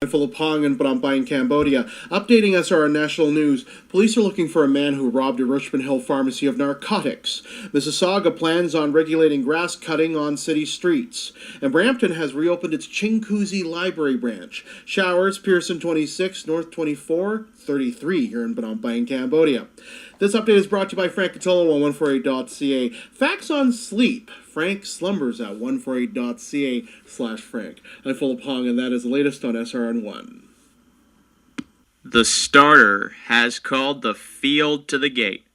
Philippong and Brampay in Cambodia. Updating us our national news, police are looking for a man who robbed a Richmond Hill pharmacy of narcotics. Mississauga plans on regulating grass cutting on city streets. And Brampton has reopened its Chinguzi Library branch. Showers, Pearson 26, North 24, 33 here in Brampay in Cambodia. This update is brought to you by Frank Cotolo on 148.ca. Facts on sleep. Frank slumbers at 148.ca/Frank. I'm Philip Hong, and that is the latest on SRN1. The starter has called the field to the gate.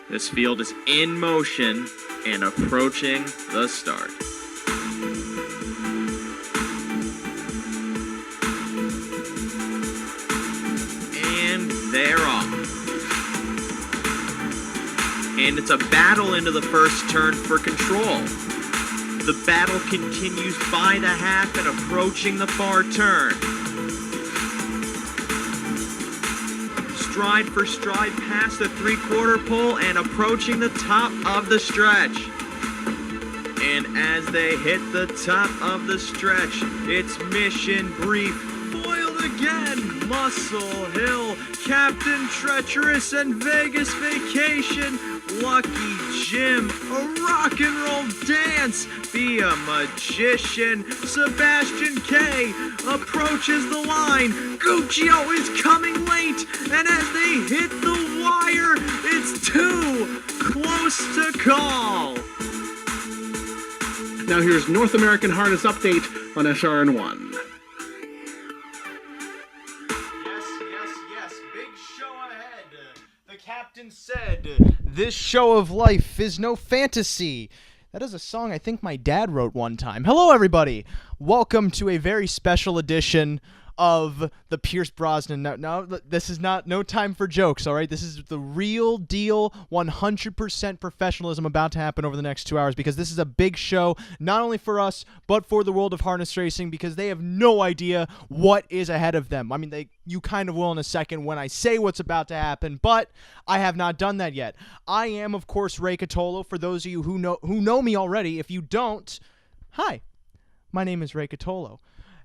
This field is in motion and approaching the start. And they're off. And it's a battle into the first turn for control. The battle continues by the half and approaching the far turn. Stride for stride past the three-quarter pole and approaching the top of the stretch. And as they hit the top of the stretch, it's mission brief. Foiled again, Muscle Hill, Captain Treacherous and Vegas Vacation. Lucky Jim, a rock and roll dance, be a magician. Sebastian K approaches the line. Guccio is coming late, and as they hit the wire, it's too close to call. Now here's North American Harness Update on SRN1. Yes, big show ahead. The captain said, "This show of life is no fantasy." That is a song I think my dad wrote one time. Hello, everybody. Welcome to a very special edition of the Pierce Brosnan. No, this is no time for jokes, all right? This is the real deal, 100% professionalism about to happen over the next 2 hours, because this is a big show, not only for us, but for the world of harness racing, because they have no idea what is ahead of them. I mean, you kind of will in a second when I say what's about to happen, but I have not done that yet. I am, of course, Ray Cotolo, for those of you who know me already. If you don't, hi, my name is Ray Cotolo.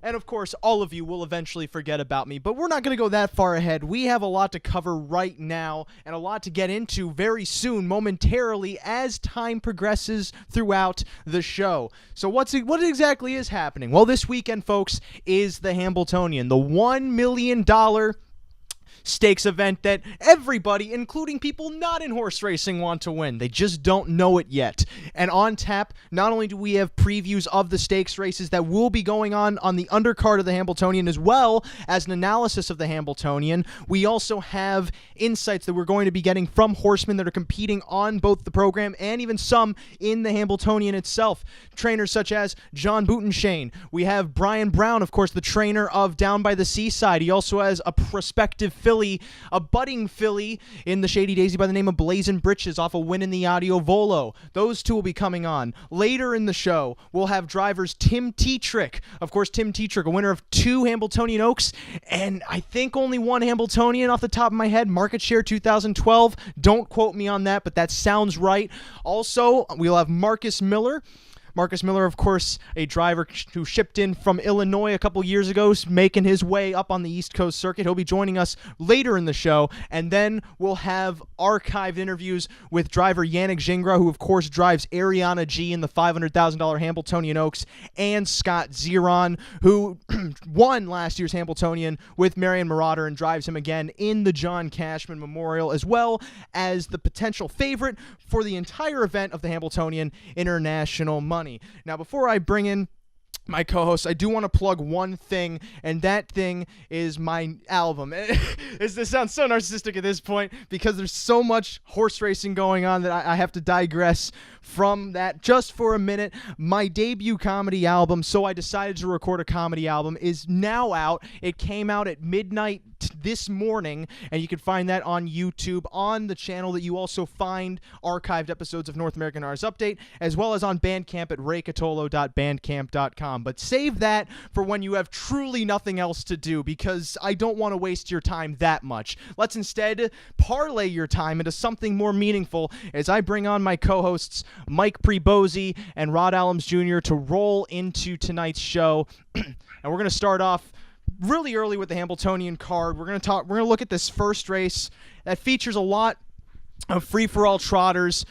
And of course, all of you will eventually forget about me, but we're not going to go that far ahead. We have a lot to cover right now and a lot to get into very soon, momentarily, as time progresses throughout the show. So what exactly is happening? Well, this weekend, folks, is the Hambletonian, the $1 million stakes event that everybody, including people not in horse racing, want to win. They just don't know it yet. And on tap, not only do we have previews of the stakes races that will be going on the undercard of the Hambletonian, as well as an analysis of the Hambletonian, we also have insights that we're going to be getting from horsemen that are competing on both the program and even some in the Hambletonian itself. Trainers such as John Butenschoen. We have Brian Brown, of course, the trainer of Down by the Seaside. He also has a prospective a budding filly in the Shady Daisy by the name of Blazin' Britches off a win in the Audio Volo. Those two will be coming on. Later in the show, we'll have drivers Tim Tetrick. Of course, Tim Tetrick, a winner of 2 Hambletonian Oaks, and I think only 1 Hambletonian off the top of my head. Market share 2012. Don't quote me on that, but that sounds right. Also, we'll have Marcus Miller. Marcus Miller, of course, a driver who shipped in from Illinois a couple years ago, making his way up on the East Coast circuit. He'll be joining us later in the show, and then we'll have archived interviews with driver Yannick Gingras, who, of course, drives Ariana G in the $500,000 Hambletonian Oaks, and Scott Zeron, who won last year's Hambletonian with Marion Marauder and drives him again in the John Cashman Memorial, as well as the potential favorite for the entire event of the Hambletonian, International Money. Now, before I bring in my co-host, I do want to plug one thing, and that thing is my album. This sounds so narcissistic at this point, because there's so much horse racing going on that I have to digress from that just for a minute. My debut comedy album, So I Decided to Record a Comedy Album, is now out. It came out at midnight this morning, and you can find that on YouTube on the channel that you also find archived episodes of North American Artists Update, as well as on Bandcamp at raycotolo.bandcamp.com. But save that for when you have truly nothing else to do, because I don't want to waste your time that much. Let's instead parlay your time into something more meaningful as I bring on my co-hosts Mike Pribozie and Rod Allums Jr. to roll into tonight's show. And we're going to start off really early with the Hambletonian card. We're going to look at this first race that features a lot of free-for-all trotters,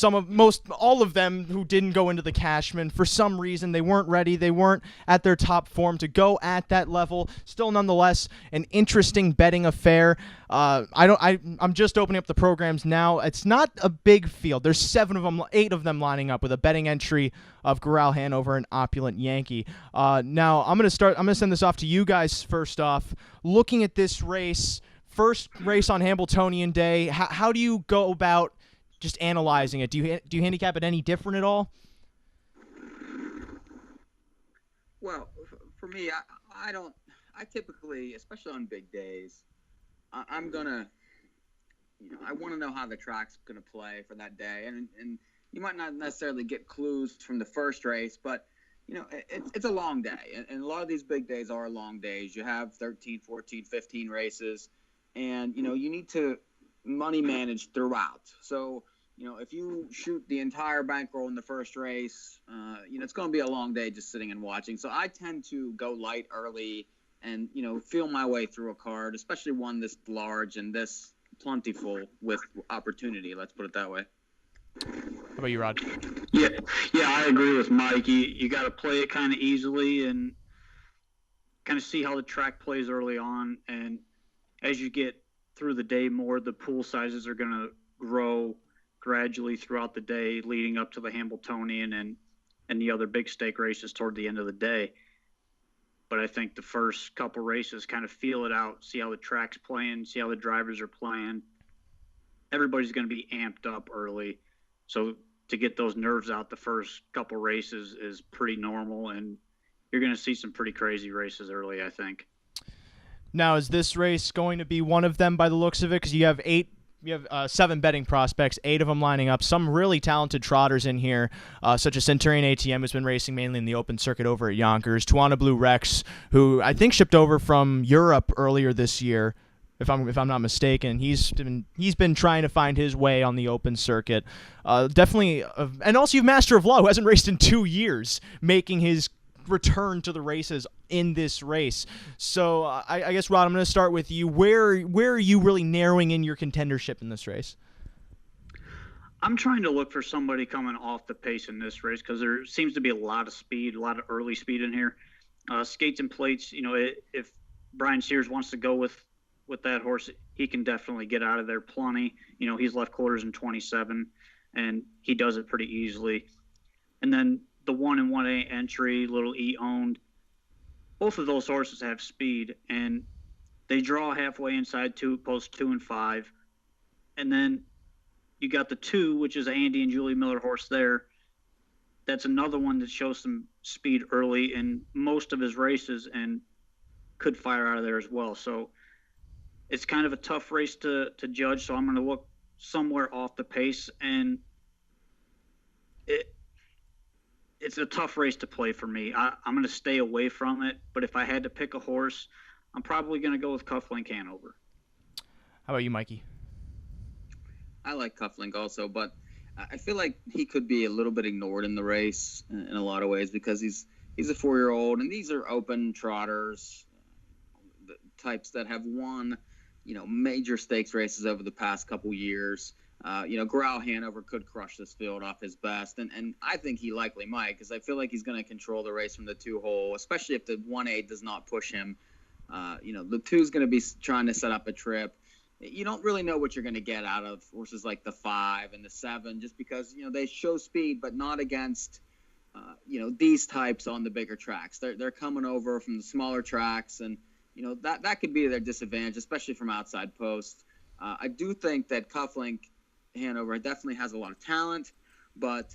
all of them who didn't go into the Cashman. For some reason, they weren't ready. They weren't at their top form to go at that level. Still, nonetheless, an interesting betting affair. I'm just opening up the programs now. It's not a big field. There's 8 of them lining up with a betting entry of Corral Hanover and Opulent Yankee. Now, I'm going to send this off to you guys first off. Looking at this race, first race on Hambletonian Day, how do you go about just analyzing it? Do you handicap it any different at all? Well, for me, I typically, especially on big days, I'm gonna, I want to know how the track's gonna play for that day, and you might not necessarily get clues from the first race, but it's a long day, and a lot of these big days are long days. You have 13, 14, 15 races, and you need to money manage throughout. So, if you shoot the entire bankroll in the first race, it's going to be a long day just sitting and watching. So I tend to go light early and, feel my way through a card, especially one this large and this plentiful with opportunity. Let's put it that way. How about you, Rod? Yeah, I agree with Mike. You got to play it kind of easily and kind of see how the track plays early on. And as you get through the day more, the pool sizes are going to grow gradually throughout the day leading up to the Hambletonian and the other big stake races toward the end of the day. But I think the first couple races kind of feel it out, see how the track's playing, see how the drivers are playing. Everybody's going to be amped up early. So to get those nerves out the first couple races is pretty normal, and you're going to see some pretty crazy races early, I think. Now, is this race going to be one of them by the looks of it? Because you have 7 betting prospects, 8 of them lining up. Some really talented trotters in here, such as Centurion ATM, who's been racing mainly in the open circuit over at Yonkers. Tuana Blue Rex, who I think shipped over from Europe earlier this year, if I'm not mistaken. He's been trying to find his way on the open circuit. Definitely, and also you have Master of Law, who hasn't raced in 2 years, making his return to the races in this race. So I guess, Rod, I'm going to start with you. Where are you really narrowing in your contendership in this race? I'm trying to look for somebody coming off the pace in this race because there seems to be a lot of speed, a lot of early speed in here. Skates and plates, if Brian Sears wants to go with that horse, he can definitely get out of there plenty. He's left quarters in 27, and he does it pretty easily. And then the 1 and 1A entry, Little E owned, both of those horses have speed, and they draw halfway inside post 2 and 5. And then you got the 2, which is Andy and Julie Miller horse there. That's another one that shows some speed early in most of his races and could fire out of there as well. So it's kind of a tough race to judge. So I'm going to look somewhere off the pace, and it's a tough race to play for me. I'm going to stay away from it, but if I had to pick a horse, I'm probably going to go with Cufflink Hanover. How about you, Mikey? I like Cufflink also, but I feel like he could be a little bit ignored in the race in a lot of ways because he's a 4-year-old, and these are open trotters, the types that have won, major stakes races over the past couple years. Corral Hanover could crush this field off his best, and I think he likely might because I feel like he's going to control the race from the 2-hole, especially if the 1A does not push him. The 2's going to be trying to set up a trip. You don't really know what you're going to get out of horses like the 5 and the 7 just because, they show speed, but not against, these types on the bigger tracks. They're coming over from the smaller tracks, and, that could be their disadvantage, especially from outside post. I do think that Cufflink Hanover definitely has a lot of talent, but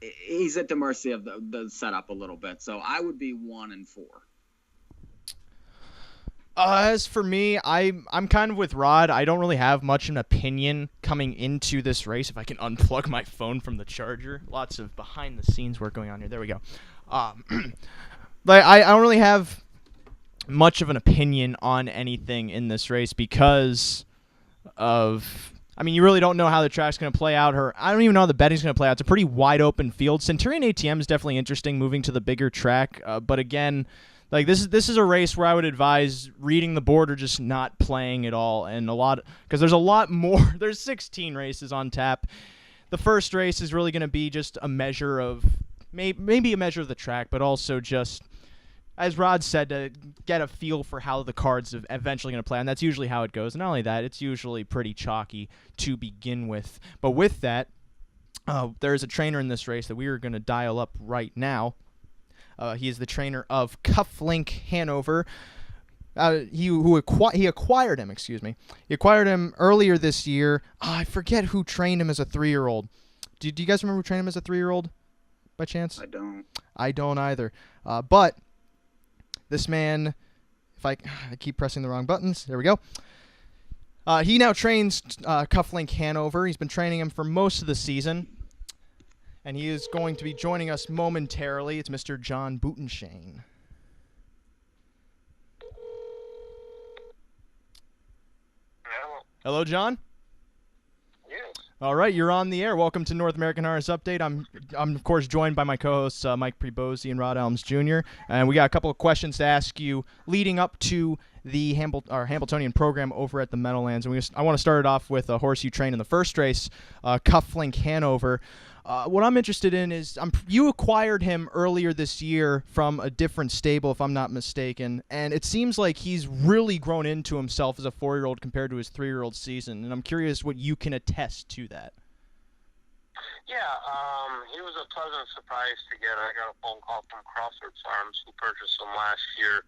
he's at the mercy of the setup a little bit. So I would be 1 and 4. As for me, I'm kind of with Rod. I don't really have much an opinion coming into this race. If I can unplug my phone from the charger, lots of behind the scenes work going on here. There we go. But I don't really have much of an opinion on anything in this race because of. I mean, you really don't know how the track's going to play out. I don't even know how the betting's going to play out. It's a pretty wide open field. Centurion ATM is definitely interesting, moving to the bigger track. But again. Like this is a race where I would advise reading the board or just not playing at all, and because there's a lot more. There's 16 races on tap. The first race is really going to be just a measure of maybe a measure of the track, but also just, as Rod said, to get a feel for how the cards are eventually going to play, and that's usually how it goes. And not only that, it's usually pretty chalky to begin with. But with that, there is a trainer in this race that we are going to dial up right now. He is the trainer of Cufflink Hanover. He acquired him. Excuse me. He acquired him earlier this year. I forget who trained him as a 3-year-old. Do you guys remember who trained him as a 3-year-old, by chance? I don't. I don't either. But this man, if I keep pressing the wrong buttons, there we go. He now trains Cufflink Hanover. He's been training him for most of the season. And he is going to be joining us momentarily. It's Mr. John Butenschoen. Hello, John? Yes. All right, you're on the air. Welcome to North American Harness Update. I'm of course joined by my co-hosts Mike Pribozie and Rod Allums Jr. And we got a couple of questions to ask you leading up to the Hambletonian program over at the Meadowlands. And I want to start it off with a horse you trained in the first race, Cufflink Hanover. What I'm interested in is you acquired him earlier this year from a different stable, if I'm not mistaken, and it seems like he's really grown into himself as a 4-year-old compared to his 3-year-old season, and I'm curious what you can attest to that. Yeah, he was a pleasant surprise to get. I got a phone call from Crawford Farms, who purchased him last year,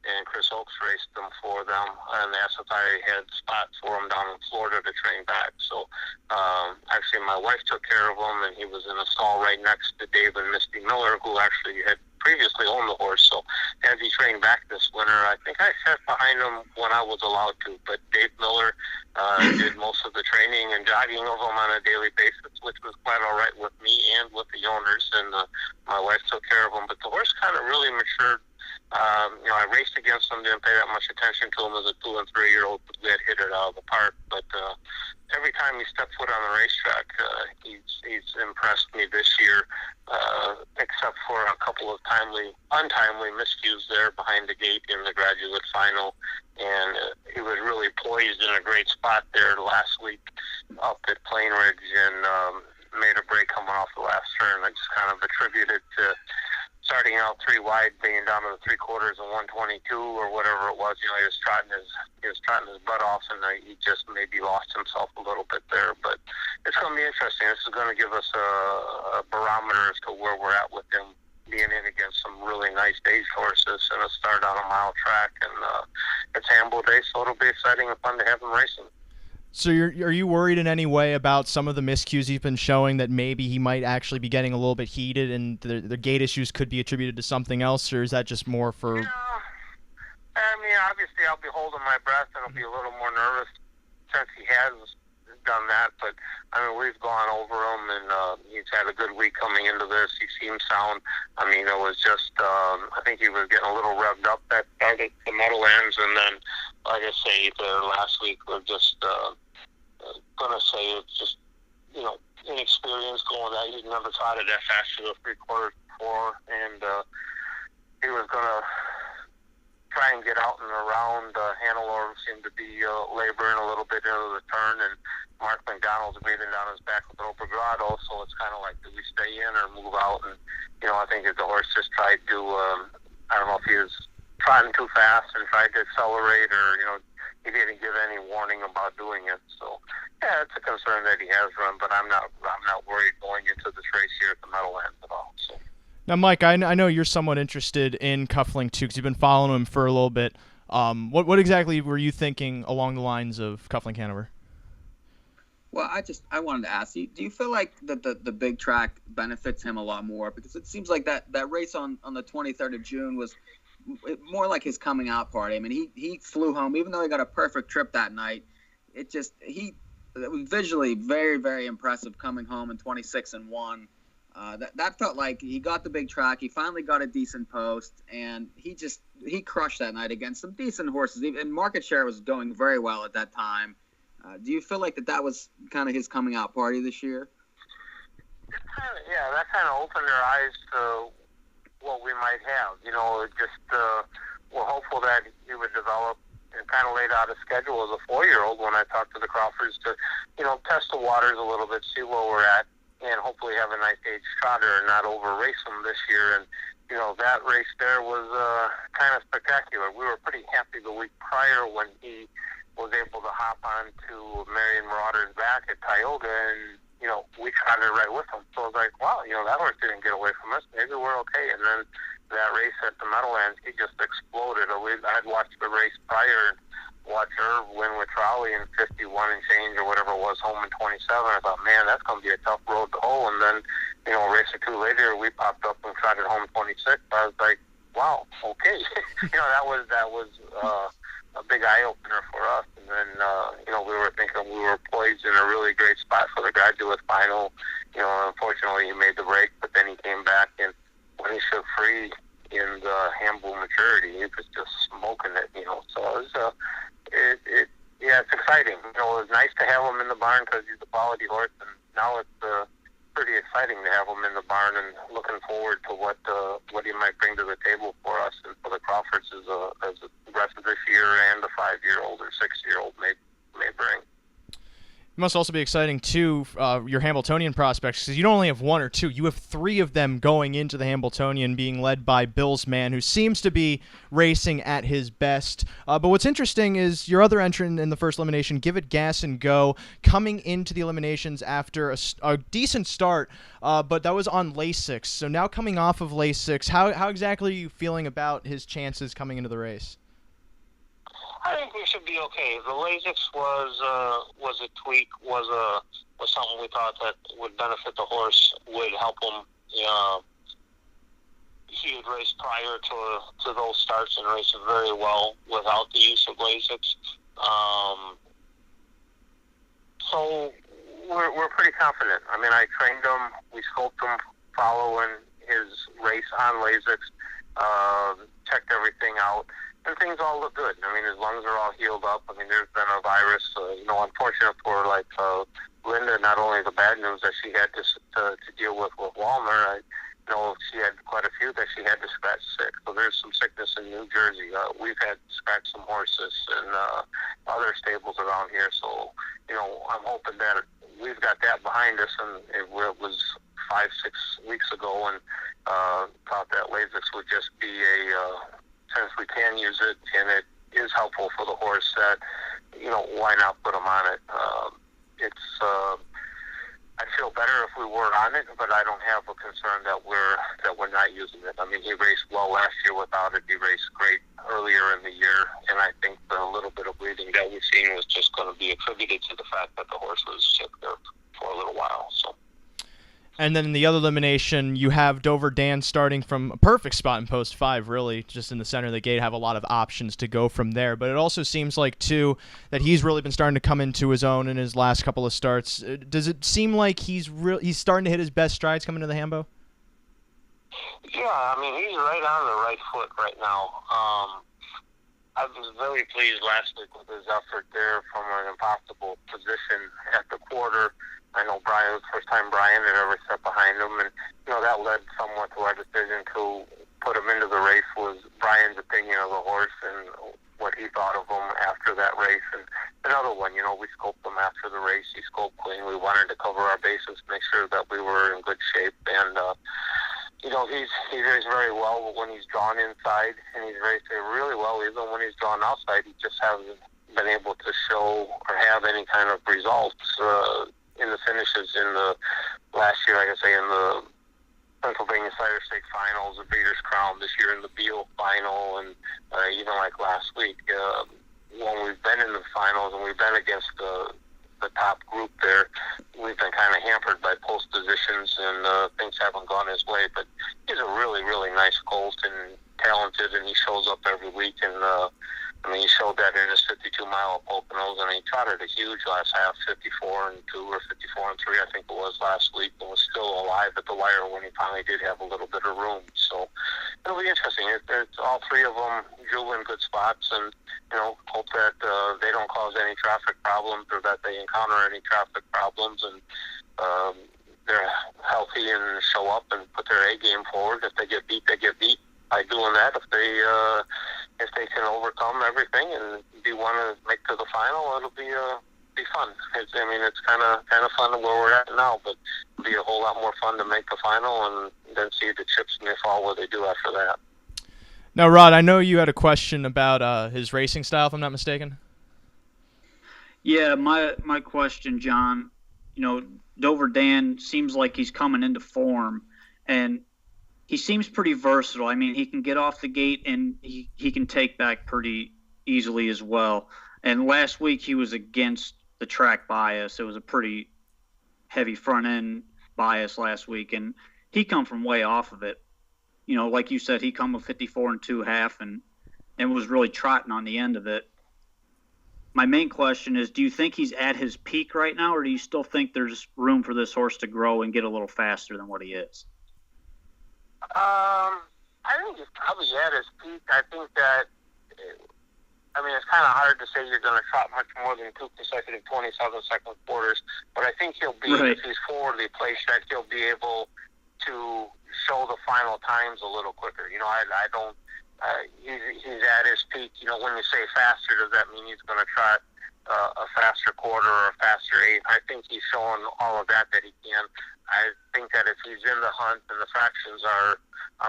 and Chris Oakes raced them for them, and they asked if I had spots for him down in Florida to train back. So actually my wife took care of him, and he was in a stall right next to Dave and Misty Miller, who actually had previously owned the horse. So as he trained back this winter, I think I sat behind him when I was allowed to, but Dave Miller did most of the training and jogging of him on a daily basis, which was quite all right with me and with the owners, and my wife took care of him. But the horse kind of really matured. I raced against him, didn't pay that much attention to him as a 2- and 3-year-old, but we had hit it out of the park. But every time he stepped foot on the racetrack, he's impressed me this year, except for a couple of untimely miscues there behind the gate in the graduate final. And he was really poised in a great spot there last week up at Plain Ridge, and made a break coming off the last turn. I just kind of attributed to starting out 3 wide, being down to the 3/4 and 122 or whatever it was. He was trotting his butt off, and he just maybe lost himself a little bit there. But it's going to be interesting. This is going to give us a barometer as to where we're at with him being in against some really nice stage horses and a start on a mile track. And it's Hamble Day, so it'll be exciting and fun to have him racing. So are you worried in any way about some of the miscues he's been showing, that maybe he might actually be getting a little bit heated and the gate issues could be attributed to something else, or is that just more for... No. I mean, obviously I'll be holding my breath and I'll be a little more nervous since he has done that, but I mean, we've gone over him, and he's had a good week coming into this. He seems sound. I mean, it was just, I think he was getting a little revved up that start at the Meadowlands, and then, like I say, the last week we're just... gonna say it's just, inexperience going that. He's never trotted that fast to the 3/4 before, and he was gonna try and get out and around. Hannelore seemed to be laboring a little bit into the turn, and Mark McDonald's breathing down his back with Oper Grotto, so it's kind of like, do we stay in or move out? And I think if the horse just tried to, I don't know if he was trotting too fast and tried to accelerate, or he didn't give any warning about doing it. So, yeah, it's a concern that he has run, but I'm not worried going into this race here at the Meadowlands at all. So. Now, Mike, I know you're somewhat interested in Cufflink too, because you've been following him for a little bit. What exactly were you thinking along the lines of Cufflink Hanover? Well, I wanted to ask you, do you feel like the big track benefits him a lot more? Because it seems like that race on the 23rd of June was more like his coming out party. I mean, he flew home, even though he got a perfect trip that night. It was visually very, very impressive coming home in 26-1. That felt like he got the big track. He finally got a decent post, and he crushed that night against some decent horses. And market share was going very well at that time. Do you feel like that was kind of his coming out party this year? Yeah, that kind of opened our eyes to what we might have. We're hopeful that he would develop and kind of laid out a schedule as a 4-year-old when I talked to the Crawfords to, test the waters a little bit, see where we're at, and hopefully have a nice age trotter and not over race him this year. And, that race there was kind of spectacular. We were pretty happy the week prior when he was able to hop on to Marion Marauder's back at Tioga, and, we trotted right with him. So I was like, wow, that horse didn't get away from us. Maybe we're okay. And then that race at the Meadowlands, he just exploded. I'd watched the race prior and watched Irv win with Trolley in 51 and change or whatever it was, home in 27. I thought, man, that's going to be a tough road to hoe. And then, a race or two later, we popped up and trotted home 26. I was like, wow, okay. That was a big eye-opener for us. And then, we were thinking we were poised in a really great spot for the graduate final. Unfortunately, he made the break, but then he came back, and when he shook free in the Hamble maturity, he was just smoking it, So it was, it's exciting. It was nice to have him in the barn because he's a quality horse, and now it's pretty exciting to have him in the barn, and looking forward to what he might bring to the table for us and for the Crawfords as the rest of this year and the 5-year-old or 6-year-old may bring. It must also be exciting, too, your Hambletonian prospects, because you don't only have one or two. You have 3 of them going into the Hambletonian, being led by Bill's man, who seems to be racing at his best. But what's interesting is your other entrant in the first elimination, Give It Gas and Go, coming into the eliminations after a decent start, but that was on Lasix. So now coming off of Lasix, how exactly are you feeling about his chances coming into the race? I think we should be okay. The Lasix was a tweak, was something we thought that would benefit the horse, would help him. He had raced prior to those starts and raced very well without the use of Lasix. So we're pretty confident. I mean, I trained him. We scoped him following his race on Lasix, checked everything out. And things all look good. I mean, his lungs are all healed up. I mean, there's been a virus, unfortunate for, Linda, not only the bad news that she had to deal with Walmer, I know she had quite a few that she had to scratch sick. So there's some sickness in New Jersey. We've had to scratch some horses and other stables around here. So, I'm hoping that we've got that behind us, and it was 5-6 weeks ago, and thought that Lasix would just be since we can use it and it is helpful for the horse, that why not put him on it? I feel better if we were on it, but I don't have a concern that we're not using it. I mean, he raced well last year without it. He raced great earlier in the year, and I think the little bit of bleeding that we've seen was just going to be attributed to the fact that the horse was sick there for a little while. So. And then in the other elimination, you have Dover Dan starting from a perfect spot in post 5, really, just in the center of the gate, have a lot of options to go from there. But it also seems like, too, that he's really been starting to come into his own in his last couple of starts. Does it seem like he's starting to hit his best strides coming into the Hambo? Yeah, I mean, he's right on the right foot right now. I was very pleased last week with his effort there from an impossible position at the quarter. I know Brian, it was the first time Brian had ever stepped behind him, and that led somewhat to our decision to put him into the race, was Brian's opinion of the horse and what he thought of him after that race. And another one, we scoped him after the race. He scoped clean. We wanted to cover our bases, make sure that we were in good shape, and he raced very well when he's drawn inside, and he's raced really well even when he's drawn outside. He just hasn't been able to show or have any kind of results in the finishes in the last year, like I say, in the Pennsylvania Cider Stake Finals, the Breeders' Crown, this year in the Beal Final, and even like last week, when we've been in the finals and we've been against the top group there, we've been kind of hampered by post positions, and things haven't gone his way. But he's a really, really nice colt and talented talented, and he shows up every week. And he showed that in his 52-mile at Poconos, and he trotted a huge last half, 54-2 or 54-3, I think it was last week, and was still alive at the wire when he finally did have a little bit of room. So it'll be interesting. It's all three of them drew in good spots, and hope that they don't cause any traffic problems or that they encounter any traffic problems, and they're healthy and show up and put their A game forward. If they get beat, they get beat by doing that. If they can overcome everything and want to make to the final, it'll be fun. It's kind of fun where we're at now, but it'll be a whole lot more fun to make the final and then see the chips in the fall what they do after that. Now, Rod, I know you had a question about his racing style, if I'm not mistaken. Yeah, my question, John. Dover Dan seems like he's coming into form, and he seems pretty versatile. I mean, he can get off the gate, and he can take back pretty easily as well. And last week he was against the track bias. It was a pretty heavy front-end bias last week, and he come from way off of it. Like you said, he come with 54-2.5 and was really trotting on the end of it. My main question is, do you think he's at his peak right now, or do you still think there's room for this horse to grow and get a little faster than what he is? I think he's probably at his peak. I think that, it's kind of hard to say you're going to trot much more than 2 consecutive 27-second quarters, but I think he'll be, right. If he's forwardly placed, that he'll be able to show the final times a little quicker. I don't, he's at his peak. When you say faster, does that mean he's going to trot a faster quarter or a faster 8? I think he's showing all of that he can. I think that if he's in the hunt and the fractions are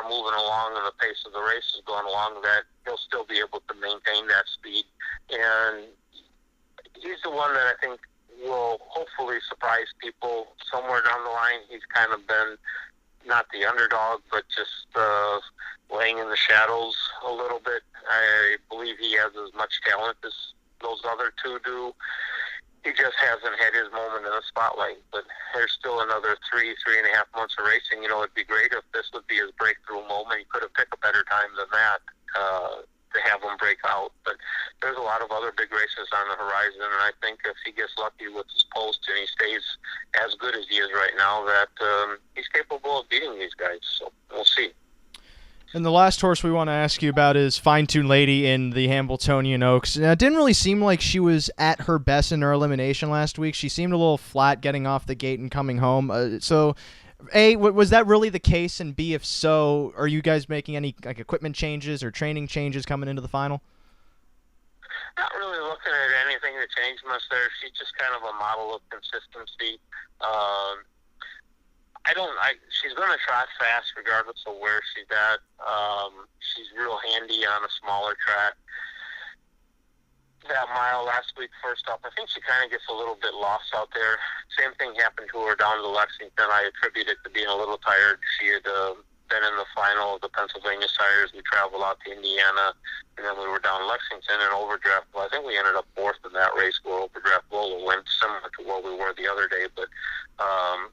moving along and the pace of the race is going along, that he'll still be able to maintain that speed. And he's the one that I think will hopefully surprise people somewhere down the line. He's kind of been not the underdog, but just laying in the shadows a little bit. I believe he has as much talent as those other two do. He just hasn't had his moment in the spotlight, but there's still another 3.5 months of racing. It'd be great if this would be his breakthrough moment. He could have picked a better time than that to have him break out. But there's a lot of other big races on the horizon, and I think if he gets lucky with his post and he stays as good as he is right now, that he's capable of beating these guys. So we'll see. And the last horse we want to ask you about is Fine Tune Lady in the Hambletonian Oaks. It didn't really seem like she was at her best in her elimination last week. She seemed a little flat getting off the gate and coming home. So, A, was that really the case? And B, if so, are you guys making any equipment changes or training changes coming into the final? Not really looking at anything to change much there. She's just kind of a model of consistency. She's going to trot fast regardless of where she's at. She's real handy on a smaller track. That mile last week, first off, I think she kind of gets a little bit lost out there. Same thing happened to her down to Lexington. I attribute it to being a little tired. She had been in the final of the Pennsylvania Sires. We traveled out to Indiana, and then we were down in Lexington and Overdraft. Well, I think we ended up fourth in that race where Overdraft Lola went, similar to where we were the other day. But I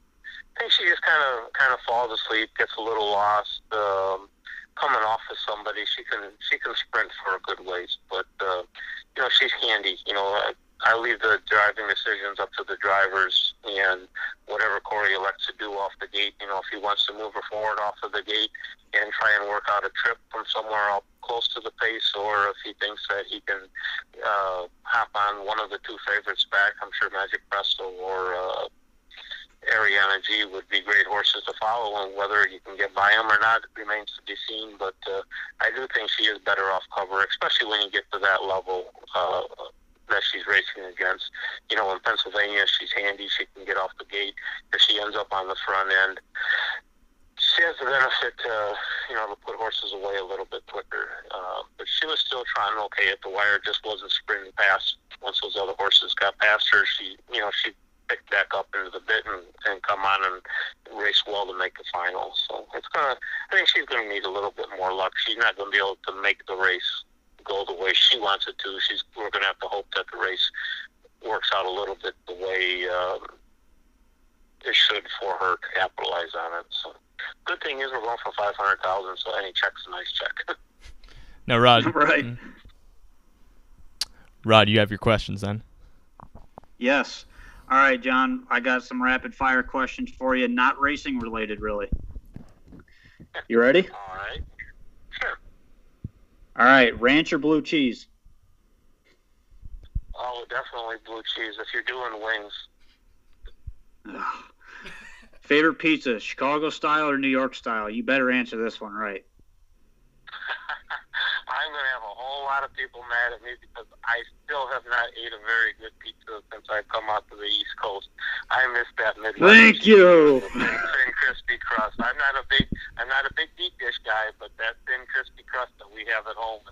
think she just kind of falls asleep, gets a little lost. Coming off of somebody, she can sprint for a good ways, but she's handy. I leave the driving decisions up to the drivers and whatever Corey elects to do off the gate. If he wants to move her forward off of the gate and try and work out a trip from somewhere up close to the pace, or if he thinks that he can hop on one of the two favorites back, I'm sure Magic Presto or Ariana G would be great horses to follow, and whether you can get by them or not remains to be seen. But I do think she is better off cover, especially when you get to that level that she's racing against. In Pennsylvania, she's handy. She can get off the gate. If she ends up on the front end, she has the benefit to put horses away a little bit quicker. But she was still trying okay at the wire, just wasn't sprinting past. Once those other horses got past her, she pick back up into the bit and come on and race well to make the final. So I think she's going to need a little bit more luck. She's not going to be able to make the race go the way she wants it to. We're going to have to hope that the race works out a little bit the way it should for her to capitalize on it. So good thing is we're going for $500,000, so any check's a nice check. No, Rod. Right. Rod, you have your questions then. Yes. All right, John, I got some rapid fire questions for you, not racing related, really. You ready? All right. Sure. All right, ranch or blue cheese? Oh, definitely blue cheese if you're doing wings. Ugh. Favorite pizza, Chicago style or New York style? You better answer this one right. I'm going to have a whole lot of people mad at me because I still have not ate a very good pizza since I've come out to the East Coast. I miss that Midwest. Thank you. Thin, crispy crust. I'm not a big deep dish guy, but that thin, crispy crust that we have at home,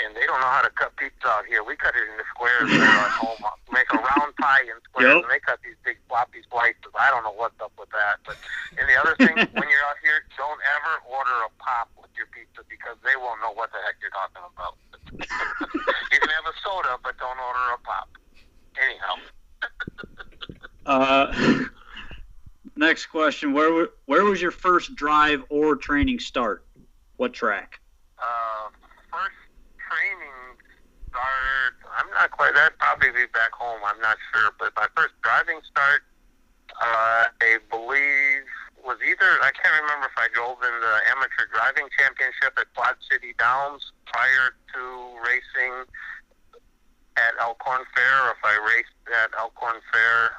and they don't know how to cut pizza out here. We cut it into squares there at home. Make a round pie in squares, and they cut these big floppy slices. I don't know what's up with that. But and the other thing, when you're out here, don't ever order a pop with your pizza because they won't know what the heck you're talking about. You can have a soda, but don't order a pop. Anyhow. Next question. Where was your first drive or training start? What track? First training start, I'm not quite, that'd probably be back home, I'm not sure, but my first driving start, I believe, was either, I can't remember if I drove in the amateur driving championship at Quad City Downs prior to racing at Elkhorn Fair, or if I raced at Elkhorn Fair.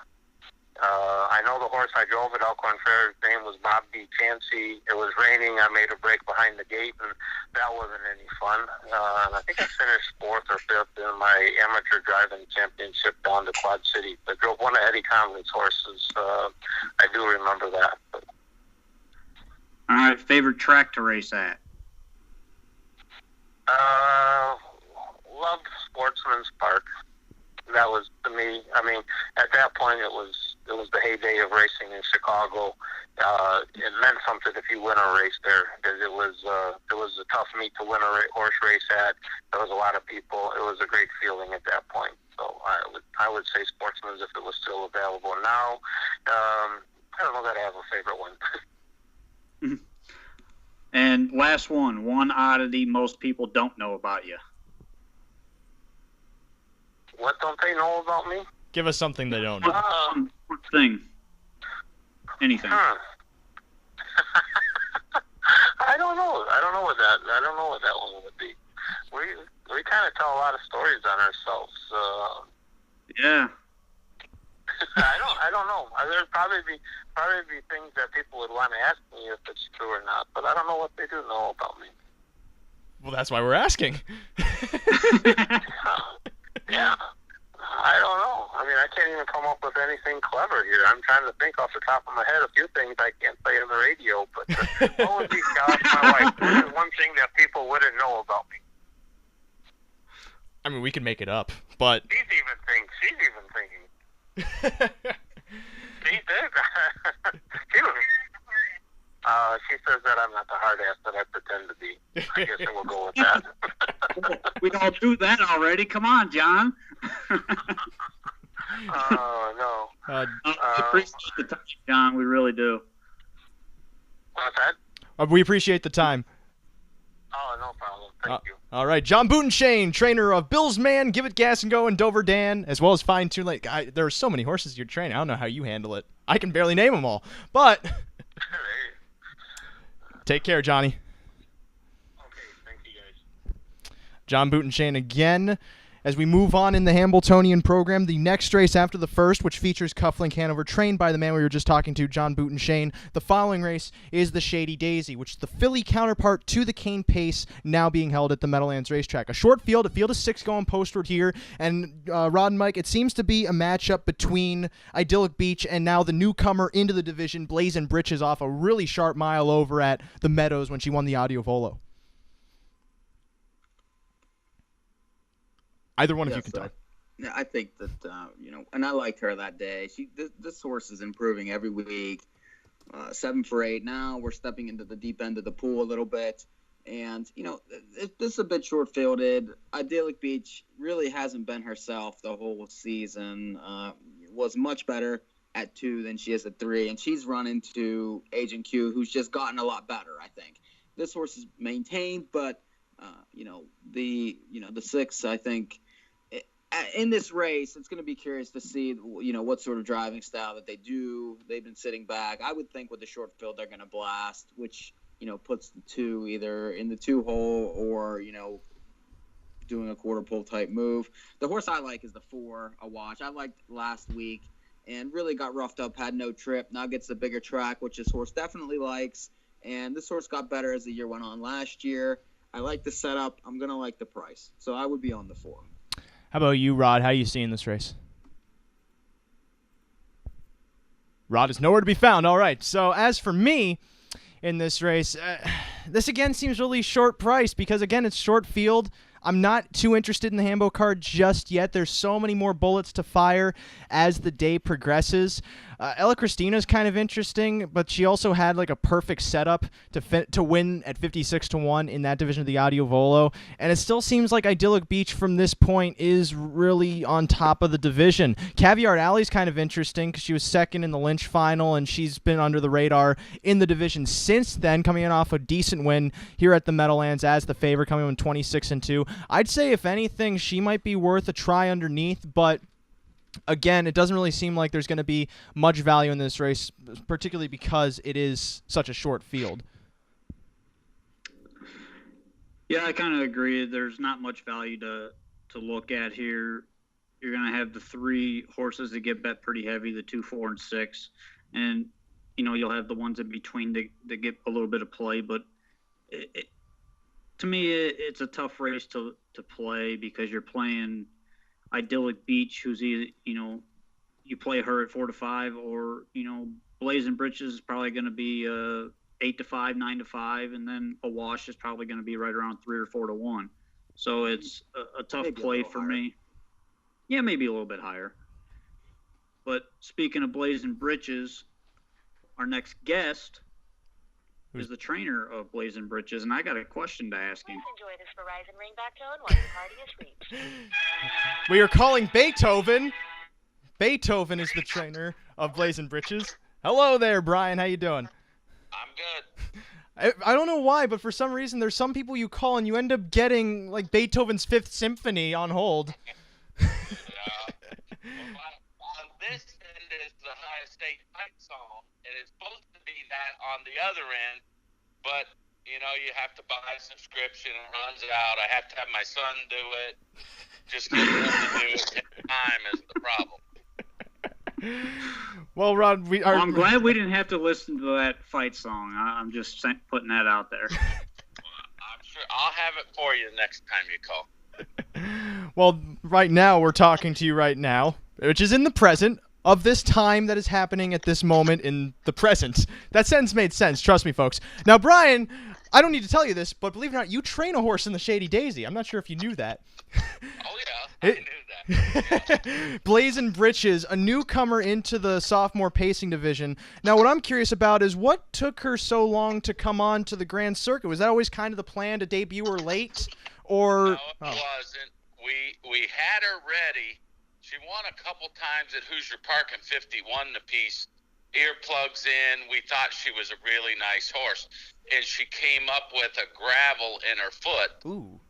I know the horse I drove at Elkhorn Fair, his name was Bob B. Chansey. It was raining. I made a break behind the gate, and that wasn't any fun. And I think I finished 4th or 5th in my amateur driving championship down to Quad City. I drove one of Eddie Conley's horses. I do remember that. But. All right, favorite track to race at? Loved Sportsman's Park. That was, to me, I mean, at that point it was the heyday of racing in Chicago. It meant something if you win a race there, because it was a tough meet to win a horse race at. There was a lot of people. It was a great feeling at that point. So I would say Sportsman's if it was still available now. I don't know that I have a favorite one. And last one oddity most people don't know about you. What don't they know about me? Give us something they don't know. What thing? Anything. I don't know. I don't know what that one would be. We kind of tell a lot of stories on ourselves. Yeah. I don't know. There'd probably be things that people would want to ask me if it's true or not, but I don't know what they do know about me. Well, that's why we're asking. Yeah. I don't know. I mean, I can't even come up with anything clever here. I'm trying to think off the top of my head a few things I can't say on the radio, but what would be, gosh, my wife, what is one thing that people wouldn't know about me? I mean, we can make it up, but... She's even thinking. She did. She says that I'm not the hard ass that I pretend to be. I guess we'll go with that. We all do that already. Come on, John. No. We appreciate the time, John. We really do. What's that? We appreciate the time. Oh, no problem. Thank you. All right, John Butenschoen, trainer of Bill's Man, Give It Gas and Go, and Dover Dan, as well as Fine Tune Lake. There are so many horses you're training. I don't know how you handle it. I can barely name them all. But take care, Johnny. Okay, thank you guys. John Butenschoen again. As we move on in the Hambletonian program, the next race after the first, which features Cufflink Hanover, trained by the man we were just talking to, John Butenschoen. The following race is the Shady Daisy, which is the filly counterpart to the Cane Pace, now being held at the Meadowlands racetrack. A short field, a field of 6 going postward here, and Rod and Mike, it seems to be a matchup between Idyllic Beach and now the newcomer into the division, Blazin' Britches, off a really sharp mile over at the Meadows when she won the Audio Volo. Either one of you can talk. I think that, and I liked her that day. This horse is improving every week. 7 for 8 now. We're stepping into the deep end of the pool a little bit. And, this is a bit short-fielded. Idyllic Beach really hasn't been herself the whole season. Was much better at 2 than she is at 3. And she's run into Agent Q, who's just gotten a lot better, I think. This horse is maintained, but the 6, I think, in this race, it's going to be curious to see, what sort of driving style that they do. They've been sitting back. I would think with the short field, they're going to blast, which, puts the 2 either in the 2-hole or, doing a quarter pole type move. The horse I like is the 4, a watch. I liked last week and really got roughed up, had no trip. Now gets the bigger track, which this horse definitely likes. And this horse got better as the year went on last year. I like the setup. I'm going to like the price. So I would be on the 4. How about you, Rod? How are you seeing this race? Rod is nowhere to be found. All right. So as for me in this race, this again seems really short price because, again, it's short field. I'm not too interested in the Hambo card just yet. There's so many more bullets to fire as the day progresses. Ella Christina is kind of interesting, but she also had like a perfect setup to win at 56-1 in that division of the Audio Volo, and it still seems like Idyllic Beach from this point is really on top of the division. Caviar Alley is kind of interesting because she was second in the Lynch final, and she's been under the radar in the division since then, coming in off a decent win here at the Meadowlands as the favorite, coming in 26-2. I'd say, if anything, she might be worth a try underneath, but again, it doesn't really seem like there's going to be much value in this race, particularly because it is such a short field. Yeah, I kind of agree. There's not much value to look at here. You're going to have the 3 horses that get bet pretty heavy, the 2, 4, and 6. And, you'll have the ones in between that get a little bit of play. But to me, it's a tough race to play because you're playing Idyllic Beach, who's either, you play her at 4-5, or, Blazing Britches is probably going to be 8-5, 9-5, and then a wash is probably going to be right around 3 or 4-1. So it's a tough Maybe play for me. Yeah, maybe a little bit higher. But speaking of Blazing Britches, our next guest is the trainer of Blazing Britches, and I got a question to ask him. Enjoy this Verizon ringback tone once the party is reached. We are calling Beethoven. Beethoven is the trainer of Blazing Britches. Hello there, Brian. How you doing? I'm good. I don't know why, but for some reason, there's some people you call and you end up getting like Beethoven's Fifth Symphony on hold. On this end is the Ohio State fight song, and it's supposed to be that on the other end, but you have to buy a subscription. It runs out. I have to have my son do it. Just getting him to do it in time is the problem. Well, Rod, I'm glad we didn't have to listen to that fight song. I'm just putting that out there. I'm sure I'll have it for you next time you call. Well, right now, we're talking to you right now, which is in the present of this time that is happening at this moment in the present. That sentence made sense. Trust me, folks. Now, Brian, I don't need to tell you this, but believe it or not, you train a horse in the Shady Daisy. I'm not sure if you knew that. Oh, yeah. I knew that. Blazing Britches, a newcomer into the sophomore pacing division. Now, what I'm curious about is what took her so long to come on to the Grand Circuit? Was that always kind of the plan to debut her late? Or No, it wasn't. We had her ready. She won a couple times at Hoosier Park in 51 the piece. Earplugs in. We thought she was a really nice horse. And she came up with a gravel in her foot,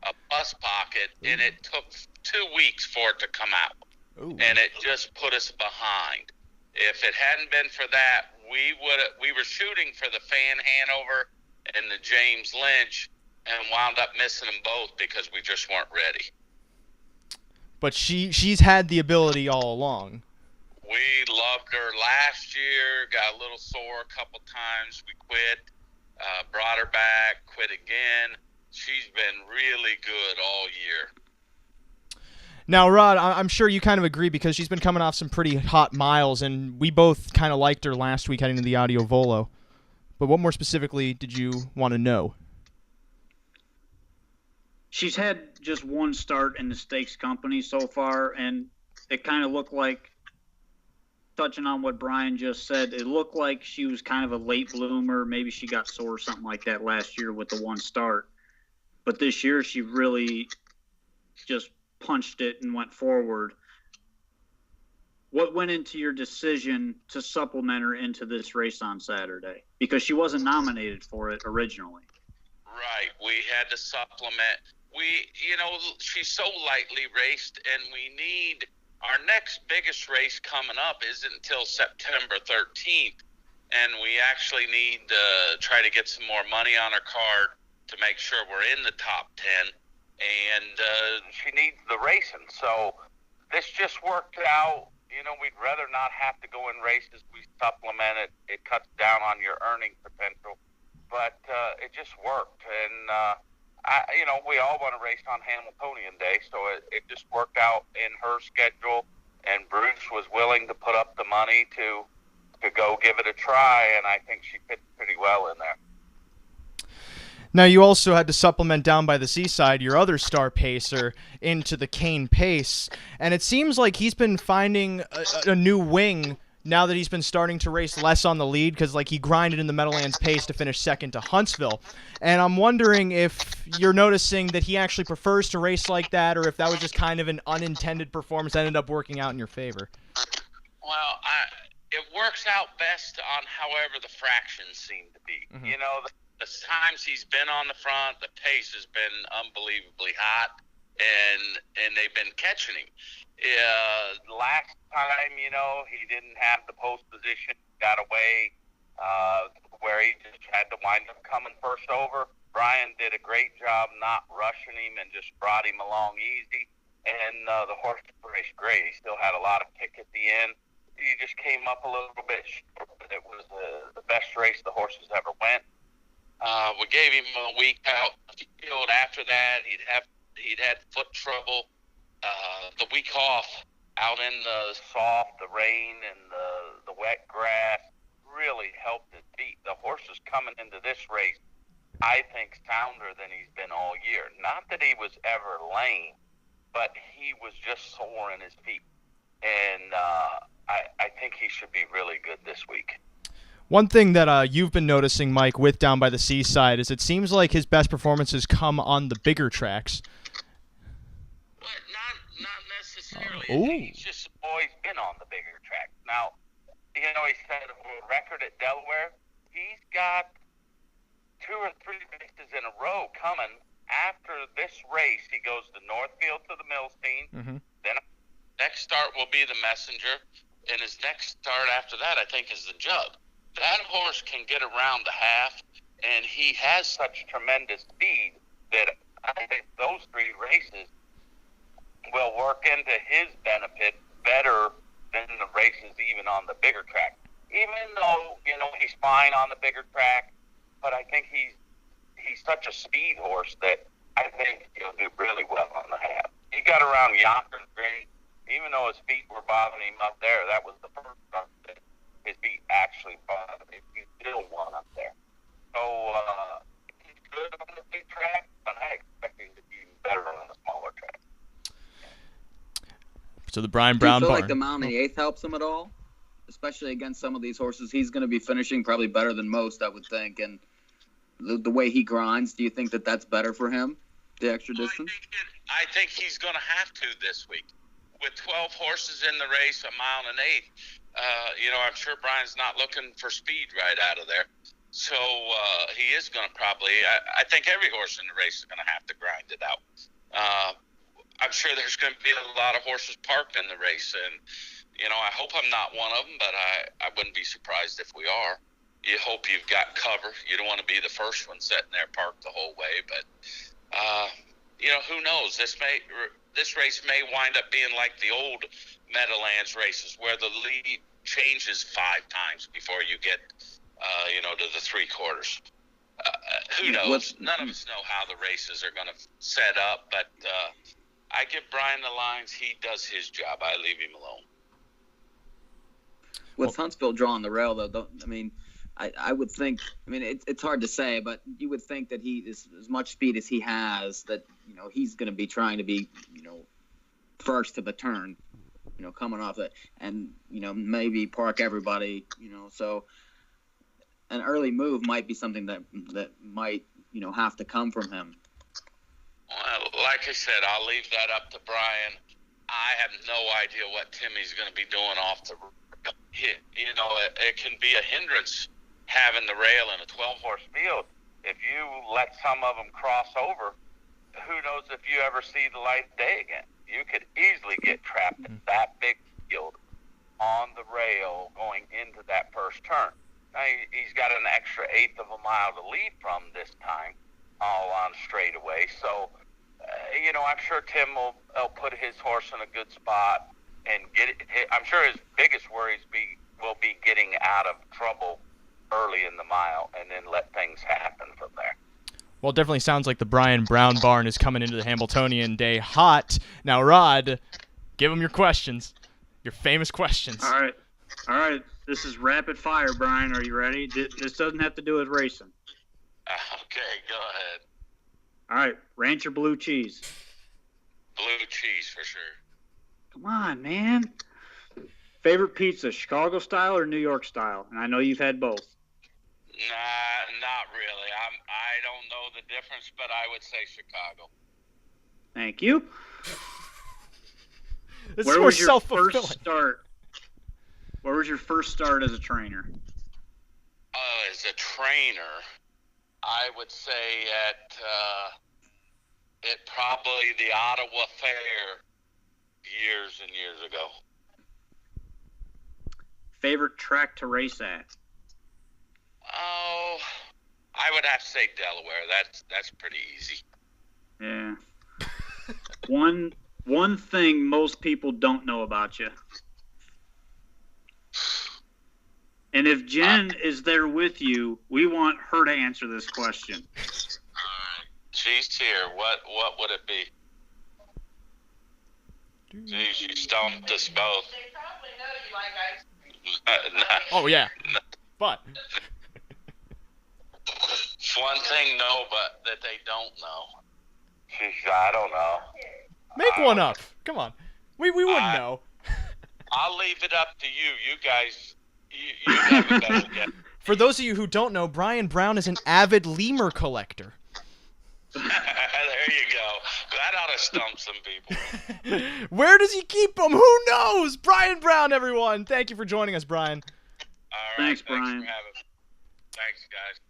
a bus pocket, and it took 2 weeks for it to come out. And it just put us behind. If it hadn't been for that, we were shooting for the Fan Hanover and the James Lynch and wound up missing them both because we just weren't ready. But she's had the ability all along. We loved her last year, got a little sore a couple times. We quit, brought her back, quit again. She's been really good all year. Now, Rod, I'm sure you kind of agree because she's been coming off some pretty hot miles, and we both kind of liked her last week heading to the Audio Volo. But what more specifically did you want to know? She's had just one start in the stakes company so far, and it kind of looked like, touching on what Brian just said, it looked like she was kind of a late bloomer. Maybe she got sore or something like that last year with the one start. But this year she really just punched it and went forward. What went into your decision to supplement her into this race on Saturday? Because she wasn't nominated for it originally. Right. We had to supplement. she's so lightly raced, and we need our next biggest race coming up isn't until September 13th, and we actually need to try to get some more money on her card to make sure we're in the top 10, and she needs the racing. So this just worked out. We'd rather not have to go in races. We supplement it. It cuts down on your earning potential, but it just worked, and we all want to race on Hambletonian Day, so it just worked out in her schedule, and Bruce was willing to put up the money to go give it a try, and I think she fit pretty well in there. Now, you also had to supplement down by the seaside your other star pacer into the Kane pace, and it seems like he's been finding a new wing now that he's been starting to race less on the lead, because he grinded in the Meadowlands pace to finish second to Huntsville. And I'm wondering if you're noticing that he actually prefers to race like that, or if that was just kind of an unintended performance that ended up working out in your favor. Well, it works out best on however the fractions seem to be. Mm-hmm. The times he's been on the front, the pace has been unbelievably hot, and they've been catching him. Last time, he didn't have the post position, got away, where he just had to wind up coming first over. Brian did a great job not rushing him and just brought him along easy, and the horse raced great. He still had a lot of kick at the end. He just came up a little bit short, but it was the best race the horses ever went. We gave him a week out in the field. After that, he'd had foot trouble. The week off out in the soft, the rain, and the wet grass really helped his feet. The horse is coming into this race, I think, sounder than he's been all year. Not that he was ever lame, but he was just sore in his feet. And I think he should be really good this week. One thing that you've been noticing, Mike, with Down by the Seaside, is it seems like his best performances come on the bigger tracks. But not necessarily. He's just always been on the bigger tracks. Now, he set a record at Delaware. He's got 2 or 3 races in a row coming. After this race, he goes to Northfield to the Millstein. Mm-hmm. Then next start will be the Messenger, and his next start after that, I think, is the Jug. That horse can get around the half, and he has such tremendous speed that I think those 3 races will work into his benefit better than the races even on the bigger track. Even though, he's fine on the bigger track, but I think he's such a speed horse that I think he'll do really well on the half. He got around Yonkers great. Even though his feet were bothering him up there, that was the first time that his feet actually bothered him. He still won up there. So he's good on the big track, but I expect him to be better on the smaller track. So the Brian Brown Do you feel barn. like the mile and the eighth helps him at all? Especially against some of these horses, he's going to be finishing probably better than most, I would think. And the way he grinds, do you think that that's better for him, the extra distance? I think he's going to have to this week. With 12 horses in the race, a mile and an eighth, I'm sure Brian's not looking for speed right out of there. So he is going to I think every horse in the race is going to have to grind it out. I'm sure there's going to be a lot of horses parked in the race, and I hope I'm not one of them, but I wouldn't be surprised if we are. You hope you've got cover. You don't want to be the first one sitting there parked the whole way, but who knows? This race may wind up being like the old Meadowlands races, where the lead changes 5 times before you get to the 3/4. Who knows? None of us know how the races are going to set up, but I give Brian the lines. He does his job. I leave him alone. With Huntsville drawing the rail, though, I would think. It's hard to say, but you would think that he is as much speed as he has, that he's going to be trying to be first to the turn, coming off it, and maybe park everybody. So an early move might be something that might have to come from him. Well, like I said, I'll leave that up to Brian. I have no idea what Timmy's going to be doing off the. It can be a hindrance having the rail in a 12-horse field. If you let some of them cross over, who knows if you ever see the light of day again. You could easily get trapped in that big field on the rail going into that first turn. Now, he's got an extra eighth of a mile to lead from this time, all on straightaway. So, I'm sure Tim will put his horse in a good spot and get it. I'm sure his biggest worries will be getting out of trouble early in the mile and then let things happen from there. Well, it definitely sounds like the Brian Brown barn is coming into the Hambletonian day hot. Now, Rod, give him your questions. Your famous questions. All right. This is rapid fire, Brian. Are you ready? This doesn't have to do with racing. Okay, go ahead. All right. Ranch or blue cheese? Blue cheese for sure. Come on, man. Favorite pizza, Chicago style or New York style? And I know you've had both. Nah, not really. I don't know the difference, but I would say Chicago. Thank you. This Where is more was your self-fulfilling. first start? Where was your first start as a trainer? As a trainer, I would say at probably the Ottawa Fair years and years ago. Favorite track to race at? Oh, I would have to say Delaware. That's pretty easy. Yeah. One thing most people don't know about you. And if Jen is there with you, we want her to answer this question. All right. She's here. What would it be? Geez, you stumped us both. They probably know you like ice. Oh, yeah. But One thing, no, but that they don't know. I don't know. make one up. Come on. We wouldn't know. I'll leave it up to you. You guys, you have a better guess. For those of you who don't know, Brian Brown is an avid lemur collector. There you go. That ought to stump some people. Where does he keep them? Who knows? Brian Brown, everyone. Thank you for joining us, Brian. All right. Thanks, Brian. For having me. Thanks, guys.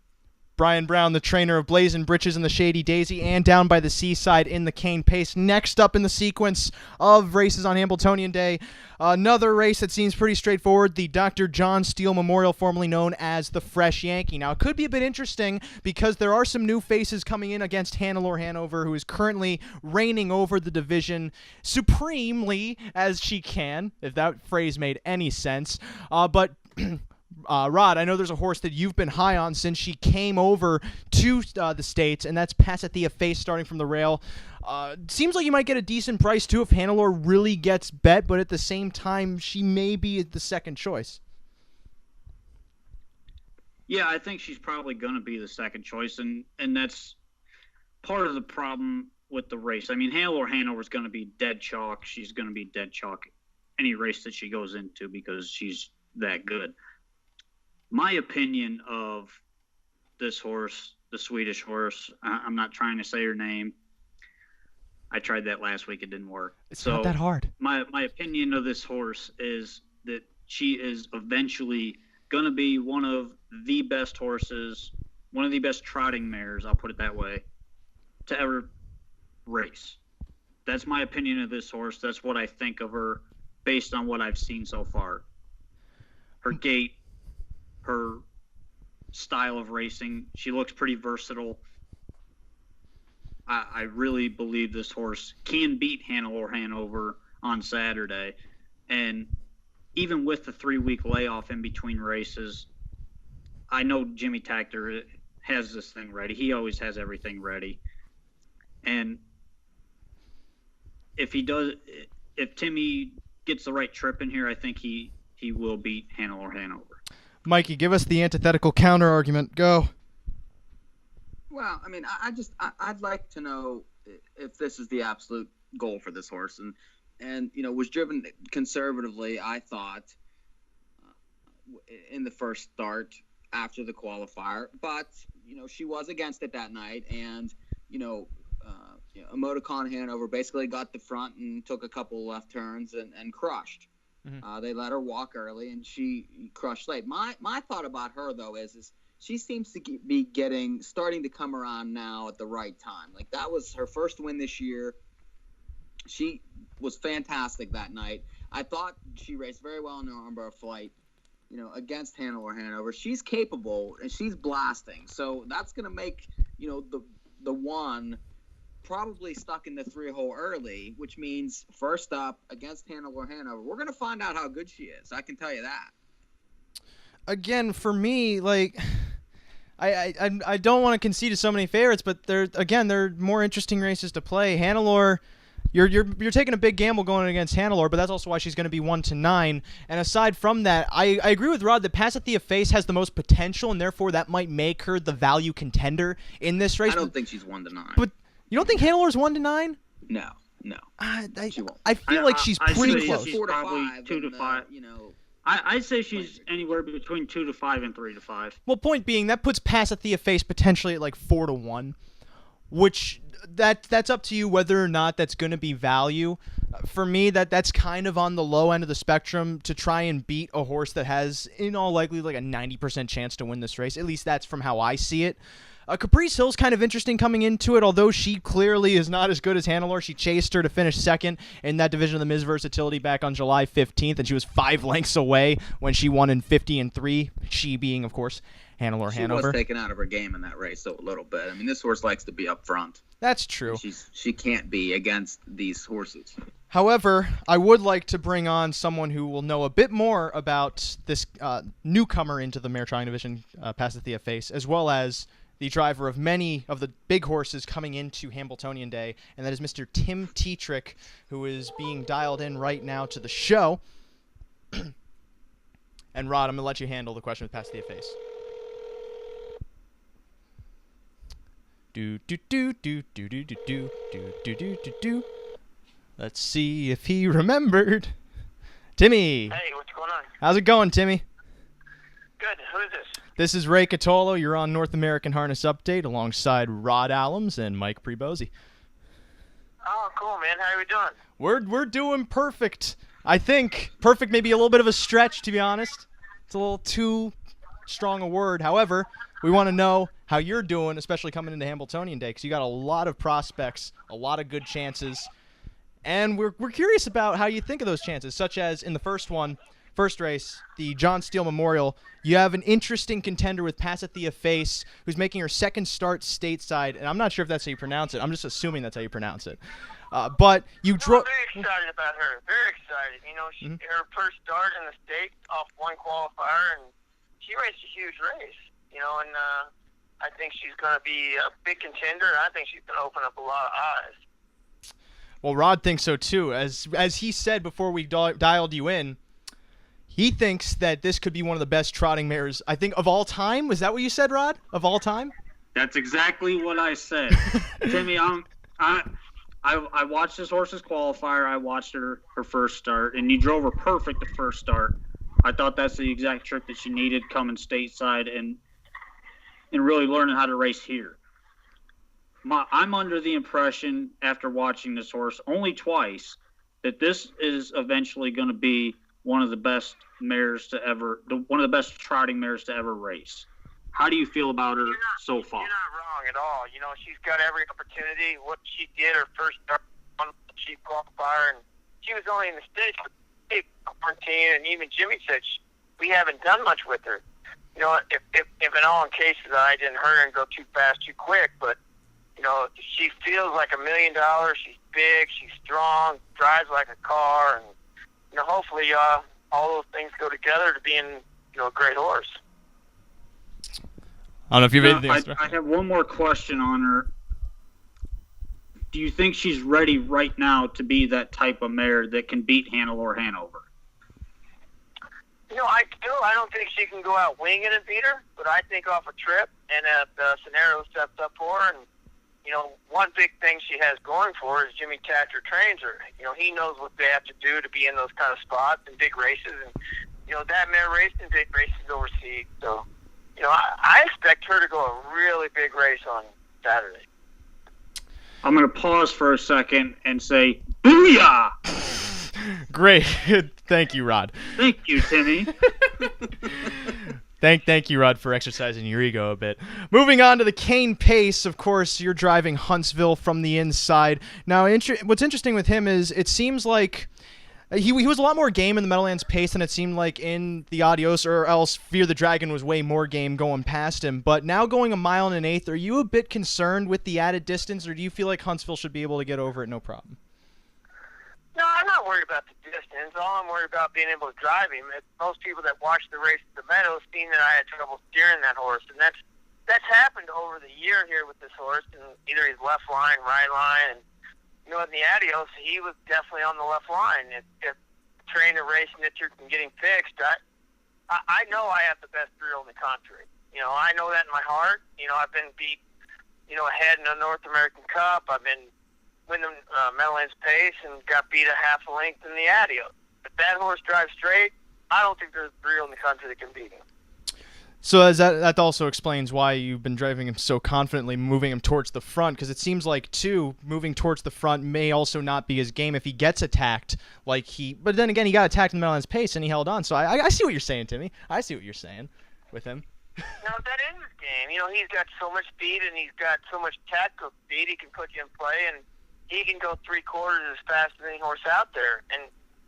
Brian Brown, the trainer of Blazing Britches in the Shady Daisy and Down by the Seaside in the Cane Pace. Next up in the sequence of races on Hambletonian Day, another race that seems pretty straightforward, the Dr. John Steele Memorial, formerly known as the Fresh Yankee. Now, it could be a bit interesting because there are some new faces coming in against Hannelore Hanover, who is currently reigning over the division supremely as she can, if that phrase made any sense. But Rod, I know there's a horse that you've been high on since she came over to the States, and that's Passathea Face starting from the rail. Seems like you might get a decent price, too, if Hannelore really gets bet, but at the same time, she may be the second choice. Yeah, I think she's probably going to be the second choice, and that's part of the problem with the race. I mean, Hannelore Hanover is going to be dead chalk. She's going to be dead chalk any race that she goes into because she's that good. My opinion of this horse, the Swedish horse, I'm not trying to say her name. I tried that last week. It didn't work. It's not that hard. My opinion of this horse is that she is eventually going to be one of the best horses, one of the best trotting mares, I'll put it that way, to ever race. That's my opinion of this horse. That's what I think of her based on what I've seen so far. Her gait, her style of racing, she looks pretty versatile. I really believe this horse can beat Hannelore Hanover on Saturday. And even with the 3-week layoff in between races, I know Jimmy Takter has this thing ready. He always has everything ready. And if Timmy gets the right trip in here, I think he will beat Hannelore Hanover. Mikey, give us the antithetical counter argument. Go. Well, I mean, I'd like to know if this is the absolute goal for this horse, and was driven conservatively, I thought, in the first start after the qualifier, but she was against it that night, and Emoticon Hanover basically got the front and took a couple left turns and crushed. Mm-hmm. They let her walk early, and she crushed late. My thought about her though is she seems to be starting to come around now at the right time. Like, that was her first win this year. She was fantastic that night. I thought she raced very well in the armbar flight, against Hanover. She's capable and she's blasting. So that's going to make, the one probably stuck in the 3-hole early, which means first up against Hanover. We're going to find out how good she is. I can tell you that. Again, for me, like, I don't want to concede to so many favorites, but there are more interesting races to play. Hannelore, you're taking a big gamble going against Hannelore, but that's also why she's going to be 1-9. And aside from that, I agree with Rod that Pasithea Face has the most potential, and therefore that might make her the value contender in this race. I don't think she's 1-9. But you don't think Hanneleore's 1-9? No. She won't. I feel like she's pretty close. She's probably 2-5. I'd say she's anywhere between 2-5 and 3-5. Well, point being, that puts Pasithea Face potentially at like 4-1, which that's up to you whether or not that's going to be value. For me, that's kind of on the low end of the spectrum to try and beat a horse that has, in all likelihood, like a 90% chance to win this race. At least that's from how I see it. Caprice Hill's kind of interesting coming into it, although she clearly is not as good as Hannelore. She chased her to finish second in that division of the Ms. Versatility back on July 15th, and she was 5 lengths away when she won in 50-3, she being, of course, Hannelore Hanover. She was taken out of her game in that race, a little bit. I mean, this horse likes to be up front. That's true. She can't be against these horses. However, I would like to bring on someone who will know a bit more about this newcomer into the mare trying division, Pasithea Face, as well as the driver of many of the big horses coming into Hambletonian Day, and that is Mr. Tim Tetrick, who is being dialed in right now to the show. And Rod, I'm going to let you handle the question with Pasithea Face. Let's see if he remembered. Timmy. Hey, what's going on? How's it going, Timmy? Good. Who is this? This is Ray Cotolo. You're on North American Harness Update alongside Rod Allums and Mike Pribozie. Oh, cool, man. How are we doing? We're doing perfect. I think perfect may be a little bit of a stretch, to be honest. It's a little too strong a word. However, we want to know how you're doing, especially coming into Hambletonian Day, because you got a lot of prospects, a lot of good chances, and we're curious about how you think of those chances, such as in the first race, the John Steele Memorial. You have an interesting contender with Pasithea Face, who's making her second start stateside, and I'm not sure if that's how you pronounce it. I'm just assuming that's how you pronounce it. But you drove. Very excited about her. Very excited. Her first start in the state off one qualifier, and she raced a huge race. And I think she's going to be a big contender, and I think she's going to open up a lot of eyes. Well, Rod thinks so too. As he said before we dialed you in, he thinks that this could be one of the best trotting mares, I think, of all time. Was that what you said, Rod? Of all time? That's exactly what I said. Timmy, I watched this horse's qualifier. I watched her first start, and you drove her perfect the first start. I thought that's the exact trick that she needed coming stateside and really learning how to race here. I'm under the impression, after watching this horse only twice, that this is eventually going to be one of the best one of the best trotting mares to ever race. How do you feel about her so far? You're not wrong at all. She's got every opportunity. What she did her first start on she qualifier, and she was only in the States for quarantine, and even Jimmy said we haven't done much with her. If in all cases I didn't hurt her and go too fast, too quick, but she feels like $1 million. She's big, she's strong, drives like a car, and hopefully all those things go together to being a great horse. I don't know if you have anything. I have one more question on her. Do you think she's ready right now to be that type of mare that can beat Hannelore Hanover? I don't think she can go out winging and beat her, but I think off a trip and if the scenario sets up for her, and one big thing she has going for her is Jimmy Thatcher trains her. He knows what they have to do to be in those kind of spots in big races, and that mare raced in big races overseas. So, I expect her to go a really big race on Saturday. I'm going to pause for a second and say, booyah! Great. Thank you, Rod. Thank you, Timmy. Thank you, Rod, for exercising your ego a bit. Moving on to the Kane Pace, of course, you're driving Huntsville from the inside. Now, what's interesting with him is it seems like he was a lot more game in the Meadowlands Pace than it seemed like in the Adios, or else Fear the Dragon was way more game going past him. But now going 1 1/8, are you a bit concerned with the added distance, or do you feel like Huntsville should be able to get over it no problem? No, I'm not worried about the distance. All I'm worried about being able to drive him. Most people that watched the race at the Meadows seen that I had trouble steering that horse, and that's happened over the year here with this horse. And either he's left line, right line, and in the Adios, he was definitely on the left line. If trainer racing that you're getting fixed, I know I have the best reel in the country. I know that in my heart. I've been beat, ahead in the North American Cup. I've been winning Meadowlands Pace and got beat a half a length in the Adios. If that horse drives straight, I don't think there's a reel in the country that can beat him. So that also explains why you've been driving him so confidently, moving him towards the front, because it seems like, too, moving towards the front may also not be his game if he gets attacked. But then again, he got attacked in the Meadowlands Pace, and he held on. So I see what you're saying, Timmy. I see what you're saying with him. No, that is his game. He's got so much speed, and he's got so much tactical speed, he can put you in play, and he can go 3/4 as fast as any horse out there. And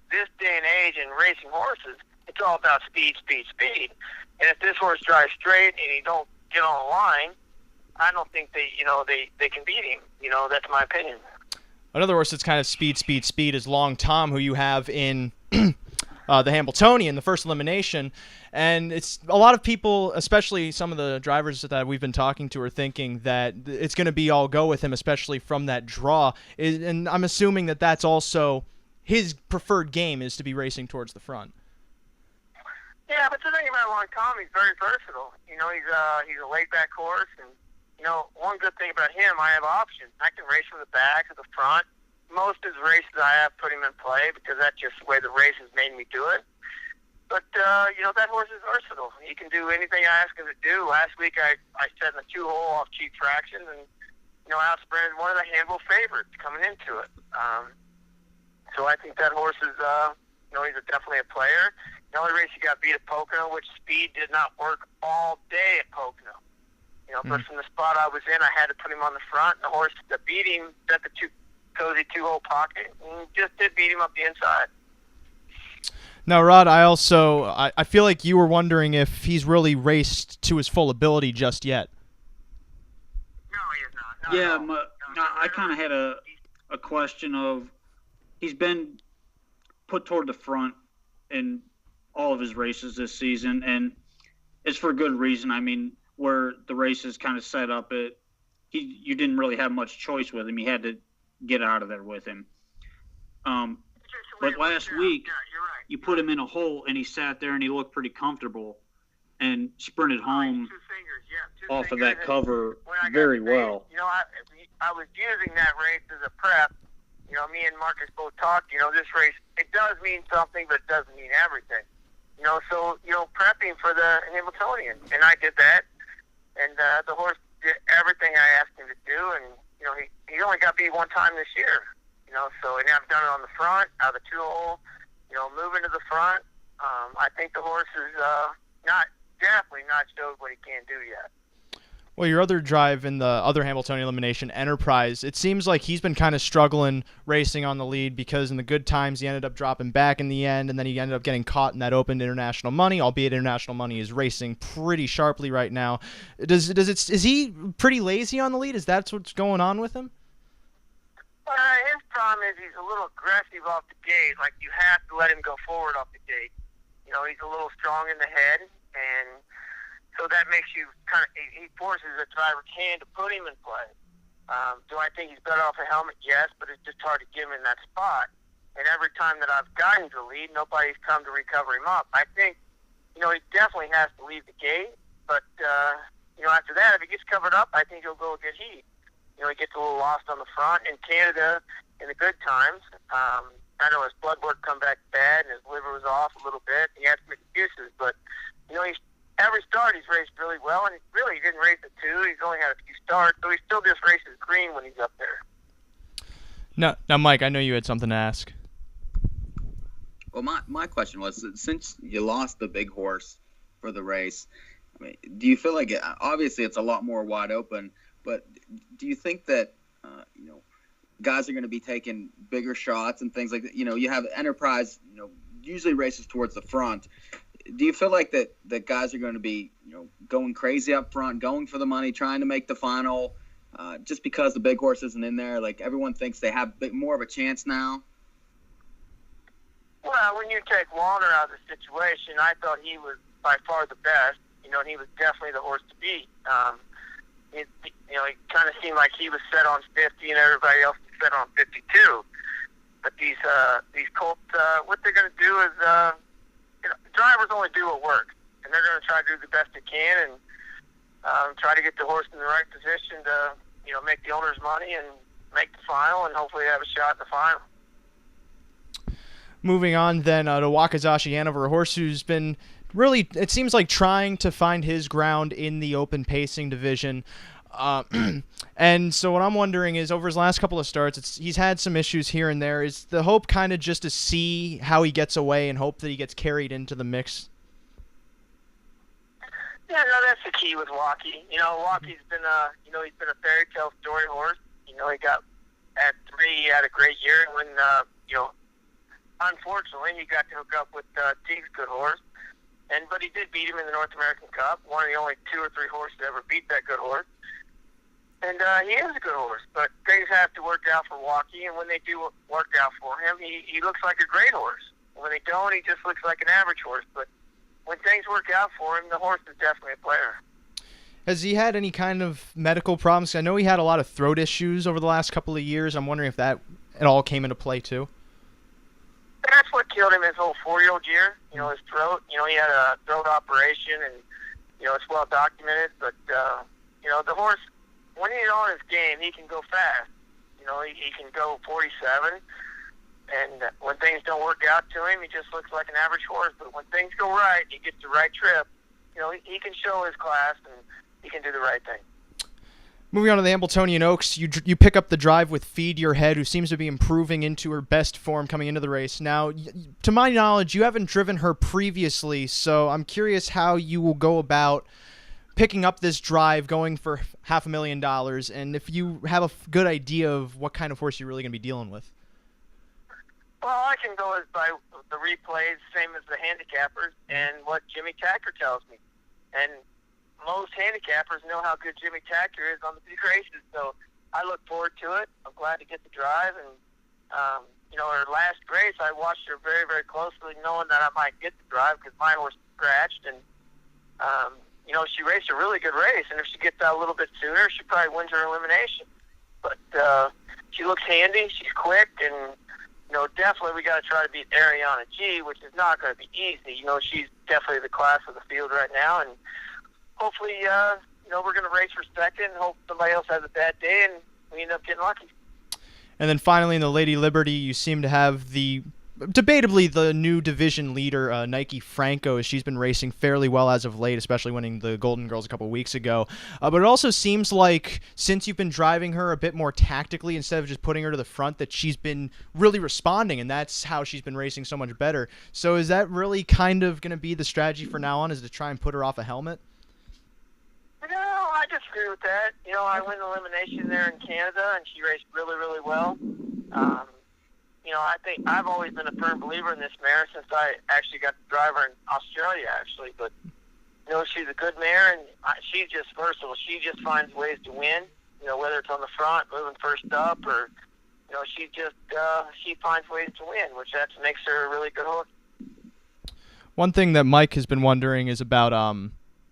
this day and age in racing horses, it's all about speed, speed, speed. And if this horse drives straight and he don't get on the line, I don't think they can beat him. That's my opinion. Another horse that's kind of speed, speed, speed is Long Tom, who you have in the Hambletonian, the first elimination. And it's a lot of people, especially some of the drivers that we've been talking to, are thinking that it's going to be all go with him, especially from that draw. And I'm assuming that that's also his preferred game, is to be racing towards the front. Yeah, but the thing about Long Tom, he's very versatile. He's a laid-back horse, and one good thing about him, I have options. I can race from the back to the front. Most of his races I have put him in play because that's just the way the race has made me do it. But that horse is versatile. He can do anything I ask him to do. Last week I set in a 2-hole off cheap fractions and outsprinted one of the handful favorites coming into it. So I think that horse is he's definitely a player. The only race he got beat at Pocono, which speed did not work all day at Pocono. But from the spot I was in, I had to put him on the front. The horse that beat him set the cozy 2-hole pocket and just did beat him up the inside. Now, Rod, I feel like you were wondering if he's really raced to his full ability just yet. No, he is not. I kind of had a question of, he's been put toward the front in all of his races this season, and it's for good reason. I mean, where the race is kind of set up, you didn't really have much choice with him. You had to get out of there with him. But last week, you put him in a hole, and he sat there, and he looked pretty comfortable and sprinted home off of that cover very well. I was using that race as a prep. Me and Marcus both talked. This race, it does mean something, but it doesn't mean everything. So prepping for the Hambletonian, and I did that. And the horse did everything I asked him to do, and he only got beat one time this year. So and I've done it on the front, out of the 2-hole, moving to the front. I think the horse is definitely not showed what he can do yet. Well, your other drive in the other Hambletonian elimination, Enterprise, it seems like he's been kind of struggling racing on the lead because in the good times he ended up dropping back in the end, and then he ended up getting caught in that open international money, albeit international money is racing pretty sharply right now. Is he pretty lazy on the lead? Is that what's going on with him? His problem is he's a little aggressive off the gate. Like, you have to let him go forward off the gate. He's a little strong in the head, and so that makes you he forces the driver's hand to put him in play. Do I think he's better off a helmet? Yes, but it's just hard to get him in that spot. And every time that I've gotten to the lead, nobody's come to recover him up. I think, he definitely has to leave the gate. But, after that, if he gets covered up, I think he'll go get heat. He gets a little lost on the front. In Canada, in the good times, I know his blood work come back bad and his liver was off a little bit. He had some excuses, but, every start he's raced really well, and he didn't race at 2. He's only had a few starts, so he still just races green when he's up there. Now, Mike, I know you had something to ask. Well, my question was, since you lost the big horse, for the race. I mean, do you feel like obviously it's a lot more wide open, but do you think that guys are going to be taking bigger shots and things like that? You have Enterprise, usually races towards the front. Do you feel like that guys are going to be, going crazy up front, going for the money, trying to make the final, just because the big horse isn't in there? Like, everyone thinks they have more of a chance now. Well, when you take Walner out of the situation, I thought he was by far the best, and he was definitely the horse to beat. It kind of seemed like he was set on 50 and everybody else was set on 52. But these colts, what they're going to do is, drivers only do what works, and they're going to try to do the best they can and try to get the horse in the right position to, make the owners money and make the final and hopefully have a shot in the final. Moving on then to Wakazashi Hanover, a horse who's been really, it seems like, trying to find his ground in the open pacing division. And so what I'm wondering is, over his last couple of starts, he's had some issues here and there. Is the hope kind of just to see how he gets away and hope that he gets carried into the mix? Yeah, no, that's the key with Walkie. Walkie's been he's been a fairy tale story horse. He got at 3, he had a great year when, unfortunately, he got to hook up with Teague's good horse. But he did beat him in the North American Cup, one of the only 2 or 3 horses to ever beat that good horse. And he is a good horse, but things have to work out for Walkie, and when they do work out for him, he looks like a great horse. When they don't, he just looks like an average horse. But when things work out for him, the horse is definitely a player. Has he had any kind of medical problems? I know he had a lot of throat issues over the last couple of years. I'm wondering if that at all came into play too. That's what killed him his whole 4-year-old year. His throat. He had a throat operation, and it's well documented. But the horse, when he's on his game, he can go fast. He can go 47. And when things don't work out to him, he just looks like an average horse. But when things go right, he gets the right trip. He can show his class, and he can do the right thing. Moving on to the Hambletonian Oaks, you pick up the drive with Feed Your Head, who seems to be improving into her best form coming into the race. Now, to my knowledge, you haven't driven her previously, so I'm curious how you will go about picking up this drive, going for $500,000, and if you have a good idea of what kind of horse you're really going to be dealing with. Well, I can go by the replays, same as the handicappers, and what Jimmy Tacker tells me. And most handicappers know how good Jimmy Tacker is on the big races, so I look forward to it. I'm glad to get the drive, and her last race, I watched her very, very closely, knowing that I might get the drive because my horse scratched, and she raced a really good race, and if she gets out a little bit sooner, she probably wins her elimination. But she looks handy, she's quick, and definitely we got to try to beat Ariana G, which is not going to be easy. She's definitely the class of the field right now, and hopefully, we're going to race for second, hope somebody else has a bad day, and we end up getting lucky. And then finally, in the Lady Liberty, you seem to have debatably the new division leader, Nike Franco, as she's been racing fairly well as of late, especially winning the Golden Girls a couple of weeks ago. But it also seems like, since you've been driving her a bit more tactically instead of just putting her to the front, that she's been really responding, and that's how she's been racing so much better. So is that really kind of going to be the strategy for now on, is to try and put her off a helmet? No, I disagree with that. I won the elimination there in Canada, and she raced really, really well. I think I've always been a firm believer in this mare since I actually got to drive her in Australia, actually. But, she's a good mare, and she's just versatile. She just finds ways to win, whether it's on the front, moving first up, or, she finds ways to win, which makes her a really good horse. One thing that Mike has been wondering is about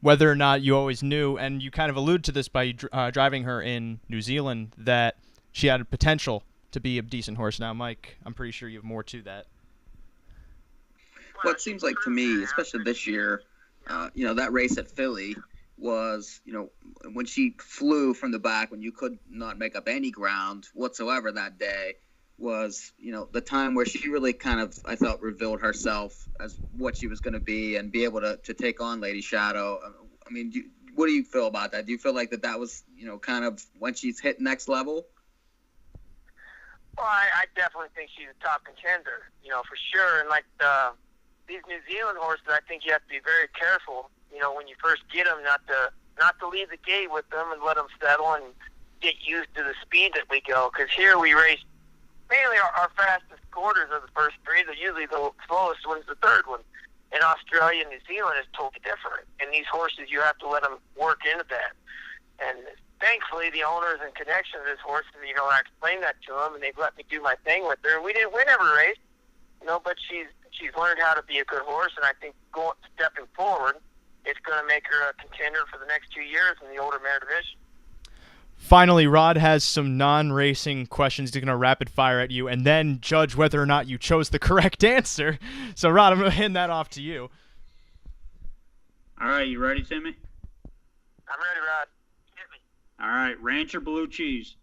whether or not you always knew, and you kind of allude to this by driving her in New Zealand, that she had a potential to be a decent horse. Now, Mike, I'm pretty sure you have more to that. Well, it seems like to me, especially this year, that race at Philly was, when she flew from the back, when you could not make up any ground whatsoever that day, was, the time where she really kind of, I felt, revealed herself as what she was going to be and be able to take on Lady Shadow. I mean, what do you feel about that? Do you feel like that was, kind of when she's hit next level? Well, I definitely think she's a top contender, for sure. And like these New Zealand horses, I think you have to be very careful, when you first get them, not to leave the gate with them and let them settle and get used to the speed that we go. Because here we race mainly our fastest quarters are the first three. They're usually the slowest one's the third one. In Australia and New Zealand, it's totally different. And these horses, you have to let them work into that. And thankfully, the owners and connections of this horse, I explained that to them, and they've let me do my thing with her. And we didn't win every race, but she's learned how to be a good horse. And I think stepping forward, it's going to make her a contender for the next 2 years in the older mare division. Finally, Rod has some non-racing questions he's going to rapid fire at you and then judge whether or not you chose the correct answer. So, Rod, I'm going to hand that off to you. All right, you ready, Timmy? I'm ready, Rod. Hit me. All right, ranch or blue cheese?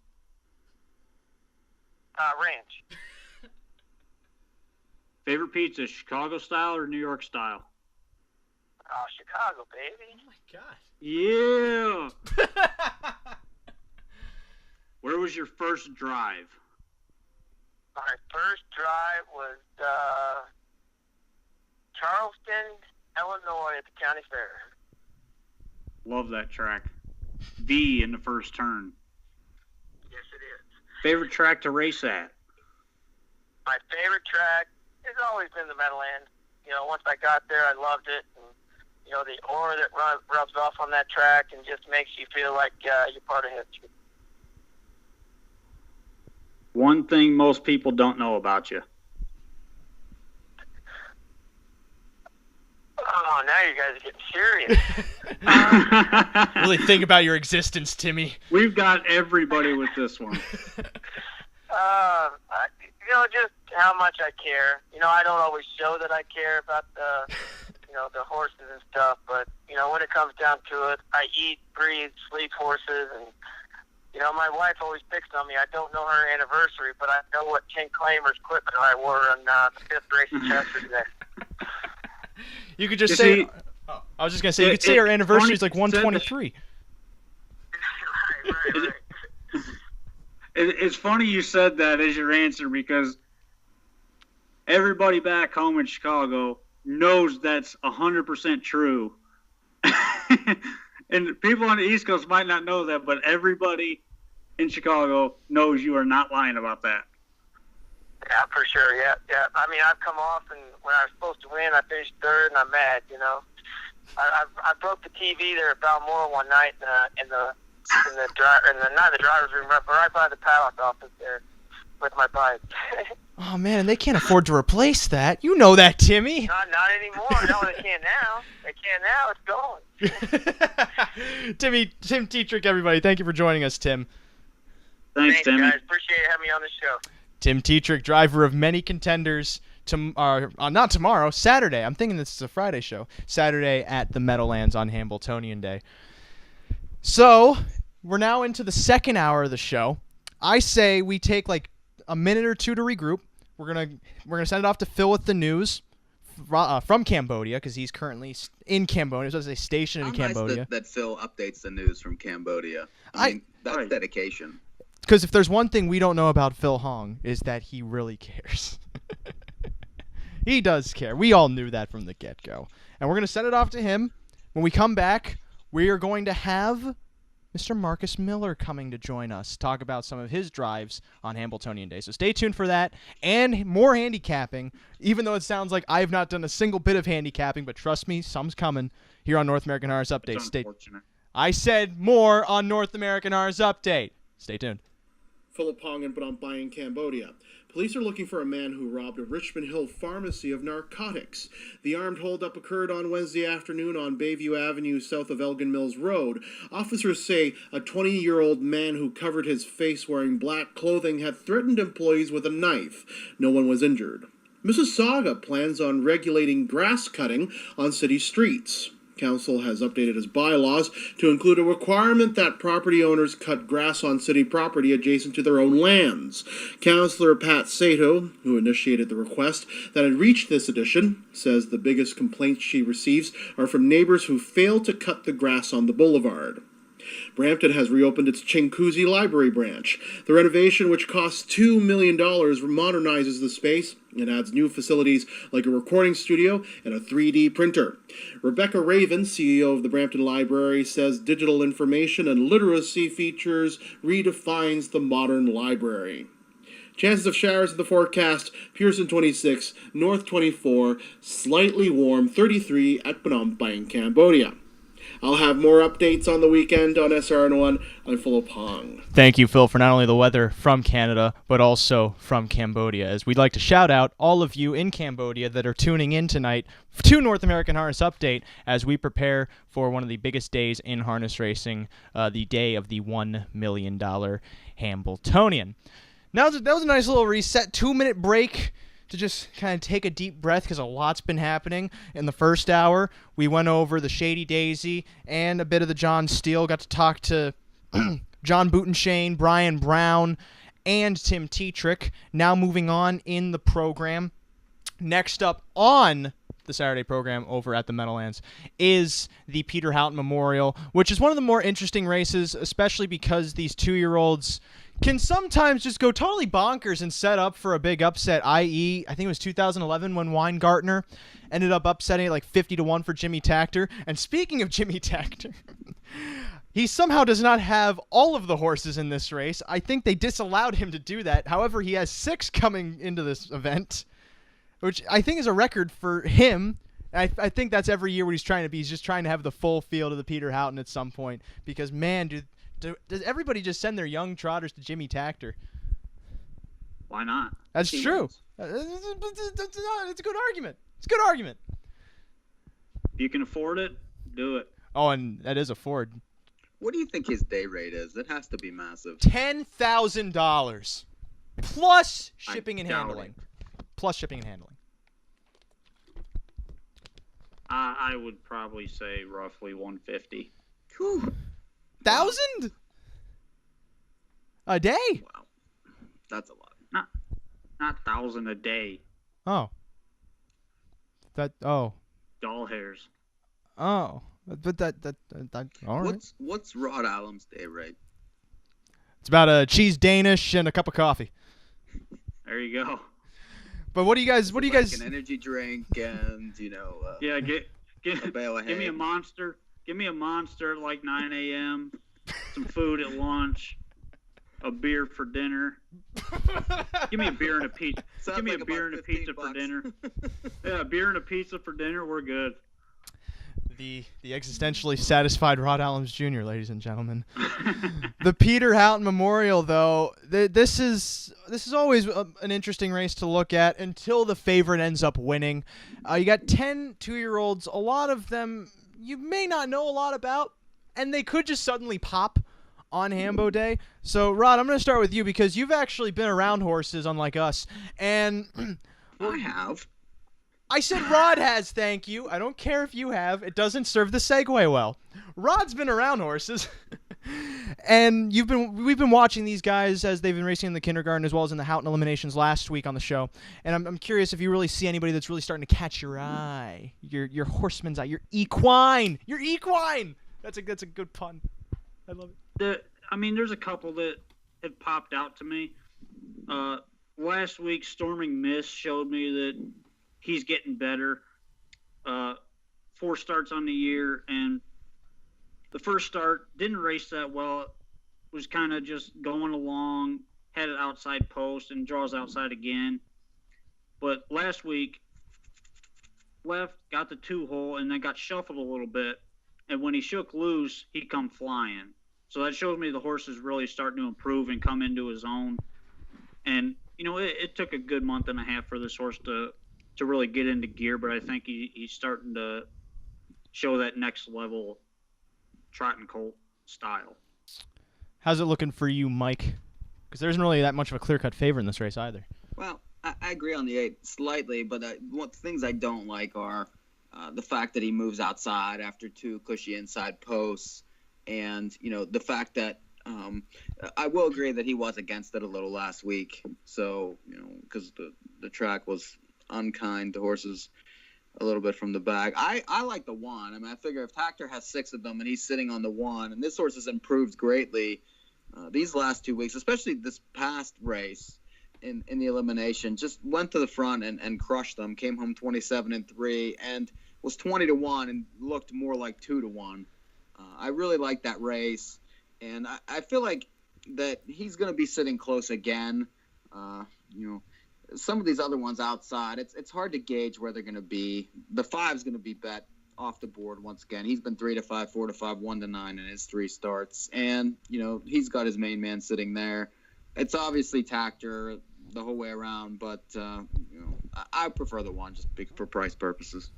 Ranch. Favorite pizza, Chicago style or New York style? Oh, Chicago, baby. Oh, my God. Yeah. Where was your first drive? My first drive was Charleston, Illinois at the county fair. Love that track. V in the first turn. Yes, it is. Favorite track to race at? My favorite track has always been the Meadowlands. Once I got there, I loved it. And, the aura that rubs off on that track and just makes you feel like you're part of history. One thing most people don't know about you. Oh, now you guys are getting serious. Really think about your existence, Timmy. We've got everybody with this one. Just how much I care. I don't always show that I care about the horses and stuff, but, when it comes down to it, I eat, breathe, sleep horses, and, my wife always picks on me. I don't know her anniversary, but I know what Ken Klamer's equipment I wore on the 5th race in Chester today. You could just say... I was just going to say, you could say her anniversary is like 123. Right. It's funny you said that as your answer because everybody back home in Chicago knows that's 100% true. And people on the East Coast might not know that, but everybody in Chicago knows you are not lying about that. Yeah, for sure. Yeah. I mean, I've come off, and when I was supposed to win, I finished third, and I'm mad. I broke the TV there at Balmoral one night in the not the driver's room, but right by the paddock office there with my bike. Oh, man, and they can't afford to replace that. You know that, Timmy. Not anymore. No, they can't now. They can't now. It's gone. Tim Tetrick, everybody. Thank you for joining us, Tim. Thanks, Timmy. Guys. Appreciate having me on the show. Tim Tetrick, driver of many contenders. Not tomorrow, Saturday. I'm thinking this is a Friday show. Saturday at the Meadowlands on Hambletonian Day. So, we're now into the second hour of the show. I say we take like a minute or two to regroup. We're gonna send it off to Phil with the news from Cambodia because he's currently in Cambodia. So it's a station in Cambodia. Nice that Phil updates the news from Cambodia. I mean, that's dedication. Because if there's one thing we don't know about Phil Hong is that he really cares. He does care. We all knew that from the get-go. And we're going to send it off to him. When we come back, we are going to have Mr. Marcus Miller coming to join us, talk about some of his drives on Hambletonian Day. So stay tuned for that and more handicapping, even though it sounds like I've not done a single bit of handicapping, but trust me, some's coming here on North American Horse Update. I said more on North American Horse Update. Stay tuned. Philip Hong and Butenschoen in Cambodia. Police are looking for a man who robbed a Richmond Hill pharmacy of narcotics. The armed holdup occurred on Wednesday afternoon on Bayview Avenue south of Elgin Mills Road. Officers say a 20-year-old man who covered his face wearing black clothing had threatened employees with a knife. No one was injured. Mississauga plans on regulating grass cutting on city streets. Council has updated its bylaws to include a requirement that property owners cut grass on city property adjacent to their own lands. Councillor Pat Sato, who initiated the request that had reached this edition, says the biggest complaints she receives are from neighbors who fail to cut the grass on the boulevard. Brampton has reopened its Chinguacousy Library branch. The renovation, which costs $2 million, modernizes the space and adds new facilities like a recording studio and a 3D printer. Rebecca Raven, CEO of the Brampton Library, says digital information and literacy features redefines the modern library. Chances of showers in the forecast: Pearson 26, North 24, slightly warm 33 at Phnom Penh, Cambodia. I'll have more updates on the weekend on SRN1. I'm Philip Hong. Thank you, Phil, for not only the weather from Canada, but also from Cambodia, as we'd like to shout out all of you in Cambodia that are tuning in tonight to North American Harness Update as we prepare for one of the biggest days in harness racing, the day of the $1 million Hambletonian. Now, that was a nice little reset, 2-minute break to just kind of take a deep breath because a lot's been happening. In the first hour, we went over the Shady Daisy and a bit of the John Steele. Got to talk to John Butenschoen, Brian Brown, and Tim Tetrick. Now moving on in the program. Next up on the Saturday program over at the Meadowlands is the Peter Houghton Memorial, which is one of the more interesting races, especially because these 2-year-olds can sometimes just go totally bonkers and set up for a big upset, i.e., I think it was 2011 when Weingartner ended up upsetting it like 50-1 for Jimmy Takter. And speaking of Jimmy Takter, he somehow does not have all of the horses in this race. I think they disallowed him to do that. However, he has 6 coming into this event, which I think is a record for him. I think that's every year what he's trying to be. He's just trying to have the full field of the Peter Houghton at some point because, man, does everybody just send their young trotters to Jimmy Takter? Why not? That's true. It's a good argument. It's a good argument. If you can afford it, do it. Oh, and that is a Ford. What do you think his day rate is? It has to be massive. $10,000 plus shipping and handling. Plus shipping and handling. I would probably say roughly 150. Whew. 1,000 a day? Wow, that's a lot. Not 1,000 a day. Oh. Doll hairs. Oh. But that all right. What's Rod Allums' day rate? It's about a cheese Danish and a cup of coffee. There you go. But what do you guys? An energy drink and yeah, a bale of hay. Give me a monster. Give me a monster at like 9 a.m. Some food at lunch. A beer for dinner. Give me a beer and a pizza. Give me a beer and a pizza for dinner. Yeah, a beer and a pizza for dinner. We're good. The existentially satisfied Rod Allums Jr., ladies and gentlemen. The Peter Houghton Memorial, though, this is always an interesting race to look at until the favorite ends up winning. You got 10 2-year-olds, a lot of them you may not know a lot about, and they could just suddenly pop on Hambo Day. So, Rod, I'm going to start with you because you've actually been around horses, unlike us. And I have. I said Rod has, thank you. I don't care if you have. It doesn't serve the segue well. Rod's been around horses. And we've been watching these guys as they've been racing in the kindergarten as well as in the Houghton eliminations last week on the show. And I'm curious if you really see anybody that's really starting to catch your eye. Your horseman's eye. Your equine. Your equine. That's a good pun. I love it. There's a couple that have popped out to me. Last week, Storming Mist showed me that he's getting better. 4 starts on the year, and the first start didn't race that well. It was kind of just going along, had an outside post, and draws outside again. But last week, left, got the 2-hole, and then got shuffled a little bit. And when he shook loose, he come flying. So that shows me the horse is really starting to improve and come into his own. And, it took a good month and a half for this horse to really get into gear, but I think he's starting to show that next level trot and colt style. How's it looking for you, Mike? Because there isn't really that much of a clear-cut favor in this race either. Well, I agree on the 8 slightly, but what things I don't like are the fact that he moves outside after 2 cushy inside posts, and the fact that I will agree that he was against it a little last week. So because the track was unkind to horses. a little bit from the back. I like the 1. I mean, I figure if Tactor has 6 of them and he's sitting on the 1, and this horse has improved greatly these last 2 weeks, especially this past race in the elimination, just went to the front and crushed them, came home 27-3, and was 20-1 and looked more like 2-1. I really like that race, and I feel like that he's going to be sitting close again. Some of these other ones outside, it's hard to gauge where they're going to be. The 5's going to be bet off the board once again. He's been 3-5, 4-5, 1-9 in his 3 starts, and he's got his main man sitting there. It's obviously Tactor the whole way around, but I prefer the 1 just for price purposes.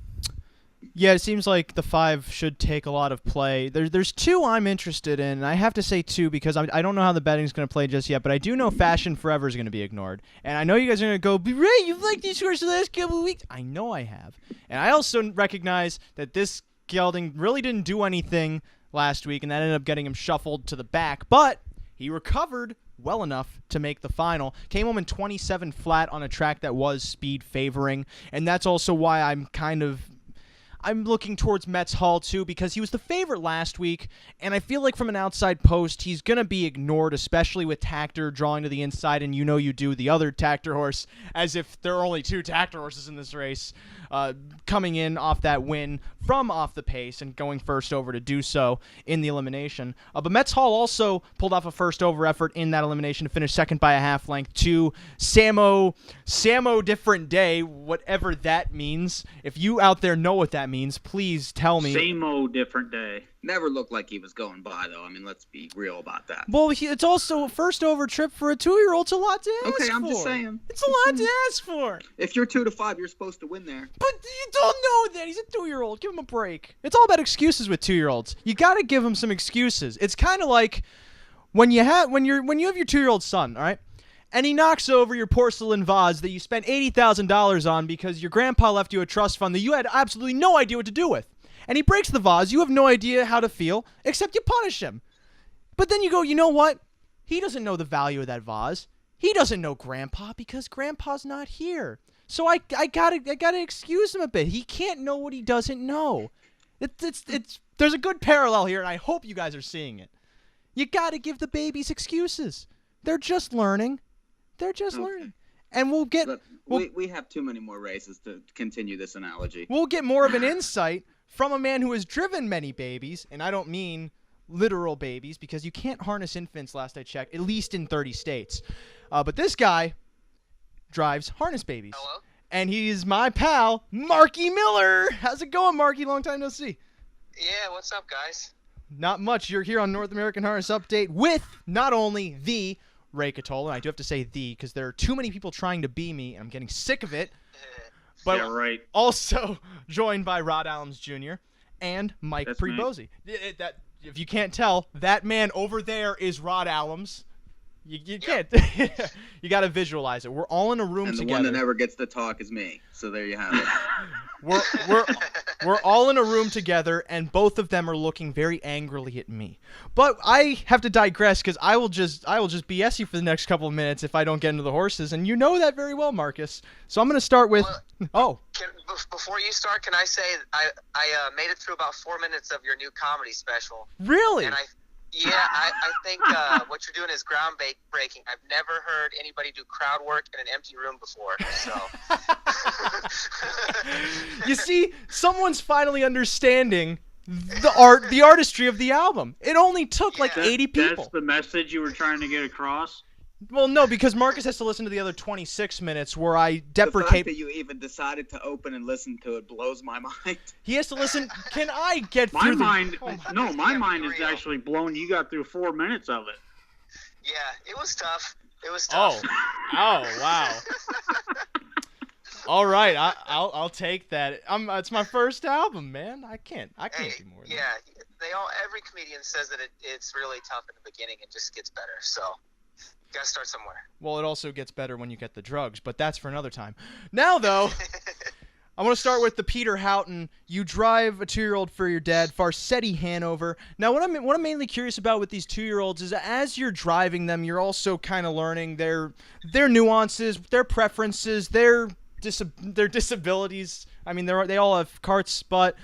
Yeah, it seems like the 5 should take a lot of play. There's 2 I'm interested in, and I have to say 2 because I don't know how the betting's going to play just yet, but I do know Fashion Forever is going to be ignored. And I know you guys are going to go, Ray, you've liked these horses the last couple of weeks. I know I have. And I also recognize that this gelding really didn't do anything last week, and that ended up getting him shuffled to the back, but he recovered well enough to make the final. Came home in 27 flat on a track that was speed favoring, and that's also why I'm looking towards Metz Hall, too, because he was the favorite last week, and I feel like from an outside post, he's going to be ignored, especially with Tactor drawing to the inside, and you do the other Tactor horse, as if there are only 2 Tactor horses in this race, coming in off that win from off the pace and going first over to do so in the elimination. But Metz Hall also pulled off a first over effort in that elimination to finish second by a half length to Samo Different Day, whatever that means. If you out there know what that means, please tell me. Samo Different Day. Never looked like he was going by, though. I mean, let's be real about that. Well, it's also a first over trip for a 2-year-old. It's a lot to ask for. Okay, I'm just saying. It's a lot to ask for. If you're 2-5, you're supposed to win there. But you don't know that. He's a 2-year-old. Give him a break. It's all about excuses with 2-year-olds. You got to give him some excuses. It's kind of like when you have your 2-year-old son, all right? And he knocks over your porcelain vase that you spent $80,000 on because your grandpa left you a trust fund that you had absolutely no idea what to do with. And he breaks the vase. You have no idea how to feel, except you punish him. But then you go, you know what? He doesn't know the value of that vase. He doesn't know Grandpa because Grandpa's not here. So I gotta excuse him a bit. He can't know what he doesn't know. There's a good parallel here, and I hope you guys are seeing it. You gotta give the babies excuses. They're just learning. Learning. And we have too many more races to continue this analogy. We'll get more of an insight from a man who has driven many babies, and I don't mean literal babies because you can't harness infants, last I checked, at least in 30 states. But this guy drives harness babies. Hello? And he's my pal, Marky Miller. How's it going, Marky? Long time no see. Yeah, what's up, guys? Not much. You're here on North American Harness Update with not only the Ray Cotolo, and I do have to say the because there are too many people trying to be me, and I'm getting sick of it. But yeah, right. Also joined by Rod Allums Jr. and Mike Pribozie. That if you can't tell, that man over there is Rod Allums. You can't. You got to visualize it. We're all in a room together. And the together. one that never gets to talk is me. So there you have it. We're all in a room together, and both of them are looking very angrily at me. But I have to digress because I will just BS you for the next couple of minutes if I don't get into the horses, and you know that very well, Marcus. So I'm going to start with. Before you start, can I say I made it through about 4 minutes of your new comedy special. Really? And I think what you're doing is groundbreaking. I've never heard anybody do crowd work in an empty room before. So you see, someone's finally understanding the artistry of the album. It only took like 80 people. That's the message you were trying to get across? Well, no, because Marcus has to listen to the other 26 minutes where I deprecate. The fact that you even decided to open and listen to it blows my mind. He has to listen. Can I get my through mind? My mind is actually blown. You got through 4 minutes of it. Yeah, it was tough. Oh, wow. All right, I'll take that. It's my first album, man. I can't do more. Yeah, every comedian says that it's really tough in the beginning and just gets better. So. Gotta start somewhere. Well, it also gets better when you get the drugs, but that's for another time. Now, though, I want to start with the Peter Houghton. You drive a 2-year-old for your dad, Farsetti Hanover. Now, what I'm mainly curious about with these 2-year-olds is that as you're driving them, you're also kind of learning their nuances, their preferences, their their disabilities. I mean, they all have carts, but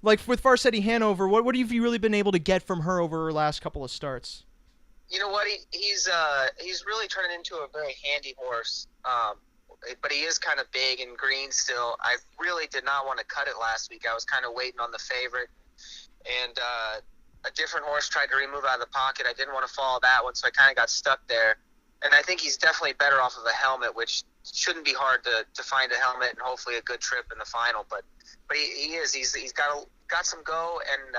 like with Farsetti Hanover, what have you really been able to get from her over her last couple of starts? You know what? He's really turning into a very handy horse. But he is kind of big and green still. I really did not want to cut it last week. I was kind of waiting on the favorite, and a different horse tried to remove out of the pocket. I didn't want to follow that one, so I kind of got stuck there. And I think he's definitely better off of a helmet, which shouldn't be hard to find a helmet and hopefully a good trip in the final. But he is. He's got some go, and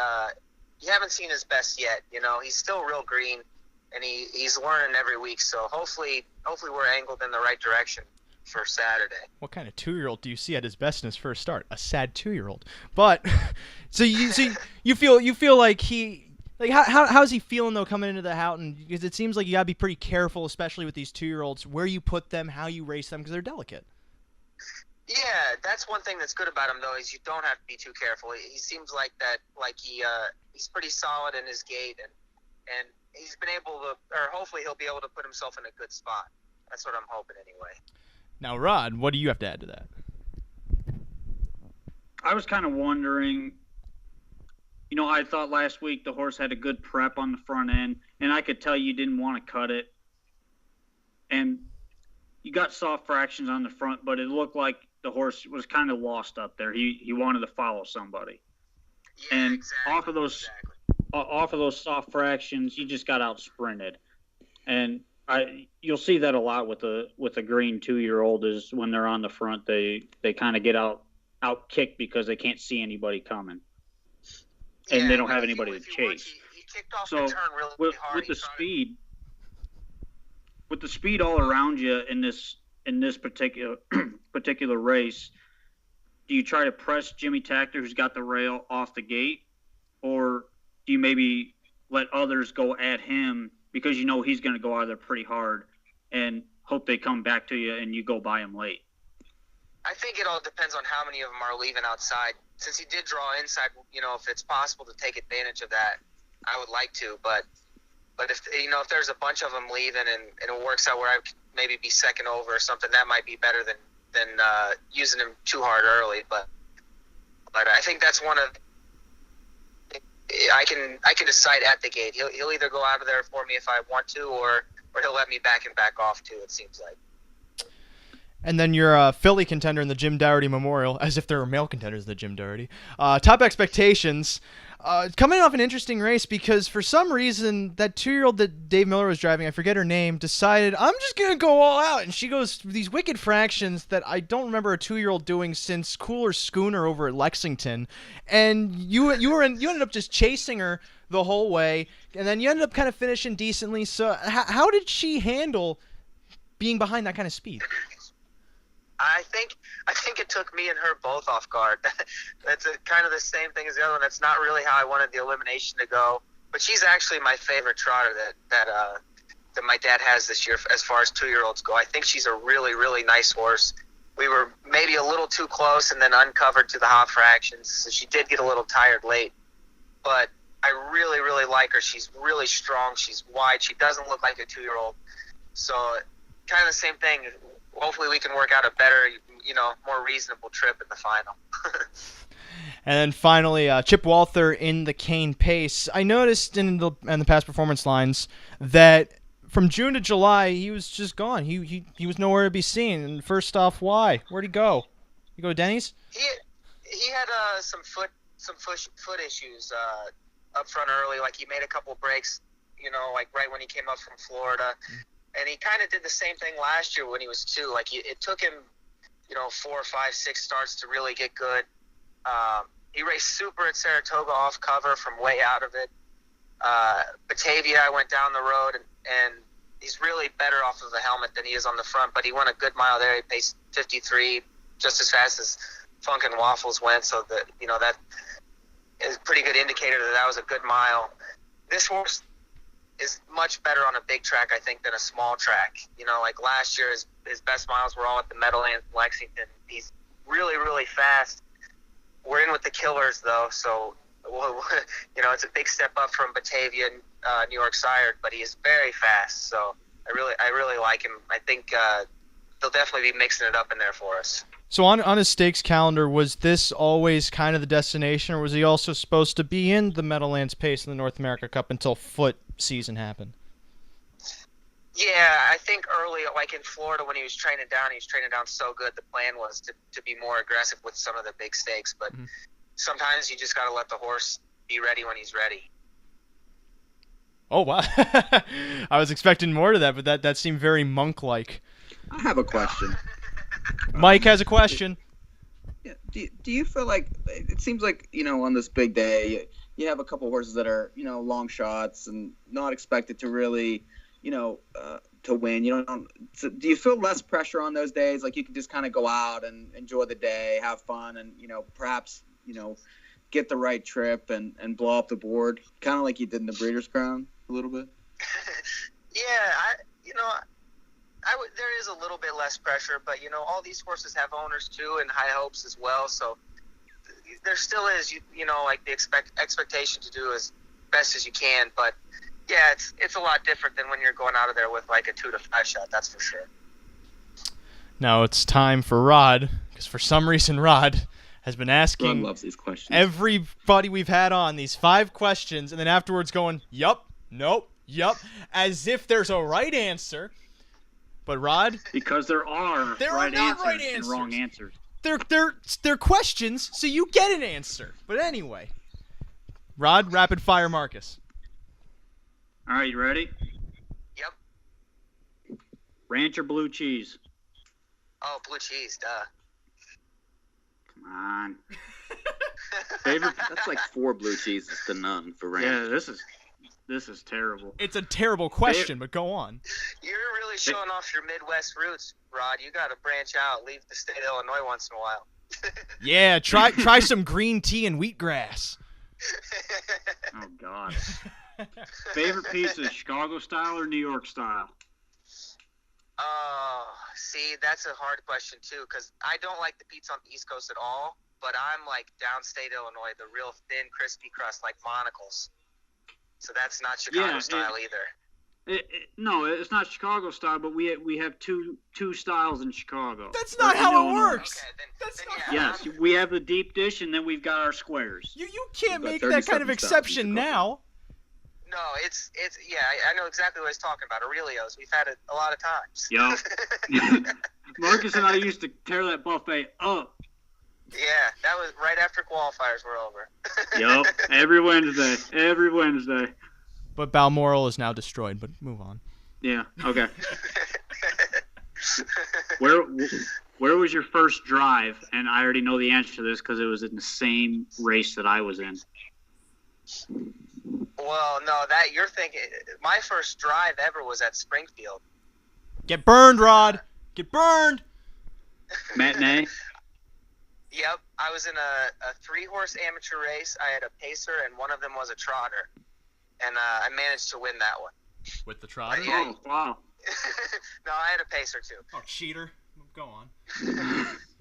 you haven't seen his best yet. You know, he's still real green, and he's learning every week. So hopefully we're angled in the right direction for Saturday. What kind of 2-year-old do you see at his best in his first start? A sad 2-year-old. But so you feel like how's he feeling though coming into the Houghton? Because it seems like you gotta be pretty careful, especially with these 2-year-olds, where you put them, how you race them, because they're delicate. Yeah, that's one thing that's good about him though, is you don't have to be too careful. He seems like that, he's pretty solid in his gait, and he's been able to, or hopefully he'll be able to put himself in a good spot. That's what I'm hoping anyway. Now, Rod, what do you have to add to that? I was kind of wondering, you know, I thought last week the horse had a good prep on the front end, and I could tell you didn't want to cut it. And you got soft fractions on the front, but it looked like the horse was kind of lost up there. He wanted to follow somebody. Yeah, and exactly, off of those soft fractions, you just got out sprinted. And you'll see that a lot with a green 2-year-old is when they're on the front, they kind of get out kicked because they can't see anybody coming, and they don't have anybody to chase. He kicked off so the turn really hard. With the speed all around you in this particular race, do you try to press Jimmy Takter, who's got the rail, off the gate, or do you maybe let others go at him because you know he's going to go out of there pretty hard and hope they come back to you and you go by him late? I think it all depends on how many of them are leaving outside. Since he did draw inside, you know, if it's possible to take advantage of that, I would like to. But if there's a bunch of them leaving and it works out where I could maybe be second over or something, that might be better than using him too hard early. But I think that's one of I can decide at the gate. He'll either go out of there for me if I want to, or he'll let me back off too. It seems like. And then your Philly contender in the Jim Dougherty Memorial, as if there were male contenders in the Jim Dougherty. Top Expectations, coming off an interesting race because for some reason that 2-year-old that Dave Miller was driving, I forget her name, decided, I'm just going to go all out. And she goes through these wicked fractions that I don't remember a 2-year-old doing since Cooler Schooner over at Lexington. And you ended up just chasing her the whole way, and then you ended up kind of finishing decently. So how did she handle being behind that kind of speed? I think it took me and her both off guard. That's kind of the same thing as the other one. That's not really how I wanted the elimination to go. But she's actually my favorite trotter that my dad has this year as far as 2-year-olds go. I think she's a really, really nice horse. We were maybe a little too close and then uncovered to the hot fractions, so she did get a little tired late. But I really, really like her. She's really strong. She's wide. She doesn't look like a 2-year-old. So kind of the same thing. Hopefully we can work out a better, more reasonable trip in the final. And then finally, Chip Walther in the Cane Pace. I noticed in the past performance lines that from June to July he was just gone. He was nowhere to be seen. And first off, why? Where'd he go? You go to Denny's? He had some foot issues up front early. Like he made a couple breaks, like right when he came up from Florida. And he kind of did the same thing last year when he was 2. Like it took him, 4, 5, 6 starts to really get good. He raced super at Saratoga off cover from way out of it. Batavia, I went down the road, and he's really better off of the helmet than he is on the front. But he won a good mile there. He paced 53, just as fast as Funk and Waffles went. So that that is a pretty good indicator that was a good mile. This horse is much better on a big track, I think, than a small track. Like last year, his best miles were all at the Meadowlands in Lexington. He's really, really fast. We're in with the killers, though, so, it's a big step up from Batavia and New York Sired, but he is very fast, so I really like him. I think they'll definitely be mixing it up in there for us. So on his stakes calendar, was this always kind of the destination, or was he also supposed to be in the Meadowlands Pace in the North America Cup until foot season happened? Yeah, I think early, like in Florida, when he was training down so good. The plan was to be more aggressive with some of the big stakes, but sometimes you just got to let the horse be ready when he's ready. Oh, wow. I was expecting more to that, but that seemed very monk-like. I have a question. Mike has a question. Yeah, do you feel like it seems like, on this big day, you have a couple horses that are, long shots and not expected to really, to win. So do you feel less pressure on those days? Like you can just kind of go out and enjoy the day, have fun, and, perhaps, get the right trip and blow up the board, kind of like you did in the Breeders' Crown a little bit? There is a little bit less pressure, but all these horses have owners too and high hopes as well. So there still is, like the expectation to do as best as you can. But yeah, it's a lot different than when you're going out of there with like a 2 to 5 shot. That's for sure. Now it's time for Rod, because for some reason Rod has been asking loves these questions. Everybody we've had on these 5 questions, and then afterwards going, yup, nope, yup, as if there's a right answer. But Rod, because there are right answers and wrong answers. They're questions, so you get an answer. But anyway, Rod, rapid fire Marcus. All right, you ready? Yep. Ranch or blue cheese? Oh, blue cheese, duh. Come on. Favorite? That's like 4 blue cheeses to none for ranch. Yeah, this is terrible. It's a terrible question, but go on. You're really showing off your Midwest roots, Rod. You got to branch out, leave the state of Illinois once in a while. Yeah, try some green tea and wheatgrass. Oh, God. Favorite pieces, Chicago style or New York style? See, that's a hard question, too, because I don't like the pizza on the East Coast at all, but I'm like downstate Illinois, the real thin, crispy crust, like monocles. So that's not Chicago style either. No, it's not Chicago style, but we have two styles in Chicago. That's not how it works. Okay, Yes, we have the deep dish, and then we've got our squares. You can't make that kind of exception now. No, it's I know exactly what he's talking about. Aurelio's. We've had it a lot of times. Yep. Marcus and I used to tear that buffet up. Yeah, that was right after qualifiers were over. Yep, every Wednesday. But Balmoral is now destroyed, but move on. Yeah, okay. Where was your first drive? And I already know the answer to this because it was in the same race that I was in. Well, no, that you're thinking. My first drive ever was at Springfield. Get burned, Rod. Get burned. Matinee? Yep, I was in a 3-horse amateur race. I had a pacer, and one of them was a trotter. And I managed to win that one. With the trotter? Yeah. Oh, wow. No, I had a pacer, too. Oh, cheater. Go on.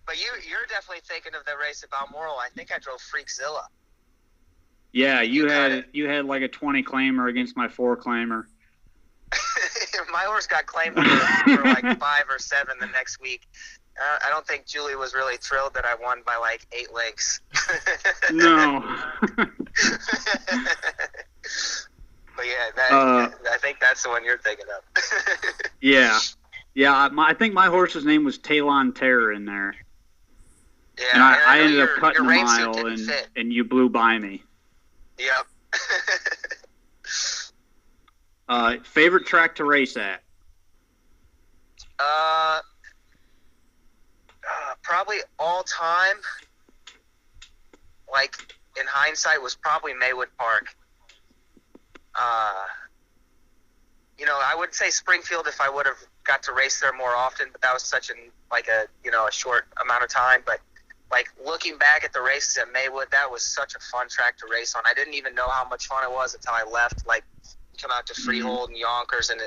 But you're definitely thinking of the race at Balmoral. I think I drove Freakzilla. Yeah, you had like a 20 claimer against my 4 claimer. My horse got claimed for like 5 or 7 the next week. I don't think Julie was really thrilled that I won by like 8 lengths. No. But yeah, I think that's the one you're thinking of. Yeah. I think my horse's name was Talon Terror in there. Yeah, and I ended up your cutting a rain suit mile, didn't fit. and you blew by me. Yep. Favorite track to race at? Probably all time, like in hindsight, was probably Maywood Park. I would say Springfield if I would have got to race there more often, but that was such a short amount of time. But like looking back at the races at Maywood, that was such a fun track to race on. I didn't even know how much fun it was until I left. Like come out to Freehold and Yonkers, and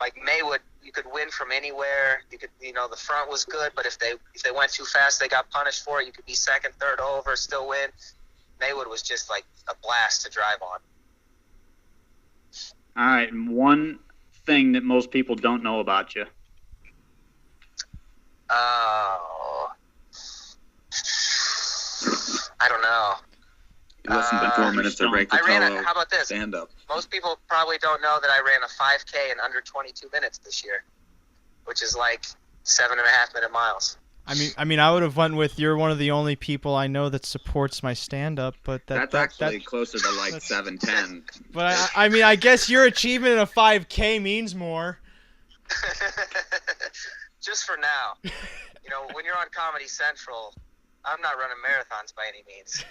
like Maywood, you could win from anywhere. You could, the front was good, but if they went too fast, they got punished for it. You could be second, third over, still win. Maywood was just like a blast to drive on. All right, and one thing that most people don't know about you. Oh, I don't know. Less than 4 minutes of Ray Cotolo how about this? Stand up. Most people probably don't know that I ran a 5K in under 22 minutes this year, which is like 7.5 minute miles. I mean, I would have went with you're one of the only people I know that supports my stand-up, but that's actually closer to like 7:10. But I mean, I guess your achievement in a 5K means more. Just for now. You know, when you're on Comedy Central, I'm not running marathons by any means.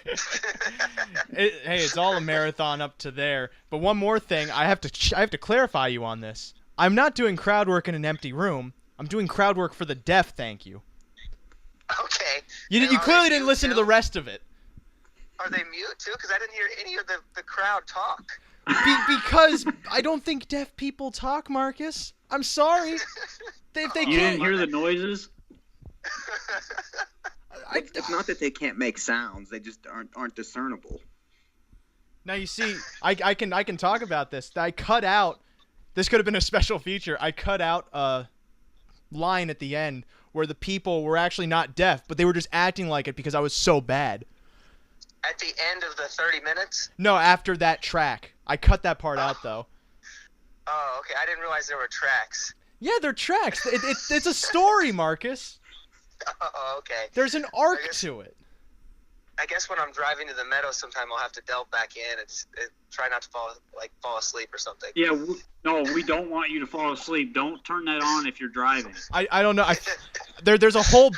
Hey, it's all a marathon up to there. But one more thing, I have to clarify you on this. I'm not doing crowd work in an empty room. I'm doing crowd work for the deaf. Thank you. Okay. You clearly didn't listen to the rest of it. Are they mute too? Because I didn't hear any of the crowd talk. Because I don't think deaf people talk, Marcus. I'm sorry. They You didn't hear the noises? It's not that they can't make sounds; they just aren't discernible. Now you see, I can talk about this. I cut out. This could have been a special feature. I cut out a line at the end where the people were actually not deaf, but they were just acting like it because I was so bad. At the end of the 30 minutes? No, after that track. I cut that part out though. Oh, okay. I didn't realize there were tracks. Yeah, they're tracks. It's a story, Marcus. Oh, okay. There's an arc to it. I guess when I'm driving to the meadow sometime I'll have to delve back in and try not to fall asleep or something. Yeah, we don't want you to fall asleep. Don't turn that on if you're driving. I don't know. There's a whole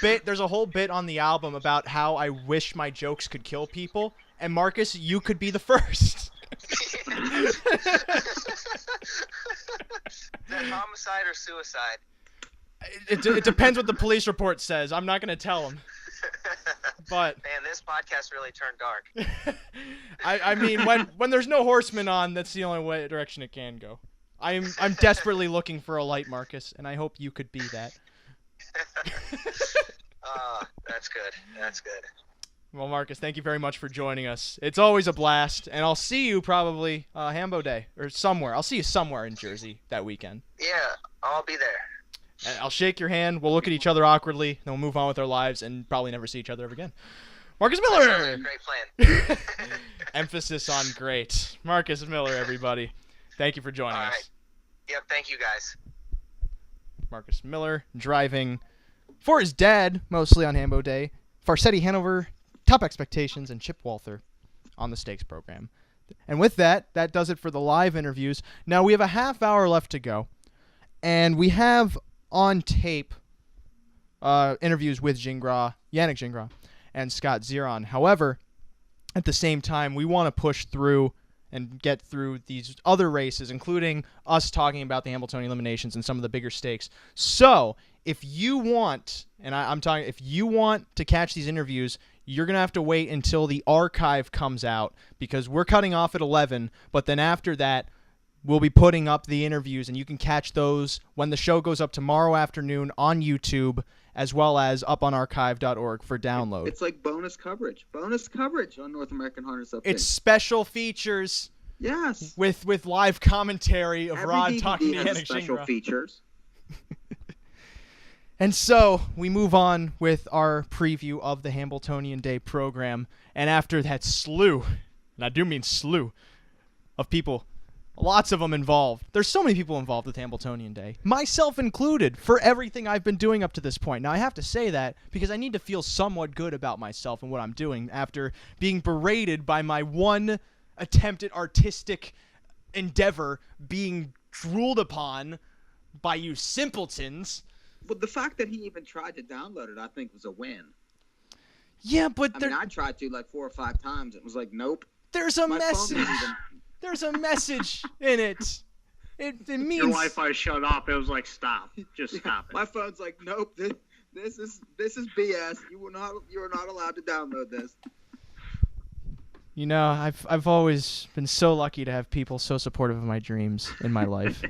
bit on the album about how I wish my jokes could kill people, and Marcus, you could be the first. Is that homicide or suicide? It depends what the police report says. I'm not going to tell them. But man, this podcast really turned dark. I mean, when there's no horsemen on, that's the only direction it can go. I'm desperately looking for a light, Marcus, and I hope you could be that. That's good. That's good. Well, Marcus, thank you very much for joining us. It's always a blast, and I'll see you probably Hambo Day or somewhere. I'll see you somewhere in Jersey that weekend. Yeah, I'll be there. And I'll shake your hand. We'll look at each other awkwardly, then we'll move on with our lives and probably never see each other ever again. Marcus Miller! That's a great plan. Emphasis on great. Marcus Miller, everybody. Thank you for joining us. Right. Yep, thank you guys. Marcus Miller driving for his dad, mostly on Hambo Day. Farsetti Hanover, Top Expectations, and Chip Walther on the Stakes program. And with that does it for the live interviews. Now we have a half hour left to go, and we have on tape interviews with Yannick Gingras and Scott Zeron. However, at the same time, we want to push through and get through these other races, including us talking about the Hambletonian eliminations and some of the bigger stakes. So, if you want, and if you want to catch these interviews, you're going to have to wait until the archive comes out, because we're cutting off at 11, but then after that, we'll be putting up the interviews, and you can catch those when the show goes up tomorrow afternoon on YouTube, as well as up on archive.org for download. It's like bonus coverage on North American Harness Update. It's special features. Yes. With live commentary of Every Rod DVD talking to has Yannick special Gingras. features. And so we move on with our preview of the Hambletonian Day program. And after that slew, and I do mean slew, of people, lots of them involved. There's so many people involved with Hambletonian Day, myself included, for everything I've been doing up to this point. Now, I have to say that because I need to feel somewhat good about myself and what I'm doing after being berated by my one attempt at artistic endeavor being drooled upon by you simpletons. But the fact that he even tried to download it, I think, was a win. Yeah, but I tried to like 4 or 5 times. It was like, nope. There's a message. There's a message in it. It means your Wi-Fi shut off. It was like, stop. Just stop it. My phone's like, nope. This is BS. You are not allowed to download this. You know, I've always been so lucky to have people so supportive of my dreams in my life.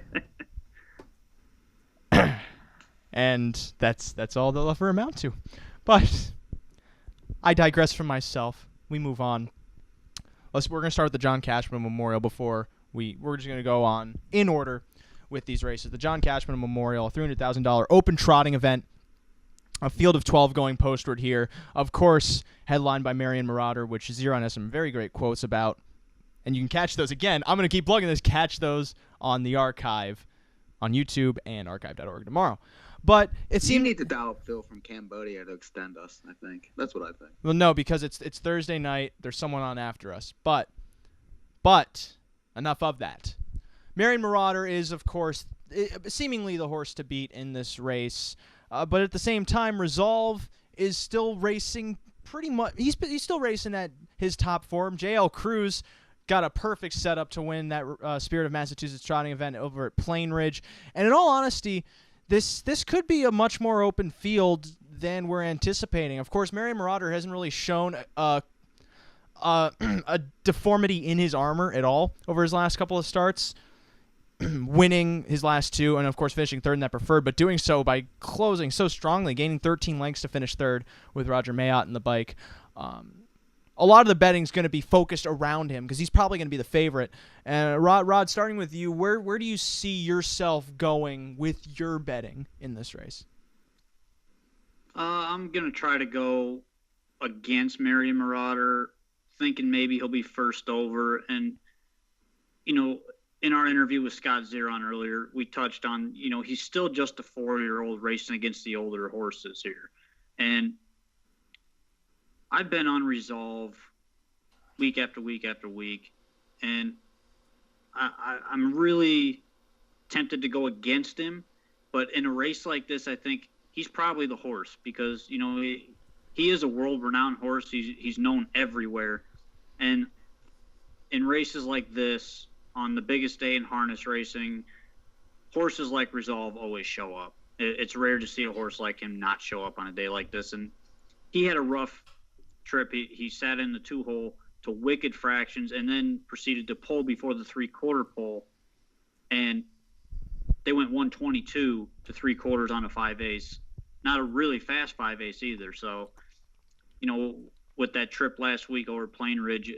And that's all they'll ever amount to. But I digress from myself. We move on. We're going to start with the John Cashman Memorial before we're just going to go on in order with these races. The John Cashman Memorial, $300,000 open trotting event. A field of 12 going postward here. Of course, headlined by Marion Marauder, which Zeron has some very great quotes about. And you can catch those again. I'm going to keep plugging this. Catch those on the archive on YouTube and archive.org tomorrow. But it seemed you need to dial up Phil from Cambodia to extend us, I think. That's what I think. Well, no, because it's Thursday night. There's someone on after us. But enough of that. Marion Marauder is, of course, seemingly the horse to beat in this race. But at the same time, Resolve is still racing pretty much. He's still racing at his top form. J.L. Cruz got a perfect setup to win that Spirit of Massachusetts trotting event over at Plain Ridge. And in all honesty, this could be a much more open field than we're anticipating. Of course, Marion Marauder hasn't really shown a deformity in his armor at all over his last couple of starts. Winning his last two, and of course finishing third in that preferred, but doing so by closing so strongly, gaining 13 lengths to finish third with Roger Mayotte in the bike. A lot of the betting is going to be focused around him because he's probably going to be the favorite. And Rod, starting with you, where do you see yourself going with your betting in this race? I'm going to try to go against Marion Marauder, thinking maybe he'll be first over. And, in our interview with Scott Zeron earlier, we touched on, he's still just a 4-year-old racing against the older horses here. And I've been on Resolve week after week after week, and I'm really tempted to go against him. But in a race like this, I think he's probably the horse because, he is a world-renowned horse. He's known everywhere. And in races like this, on the biggest day in harness racing, horses like Resolve always show up. It's rare to see a horse like him not show up on a day like this. And he had a rough trip. He sat in the 2-hole to wicked fractions and then proceeded to pull before the 3/4 pole. And they went 122 to 3/4 on a 5/8. Not a really fast 5/8 either. So, with that trip last week over Plain Ridge,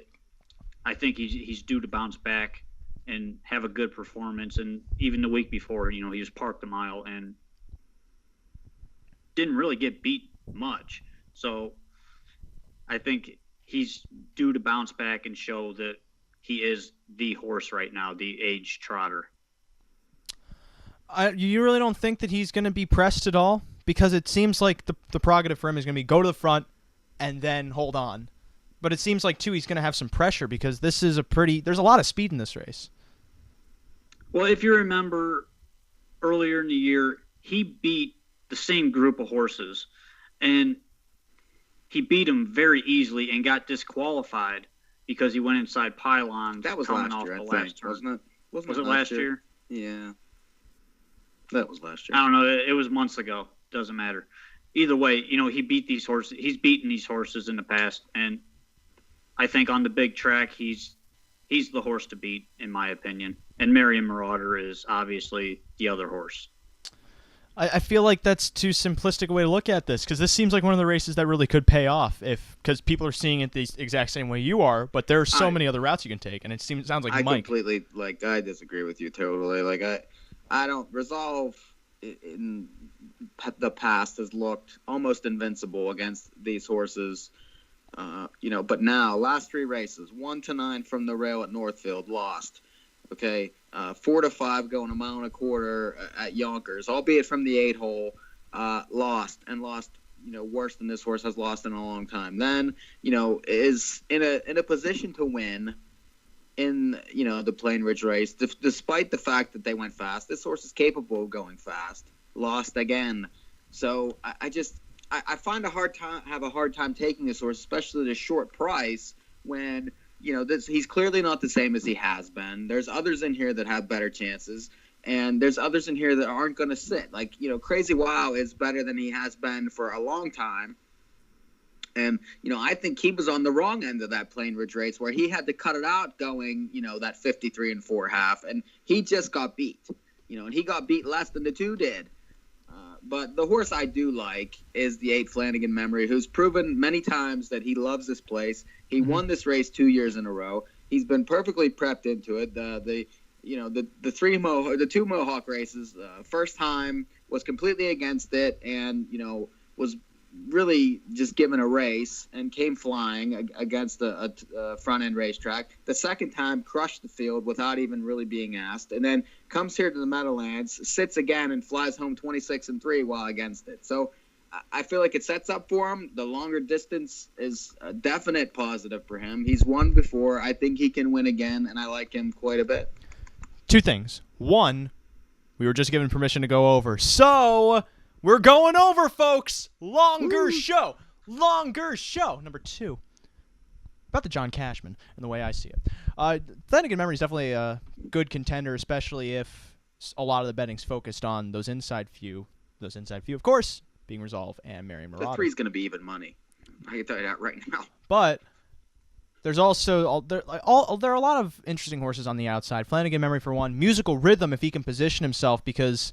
I think he's due to bounce back and have a good performance. And even the week before, he was parked a mile and didn't really get beat much. So I think he's due to bounce back and show that he is the horse right now, the age trotter. You really don't think that he's going to be pressed at all? Because it seems like the prerogative for him is going to be go to the front and then hold on. But it seems like, too, he's going to have some pressure because this is there's a lot of speed in this race. Well, if you remember earlier in the year, he beat the same group of horses, and he beat them very easily and got disqualified because he went inside pylons. That was coming last off year, the I last think, turn. wasn't it? Was it last year? Yeah. That was last year. I don't know. It was months ago. Doesn't matter. Either way, he beat these horses. He's beaten these horses in the past, and I think on the big track, he's the horse to beat, in my opinion. And Marion Marauder is obviously the other horse. I feel like that's too simplistic a way to look at this because this seems like one of the races that really could pay off because people are seeing it the exact same way you are, but there are so many other routes you can take, and it sounds like Mike. Completely, I disagree with you totally. I don't Resolve in the past has looked almost invincible against these horses. But now, last 3 races, 1-9 from the rail at Northfield, lost. Okay, 4-5 going a mile and a quarter at Yonkers, albeit from the 8-hole, lost worse than this horse has lost in a long time. Then, is in a position to win in the Plain Ridge race, despite the fact that they went fast. This horse is capable of going fast. Lost again, so I find have a hard time taking this horse, especially at a short price when he's clearly not the same as he has been. There's others in here that have better chances, and there's others in here that aren't going to sit. Crazy Wow is better than he has been for a long time. And, I think he was on the wrong end of that Plain Ridge race where he had to cut it out going, that 53 4.5, and he just got beat, and he got beat less than the 2 did. But the horse I do like is the 8 Flanagan Memory, who's proven many times that he loves this place. He won this race 2 years in a row. He's been perfectly prepped into it. The 2 Mohawk races, first time was completely against it, and was really just given a race and came flying against a front-end racetrack. The second time, crushed the field without even really being asked, and then comes here to the Meadowlands, sits again, and flies home 26-3 while against it. So I feel like it sets up for him. The longer distance is a definite positive for him. He's won before. I think he can win again, and I like him quite a bit. Two things. One, we were just given permission to go over. So we're going over, folks. Longer show. Number two, about the John Cashman and the way I see it. Flanagan Memory is definitely a good contender, especially if a lot of the betting's focused on those inside few. Those inside few, of course, being Resolve and Marion Marauder. The three's going to be even money. I can tell you that right now. But there's also there are a lot of interesting horses on the outside. Flanagan Memory for one. Musical Rhythm if he can position himself, because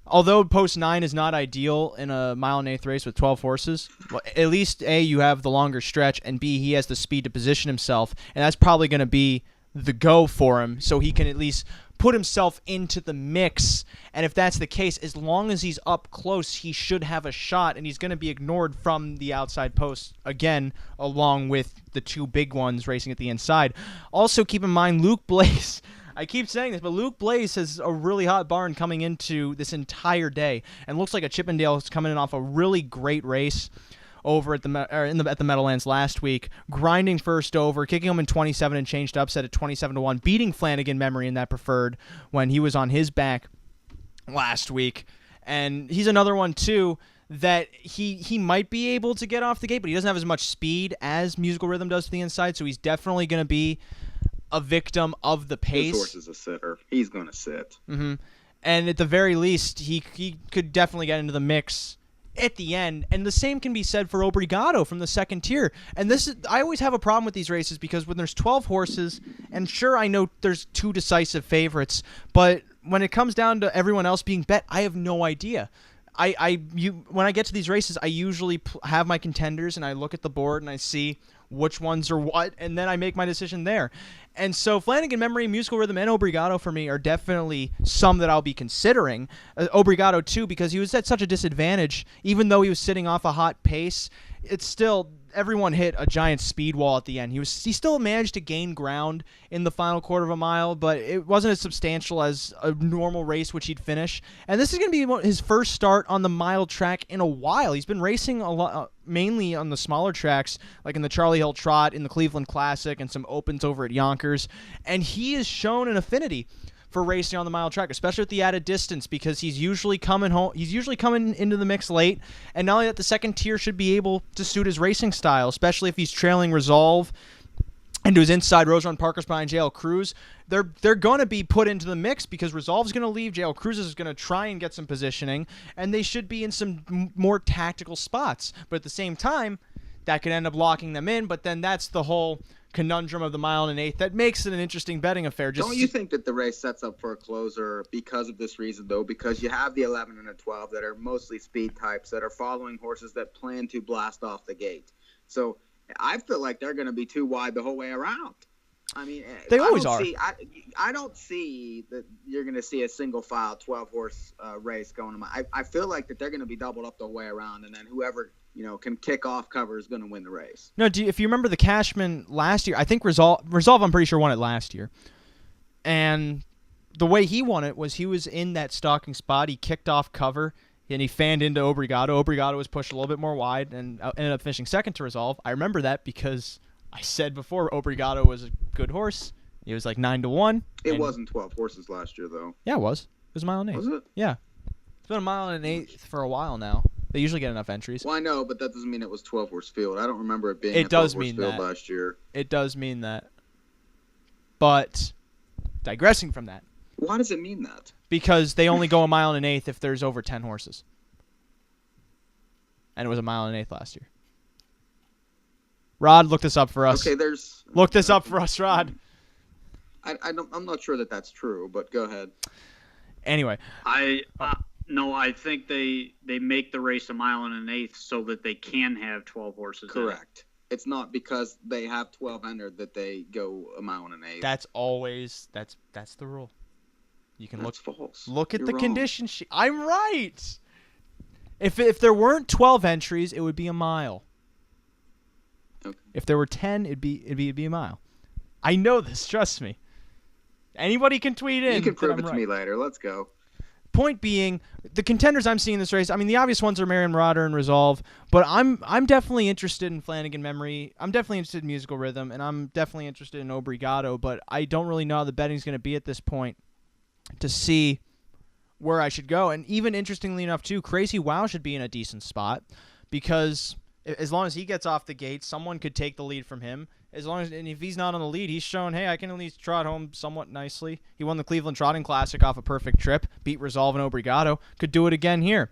although post 9 is not ideal in a mile and eighth race with 12 horses, well, at least A, you have the longer stretch, and B, he has the speed to position himself, and that's probably going to be the go for him, so he can at least put himself into the mix. And if that's the case, as long as he's up close, he should have a shot, and he's going to be ignored from the outside post again, along with the two big ones racing at the inside. Also, keep in mind, Luke Blaze, I keep saying this, but Luke Blaze has a really hot barn coming into this entire day, and looks like a Chippendale is coming in off a really great race over at the Meadowlands last week, grinding first over, kicking him in 27 and changed upset at 27-1, beating Flanagan Memory in that preferred when he was on his back last week. And he's another one too that he might be able to get off the gate, but he doesn't have as much speed as Musical Rhythm does to the inside, so he's definitely going to be a victim of the pace. His horse is a sitter. He's going to sit. Mm-hmm. And at the very least, he could definitely get into the mix at the end. And the same can be said for Obrigado from the second tier. And I always have a problem with these races, because when there's 12 horses, and sure, I know there's two decisive favorites, but when it comes down to everyone else being bet, I have no idea. When I get to these races, I usually have my contenders, and I look at the board and I see which ones are what, and then I make my decision there. And so Flanagan Memory, Musical Rhythm, and Obrigado for me are definitely some that I'll be considering. Obrigado too, because he was at such a disadvantage. Even though he was sitting off a hot pace, it's still, everyone hit a giant speed wall at the end. He still managed to gain ground in the final quarter of a mile, but it wasn't as substantial as a normal race which he'd finish. And this is going to be his first start on the mile track in a while. He's been racing a lot, mainly on the smaller tracks, like in the Charlie Hill Trot, in the Cleveland Classic, and some opens over at Yonkers. And he has shown an affinity for racing on the mile track, especially with the added distance, because he's usually coming home. He's usually coming into the mix late, and not only that, the second tier should be able to suit his racing style, especially if he's trailing Resolve and to his inside. Rose Run Parker's behind JL Cruz. They're going to be put into the mix because Resolve's going to leave. JL Cruz is going to try and get some positioning, and they should be in some more tactical spots. But at the same time, that could end up locking them in. But then that's the whole conundrum of the mile and an eighth that makes it an interesting betting affair. Don't you think that the race sets up for a closer because of this reason, though? Because you have the 11 and the 12 that are mostly speed types that are following horses that plan to blast off the gate. So I feel like they're going to be too wide the whole way around. I mean, they always are. I don't see that you're going to see a single file 12-horse race going on. I feel like that they're going to be doubled up the whole way around, and then whoever can kick off cover is going to win the race. No, if you remember the Cashman last year, I think Resolve, I'm pretty sure, won it last year. And the way he won it was he was in that stalking spot. He kicked off cover, and he fanned into Obrigado. Obrigado was pushed a little bit more wide and ended up finishing second to Resolve. I remember that because I said before Obrigado was a good horse. He was like 9-1. It wasn't 12 horses last year, though. Yeah, it was. It was a mile and an eighth. Was it? Yeah. It's been a mile and an eighth for a while now. They usually get enough entries. Well, I know, but that doesn't mean it was 12-horse field. I don't remember it being a 12-horse field last year. It does mean that. But digressing from that. Why does it mean that? Because they only go a mile and an eighth if there's over 10 horses. And it was a mile and an eighth last year. Rod, look this up for us. Okay, Look this up for us, Rod. I'm not sure that that's true, but go ahead. Anyway. No, I think they make the race a mile and an eighth so that they can have 12 horses. Correct. It's not because they have 12 entered that they go a mile and an eighth. That's always that's the rule. You can That's false. Look at You're the wrong. condition sheet. I'm right. If there weren't 12 entries, it would be a mile. Okay. If there were 10, it'd be a mile. I know this. Trust me. Anybody can tweet in. You can that prove I'm it to right. me later. Let's go. Point being, the contenders I'm seeing in this race, I mean, the obvious ones are Marion Marauder and Resolve, but I'm definitely interested in Flanagan Memory. I'm definitely interested in Musical Rhythm, and I'm definitely interested in Obrigado, but I don't really know how the betting's going to be at this point to see where I should go. And even interestingly enough, too, Crazy Wow should be in a decent spot because as long as he gets off the gate, someone could take the lead from him. And if he's not on the lead, he's shown, hey, I can at least trot home somewhat nicely. He won the Cleveland Trotting Classic off a perfect trip, beat Resolve and Obrigado, could do it again here.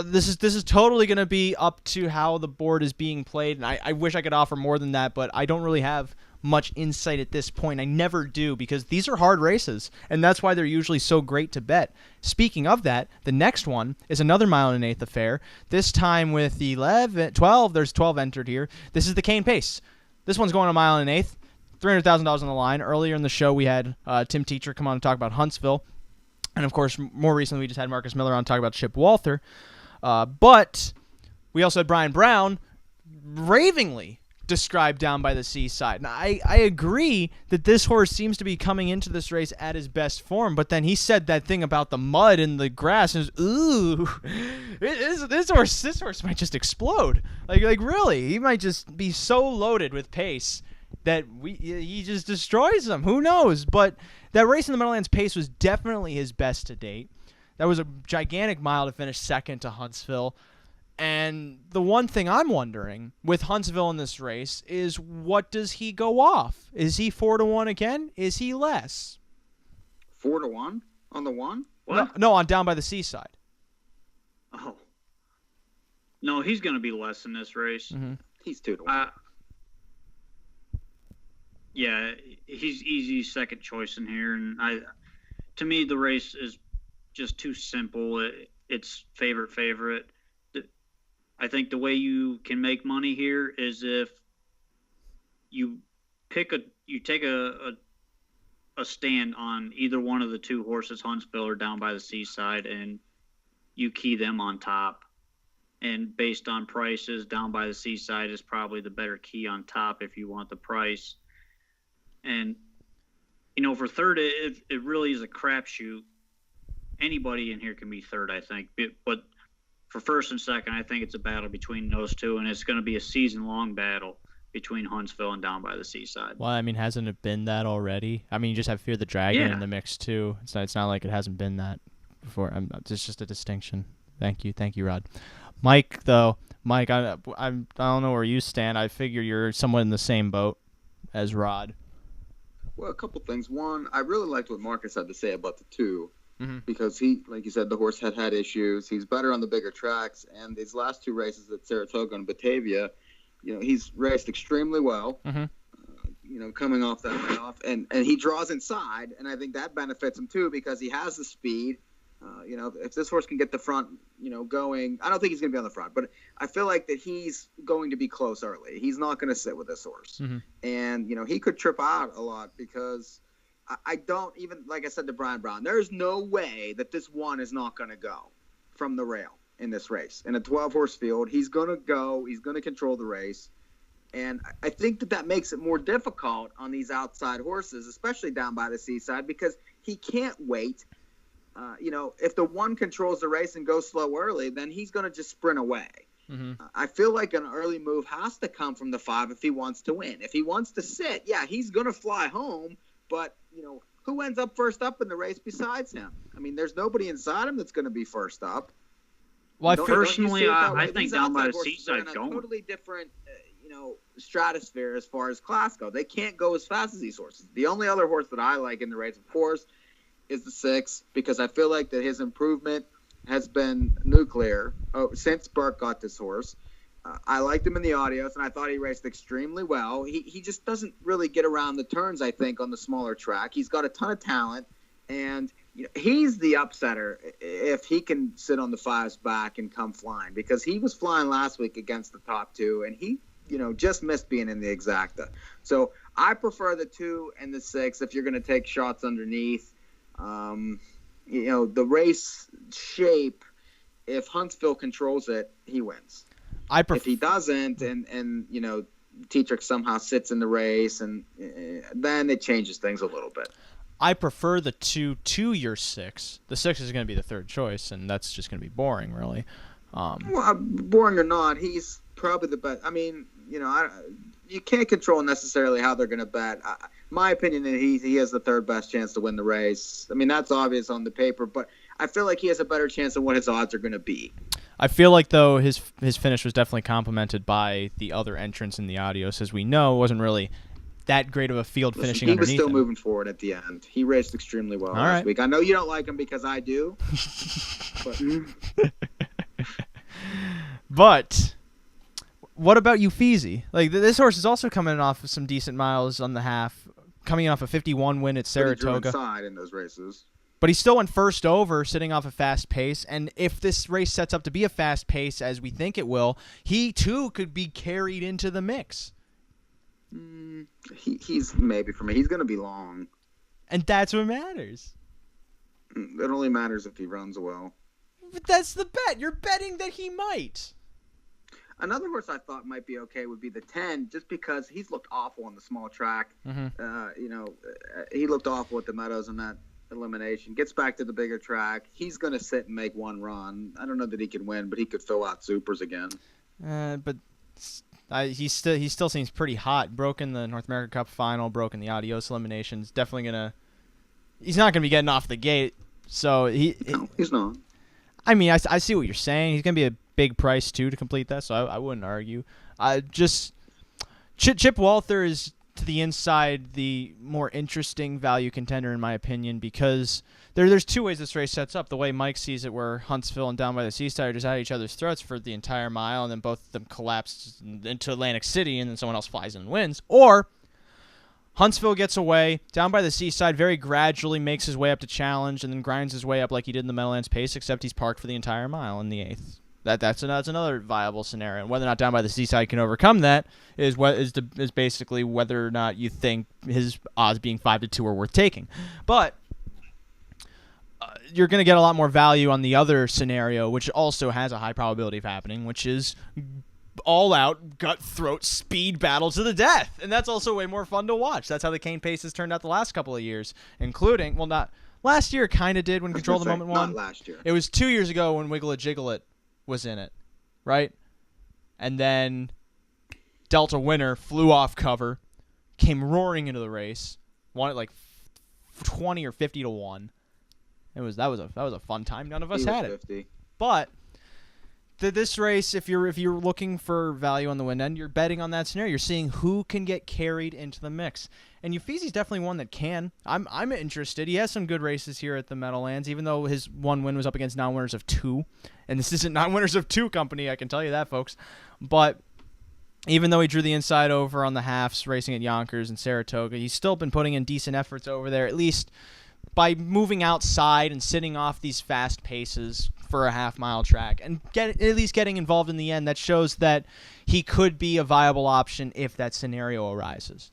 This is totally going to be up to how the board is being played, and I wish I could offer more than that, but I don't really have much insight at this point. I never do, because these are hard races, and that's why they're usually so great to bet. Speaking of that, the next one is another mile and an eighth affair, this time with 12. There's 12 entered here. This is the Cane Pace. This one's going a mile and an eighth, $300,000 on the line. Earlier in the show, we had Tim Tetrick come on and talk about Huntsville. And, of course, more recently, we just had Marcus Miller on to talk about Chip Walther. But we also had Brian Brown ravingly described Down by the Seaside. Now, I agree that this horse seems to be coming into this race at his best form, but then he said that thing about the mud and the grass, and ooh, this horse might just explode. Like really, he might just be so loaded with pace that he just destroys them. Who knows? But that race in the Meadowlands Pace was definitely his best to date. That was a gigantic mile to finish second to Huntsville. And the one thing I'm wondering with Huntsville in this race is, what does he go off? Is he 4-1 again? Is he less? 4-1 on the one? What? No, on Down by the Seaside. Oh. No, he's going to be less in this race. Mm-hmm. He's 2-1. Yeah, he's easy second choice in here. And to me, the race is just too simple. It's favorite. I think the way you can make money here is if you take a stand on either one of the two horses, Huntsville or Down by the Seaside, and you key them on top. And based on prices, Down by the Seaside is probably the better key on top if you want the price. And, for third, it really is a crapshoot. Anybody in here can be third, I think. But for first and second, I think it's a battle between those two, and it's going to be a season-long battle between Huntsville and Down by the Seaside. Well, I mean, hasn't it been that already? I mean, you just have Fear the Dragon in the mix, too. It's not like it hasn't been that before. It's just a distinction. Thank you, Rod. Mike, though. Mike, I don't know where you stand. I figure you're somewhat in the same boat as Rod. Well, a couple things. One, I really liked what Marcus had to say about the two. Mm-hmm. Because he, like you said, the horse had issues. He's better on the bigger tracks, and these last two races at Saratoga and Batavia, he's raced extremely well. Mm-hmm. Coming off that layoff, and he draws inside, and I think that benefits him too because he has the speed. If this horse can get the front, going, I don't think he's going to be on the front, but I feel like that he's going to be close early. He's not going to sit with this horse, mm-hmm. and he could trip out a lot because. I don't even, like I said to Brian Brown, there's no way that this one is not going to go from the rail in this race. In a 12-horse field, he's going to go. He's going to control the race. And I think that makes it more difficult on these outside horses, especially Down by the Seaside, because he can't wait. If the one controls the race and goes slow early, then he's going to just sprint away. Mm-hmm. I feel like an early move has to come from the 5 if he wants to win. If he wants to sit, yeah, he's going to fly home. But, who ends up first up in the race besides him? I mean, there's nobody inside him that's going to be first up. Well, personally, I think Down by the Seaside's going. Totally different, stratosphere as far as class go. They can't go as fast as these horses. The only other horse that I like in the race, of course, is the 6, because I feel like that his improvement has been nuclear since Burke got this horse. I liked him in the audios, and I thought he raced extremely well. He just doesn't really get around the turns, I think, on the smaller track. He's got a ton of talent, and he's the upsetter if he can sit on the 5's back and come flying, because he was flying last week against the top 2, and he just missed being in the exacta. So I prefer the 2 and the 6 if you're going to take shots underneath. The race shape if Huntsville controls it, he wins. If he doesn't, and Tetrick somehow sits in the race, and then it changes things a little bit. I prefer the 2 to your 6. The 6 is going to be the third choice, and that's just going to be boring, really. Well, boring or not, he's probably the best. I mean, you can't control necessarily how they're going to bet. My opinion is he has the third best chance to win the race. I mean, that's obvious on the paper, but I feel like he has a better chance than what his odds are going to be. I feel like, though, his finish was definitely complemented by the other entrants in the Adios. As we know, it wasn't really that great of a field finishing underneath him. He was still moving forward at the end. He raced extremely well last week. I know you don't like him because I do. But what about Uffizi? Like, this horse is also coming off of some decent miles on the half, coming off a 51 win at Saratoga. But he drew inside in those races. But he still went first over, sitting off a fast pace. And if this race sets up to be a fast pace, as we think it will, he, too, could be carried into the mix. He's maybe for me. He's going to be long. And that's what matters. It only matters if he runs well. But that's the bet. You're betting that he might. Another horse I thought might be okay would be the 10, just because he's looked awful on the small track. He looked awful at the Meadows in that elimination. Gets back to the bigger track. He's going to sit and make one run. I don't know that he can win, but he could fill out supers again. But he still seems pretty hot. Broke in the North American Cup final. Broke in the Adios eliminations. Definitely gonna. He's not gonna be getting off the gate. So No, he's not. I mean, I see what you're saying. He's gonna be a big price too to complete that. So I wouldn't argue. Just Chip Walther is to the inside the more interesting value contender in my opinion, because there's two ways this race sets up. The way Mike sees it, where Huntsville and Down by the Seaside are just at each other's throats for the entire mile, and then both of them collapse into Atlantic City, and then someone else flies in and wins. Or Huntsville gets away, Down by the Seaside very gradually makes his way up to challenge, and then grinds his way up like he did in the Meadowlands pace, except he's parked for the entire mile in the 8th. That's another viable scenario. And whether or not Down by the Seaside can overcome that is basically whether or not you think his odds being 5-2 are worth taking. But you're going to get a lot more value on the other scenario, which also has a high probability of happening, which is all-out, gut-throat, speed battle to the death. And that's also way more fun to watch. That's how the Cane Paces turned out the last couple of years, including, well, not last year kind of did when Control the Moment won. Not last year. It was 2 years ago when Wiggle It Jiggle It was in it, right? And then Delta Winner flew off cover, came roaring into the race, won it like 20 or 50 to 1. That was a fun time. None of us had it. 50. But this race, if you're looking for value on the win end, you're betting on that scenario. You're seeing who can get carried into the mix. And Uffizi's definitely one that can. I'm interested. He has some good races here at the Meadowlands, even though his one win was up against non-winners of 2. And this isn't non-winners of 2 company, I can tell you that, folks. But even though he drew the inside over on the halves, racing at Yonkers and Saratoga, he's still been putting in decent efforts over there, at least by moving outside and sitting off these fast paces for a half-mile track and at least getting involved in the end. That shows that he could be a viable option if that scenario arises.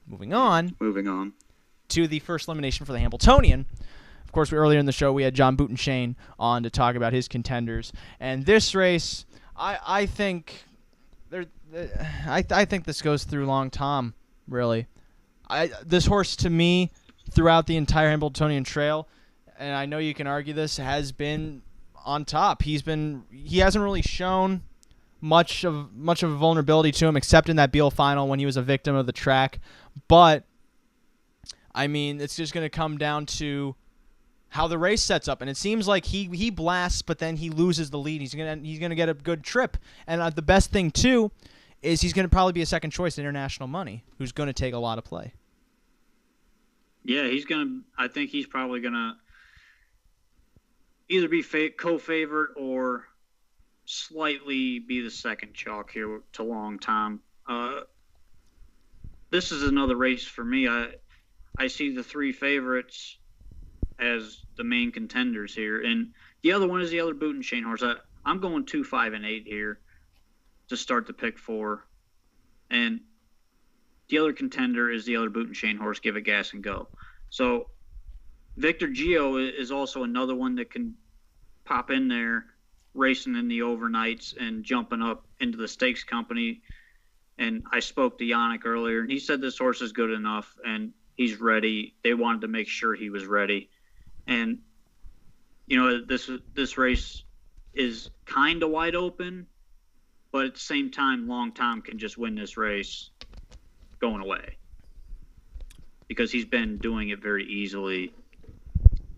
Moving on to the first elimination for the Hambletonian. Of course, earlier in the show, we had John Butenschoen on to talk about his contenders. And this race, I think this goes through Long Tom, really. This horse, to me, throughout the entire Hambletonian Trail, and I know you can argue this, has been on top. He hasn't really shown much of a vulnerability to him, except in that Beal final when he was a victim of the track. But I mean, it's just going to come down to how the race sets up, and it seems like he blasts, but then he loses the lead. He's gonna get a good trip, and the best thing too is he's going to probably be a second choice international money, who's going to take a lot of play. Yeah, I think he's probably gonna either be co-favorite or slightly be the second chalk here to Long Tom. This is another race for me. I see the 3 favorites as the main contenders here, and the other one is the other Butenschoen horse. I'm going 2, 5, and 8 here to start the pick 4, and the other contender is the other Butenschoen horse, Give It Gas and Go. So Victor Gio is also another one that can pop in there, racing in the overnights and jumping up into the stakes company. And I spoke to Yannick earlier, and he said this horse is good enough and he's ready. They wanted to make sure he was ready. And, this race is kind of wide open, but at the same time, Long Tom can just win this race going away because he's been doing it very easily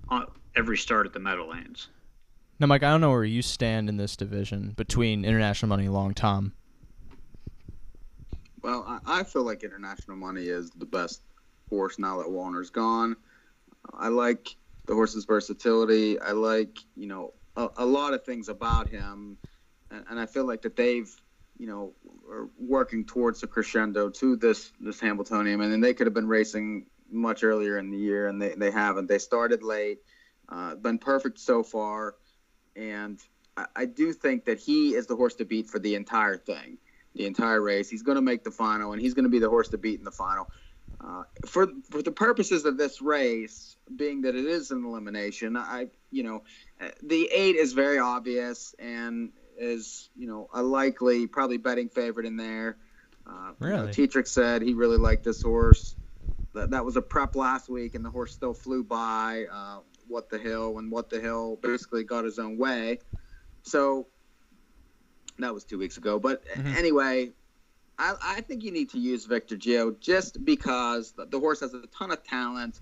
on every start at the Meadowlands. Now, Mike, I don't know where you stand in this division between International Money and Long Tom. Well, I feel like International Money is the best horse now that Warner's gone. I like the horse's versatility. I like, a lot of things about him. And I feel like that they've, are working towards the crescendo to this Hambletonian. And then they could have been racing much earlier in the year, and they haven't. They started late, been perfect so far. And I do think that he is the horse to beat for the entire thing, the entire race. He's going to make the final, and he's going to be the horse to beat in the final. For the purposes of this race, being that it is an elimination, the 8 is very obvious and is, a likely probably betting favorite in there. Really? Tetrick said he really liked this horse. That was a prep last week, and the horse still flew by What the Hill basically got his own way. So that was 2 weeks ago. But anyway, I think you need to use Victor Gio just because the horse has a ton of talent.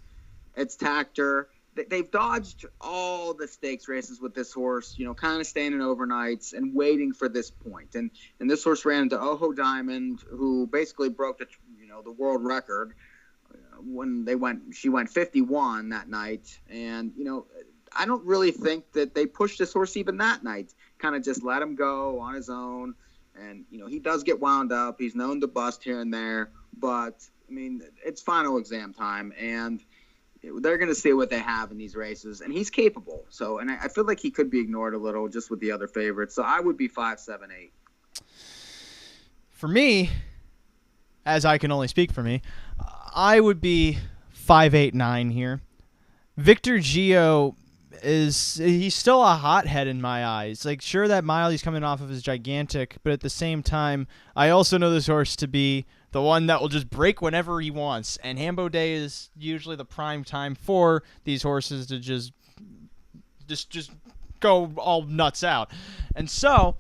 It's tactor. They've dodged all the stakes races with this horse, kind of staying in overnights and waiting for this point. And this horse ran into Oho Diamond, who basically broke the world record when she went 51 that night. And, I don't really think that they pushed this horse even that night. Kind of just let him go on his own. And, he does get wound up. He's known to bust here and there. But, it's final exam time. And they're going to see what they have in these races. And he's capable. So, and I feel like he could be ignored a little just with the other favorites. So I would be 5, 7, 8. For me, as I can only speak for me, I would be 5, 8, 9 here. Victor Gio he's still a hothead in my eyes. Like, sure, that mile he's coming off of is gigantic, but at the same time, I also know this horse to be the one that will just break whenever he wants. And Hambo Day is usually the prime time for these horses to just go all nuts out. And so,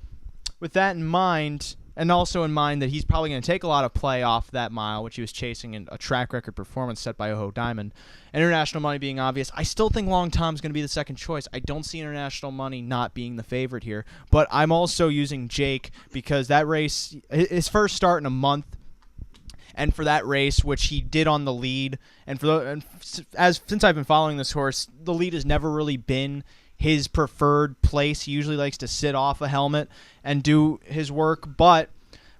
with that in mind, and also in mind that he's probably going to take a lot of play off that mile, which he was chasing in a track record performance set by Oho Diamond. International Money being obvious, I still think Long Tom's going to be the second choice. I don't see International Money not being the favorite here. But I'm also using Jake because that race, his first start in a month, and for that race, which he did on the lead, since I've been following this horse, the lead has never really been his preferred place. He usually likes to sit off a helmet and do his work, but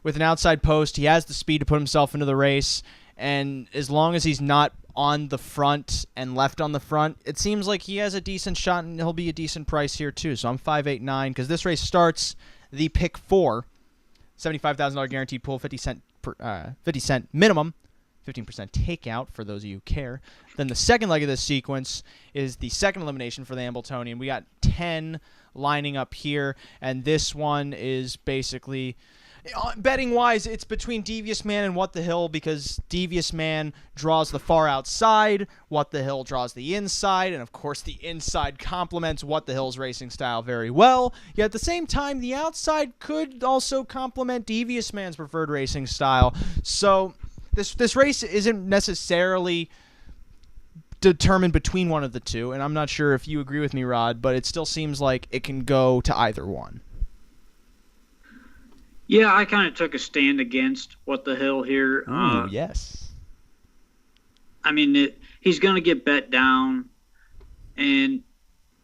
with an outside post, he has the speed to put himself into the race, and as long as he's not on the front and left on the front, it seems like he has a decent shot, and he'll be a decent price here too. So I'm 5, 8, 9, because this race starts the pick 4, $75,000 guaranteed pool, 50 cent minimum, 15% takeout for those of you who care. Then the second leg of this sequence is the second elimination for the Hambletonian. We got 10 lining up here, and this one is basically, betting-wise, it's between Devious Man and What the Hill, because Devious Man draws the far outside, What the Hill draws the inside, and of course the inside complements What the Hill's racing style very well. Yet at the same time, the outside could also complement Devious Man's preferred racing style. So This race isn't necessarily determined between one of the two, and I'm not sure if you agree with me, Rod, but it still seems like it can go to either one. Yeah, I kind of took a stand against What the Hill here. Ooh, yes. He's going to get bet down, and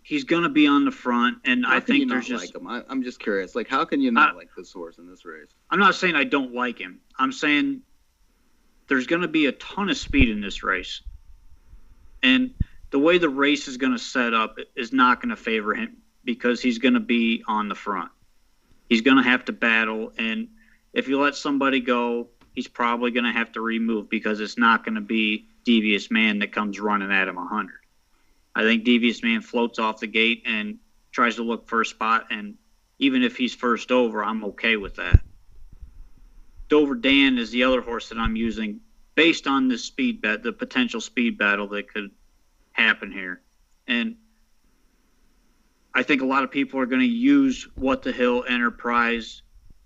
he's going to be on the front, and I think there's just... Like him? I'm just curious. Like, how can you not like this horse in this race? I'm not saying I don't like him. I'm saying there's going to be a ton of speed in this race. And the way the race is going to set up is not going to favor him because he's going to be on the front. He's going to have to battle. And if you let somebody go, he's probably going to have to remove because it's not going to be Devious Man that comes running at him 100. I think Devious Man floats off the gate and tries to look for a spot, and even if he's first over, I'm okay with that. Dover Dan is the other horse that I'm using based on this speed bet, the potential speed battle that could happen here. And I think a lot of people are going to use What the Hill, Enterprise,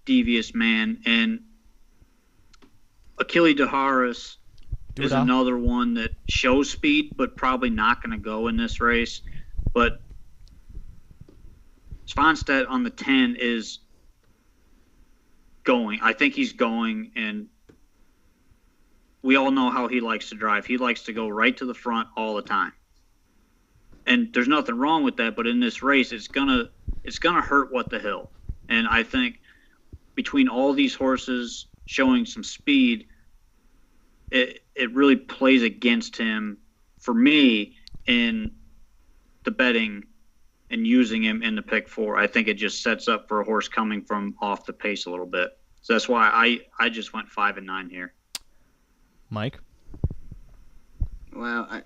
Devious Man, and Achille DeHaris is another one that shows speed, but probably not going to go in this race. But Svanstedt on the 10 is going. I think he's going, and we all know how he likes to drive. He likes to go right to the front all the time. And there's nothing wrong with that, but in this race, it's gonna hurt What the Hill. And I think between all these horses showing some speed, it really plays against him for me in the betting and using him in the pick 4. I think it just sets up for a horse coming from off the pace a little bit. So that's why I just went 5 and 9 here. Mike? Well,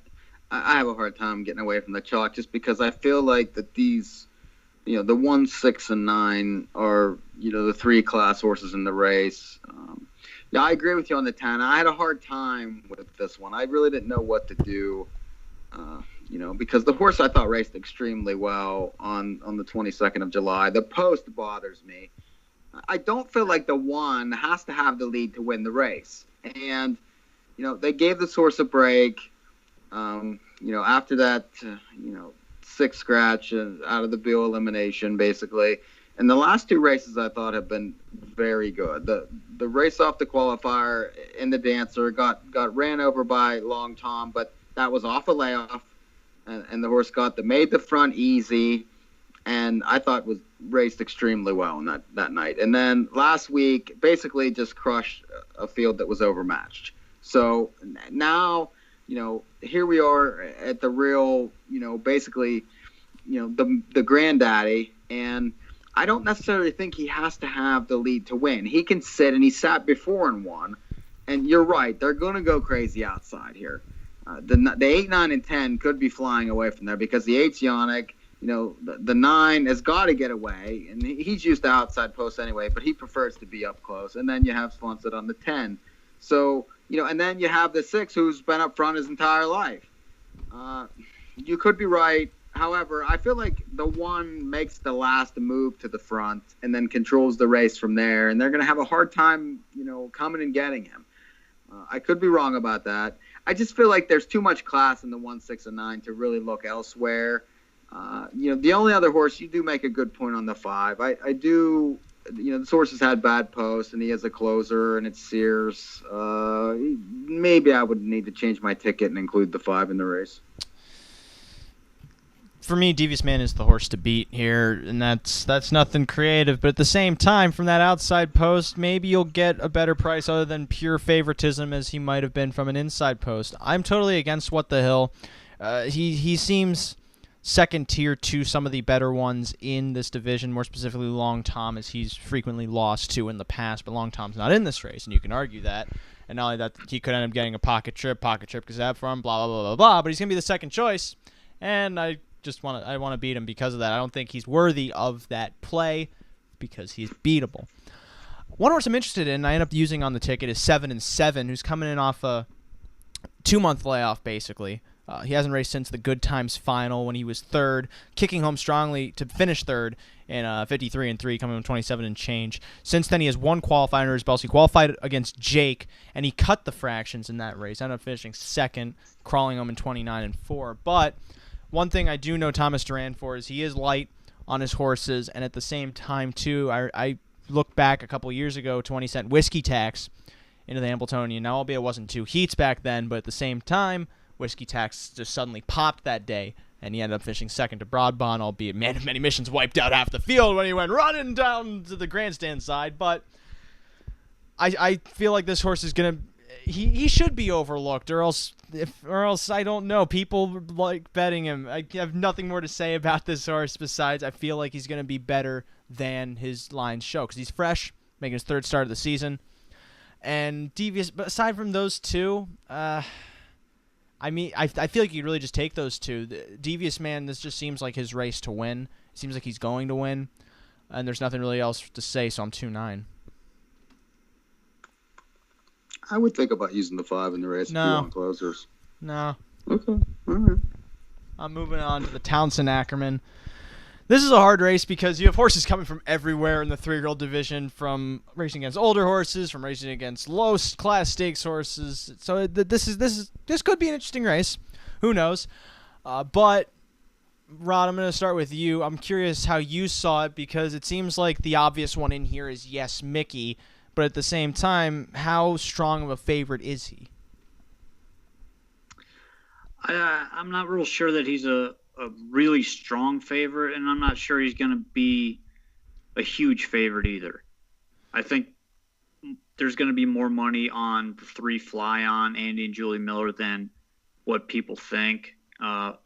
I have a hard time getting away from the chalk just because I feel like that these, the 1, 6, and 9 are, the 3 class horses in the race. Yeah, I agree with you on the 10. I had a hard time with this one. I really didn't know what to do, because the horse I thought raced extremely well on the 22nd of July. The post bothers me. I don't feel like the 1 has to have the lead to win the race. And, they gave this horse a break. After that, 6 scratch out of the Beal elimination, basically. And the last 2 races I thought have been very good. The race off the qualifier in the Dancer got ran over by Long Tom, but that was off a layoff, and the horse made the front easy, and I thought was raced extremely well in that night. And then last week, basically just crushed a field that was overmatched. So now, here we are at the real, basically, the granddaddy, and I don't necessarily think he has to have the lead to win. He can sit, and he sat before and won. And you're right, they're going to go crazy outside here. The 8, 9, and 10 could be flying away from there because the 8's Yannick, the 9 has got to get away, and he's used to outside posts anyway, but he prefers to be up close. And then you have Swanson on the 10. So, and then you have the 6 who's been up front his entire life. You could be right. However, I feel like the 1 makes the last move to the front and then controls the race from there, and they're going to have a hard time, coming and getting him. I could be wrong about that. I just feel like there's too much class in the 1, 6, and 9 to really look elsewhere. The only other horse, you do make a good point on the 5. I do, this horse has had bad posts, and he is a closer, and it's Sears. Maybe I would need to change my ticket and include the 5 in the race. For me, Devious Man is the horse to beat here, and that's nothing creative. But at the same time, from that outside post, maybe you'll get a better price other than pure favoritism as he might have been from an inside post. I'm totally against What the Hill. He seems second tier to some of the better ones in this division, more specifically Long Tom, as he's frequently lost to in the past. But Long Tom's not in this race, and you can argue that. And not only that, he could end up getting a pocket trip Gazette for him, blah, blah, blah, blah, blah. But he's going to be the second choice, and I want to beat him because of that. I don't think he's worthy of that play because he's beatable. One horse I'm interested in, I end up using on the ticket, is 7 and 7, who's coming in off a 2-month layoff, basically. He hasn't raced since the Good Times final when he was third, kicking home strongly to finish third in 53 and 3, coming in 27 and change. Since then, he has 1 qualifier under his belt. He qualified against Jake, and he cut the fractions in that race. Ended up finishing second, crawling home in 29 and 4. But one thing I do know Thomas Duran for is he is light on his horses, and at the same time, too, I look back a couple years ago to when he sent Whiskey Tax into the Hambletonian. Now, albeit it wasn't 2 heats back then, but at the same time, Whiskey Tax just suddenly popped that day, and he ended up finishing second to Broadbond, albeit Man of Many Missions wiped out half the field when he went running down to the grandstand side. But I feel like this horse is going to... He should be overlooked, or else I don't know. People like betting him. I have nothing more to say about this horse besides I feel like he's going to be better than his lines show because he's fresh, making his 3rd start of the season, and Devious. But aside from those 2, I feel like you could really just take those 2. The Devious Man, this just seems like his race to win, seems like he's going to win, and there's nothing really else to say, so I'm 2-9. I would think about using the 5 in the race if you want closers. No. Okay. All right. I'm moving on to the Townsend Ackerman. This is a hard race because you have horses coming from everywhere in the 3-year-old division, from racing against older horses, from racing against low-class stakes horses. So this could be an interesting race. Who knows? But Rod, I'm going to start with you. I'm curious how you saw it because it seems like the obvious one in here is Yes Mickey, but at the same time, how strong of a favorite is he? I'm not real sure that he's a really strong favorite, and I'm not sure he's going to be a huge favorite either. I think there's going to be more money on the 3 Fly On, Andy and Julie Miller, than what people think. The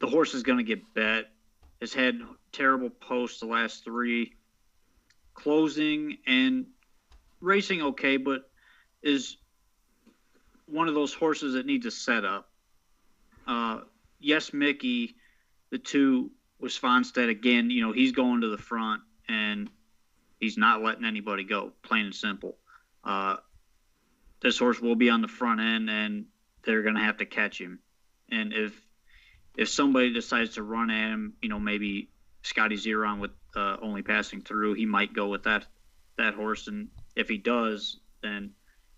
horse is going to get bet. Has had terrible posts the last 3. Closing and racing okay, but is one of those horses that needs a setup. Yes, Mickey, the 2 with Svanstedt again, he's going to the front and he's not letting anybody go, plain and simple. This horse will be on the front end and they're going to have to catch him. And if somebody decides to run at him, maybe Scotty Zeron with only passing through, he might go with that horse. And if he does, then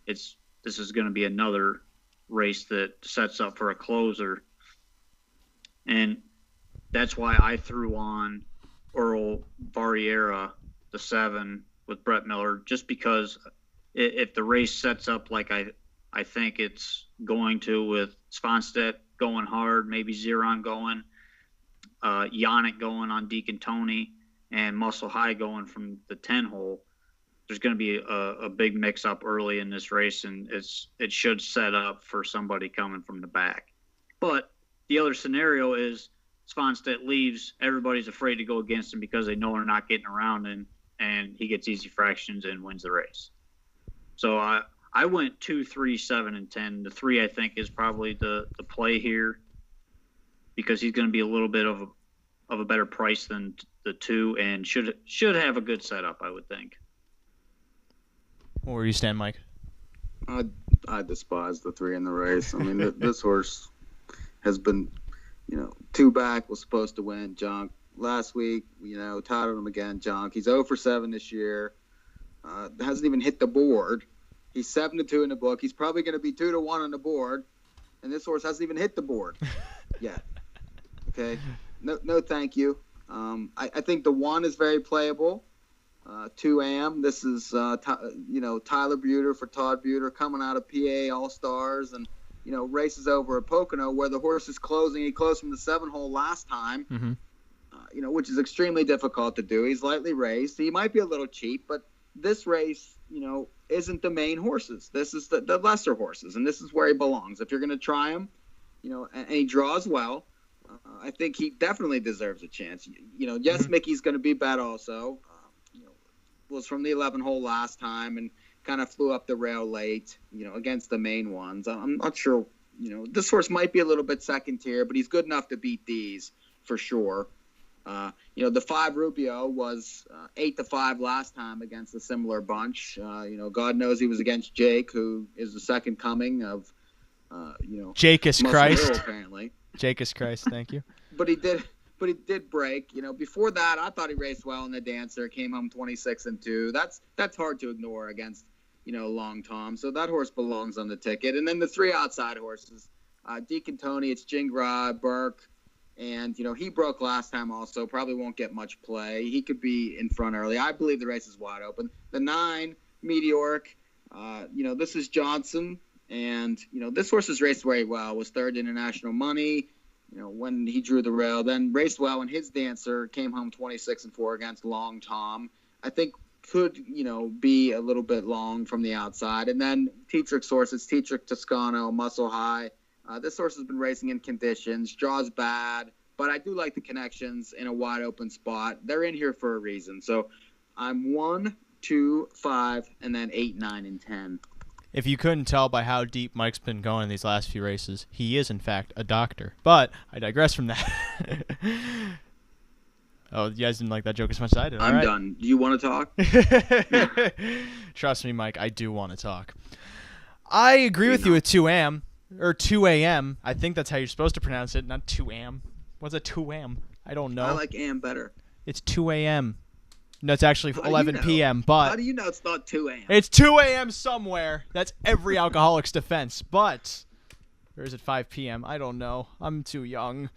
this is going to be another race that sets up for a closer. And that's why I threw on Earl Variera, the 7, with Brett Miller, just because if the race sets up like I think it's going to, with Svanstedt going hard, maybe Zeron going, Yannick going on Deacon Tony, and Muscle High going from the 10 hole, there's going to be a big mix-up early in this race, and it should set up for somebody coming from the back. But the other scenario is Svanstedt leaves, everybody's afraid to go against him because they know they're not getting around him, and he gets easy fractions and wins the race. So I went 2, 3, 7, and 10. The 3, I think, is probably the play here because he's going to be a little bit of a better price than the 2 and should have a good setup, I would think. Where you stand, Mike? I despise the 3 in the race. I mean, this horse has been, 2 back, was supposed to win, junk. Last week, titled him again, junk. He's 0 for 7 this year. Hasn't even hit the board. He's 7-2 in the book. He's probably going to be 2-1 on the board, and this horse hasn't even hit the board yet. Okay, no, thank you. I think the 1 is very playable. 2 AM. This is Tyler Buter for Todd Buter coming out of PA All Stars, and races over at Pocono where the horse is closing. He closed from the 7 hole last time. Mm-hmm. Which is extremely difficult to do. He's lightly raced. He might be a little cheap, but this race, isn't the main horses. This is the lesser horses, and this is where he belongs. If you're going to try him, and he draws well, I think he definitely deserves a chance. Yes, Mickey's going to be bet also. Was from the 11 hole last time and kind of flew up the rail late, against the main ones. I'm not sure, this horse might be a little bit second tier, but he's good enough to beat these for sure. The 5 Rubio was 8-5 last time against a similar bunch. God knows he was against Jake, who is the second coming of, Jacus Christ. Hill, apparently. Jacus Christ, thank you. But he did break. Before that, I thought he raced well in the Dancer. Came home 26-2. That's hard to ignore against, Long Tom. So that horse belongs on the ticket. And then the 3 outside horses, Deacon Tony, it's Jingra, Burke. And, he broke last time also, probably won't get much play. He could be in front early. I believe the race is wide open. The 9, Meteoric, this is Johnson. And, this horse has raced very well, was 3rd international money, when he drew the rail. Then raced well in his Dancer, came home 26-4 against Long Tom. I think could, be a little bit long from the outside. And then Tetrick's horses, Tetrick, Toscano, Muscle High. This horse has been racing in conditions, draws bad, but I do like the connections in a wide open spot. They're in here for a reason. So I'm 1, 2, 5, and then 8, 9, and 10. If you couldn't tell by how deep Mike's been going in these last few races, he is, in fact, a doctor. But I digress from that. Oh, you guys didn't like that joke as much as I did. I'm All right. done. Do you want to talk? Trust me, Mike, I do want to talk. I agree with you with 2 a.m. or 2 a.m. I think that's how you're supposed to pronounce it, not 2 a.m. What's a 2 a.m.? I don't know. I like AM better. It's 2 a.m. No, it's actually How do 11 you know? p.m., but How do you know it's not 2 a.m.? it's 2 a.m. somewhere. That's every alcoholic's defense. But, or is it 5 p.m.? I don't know. I'm too young.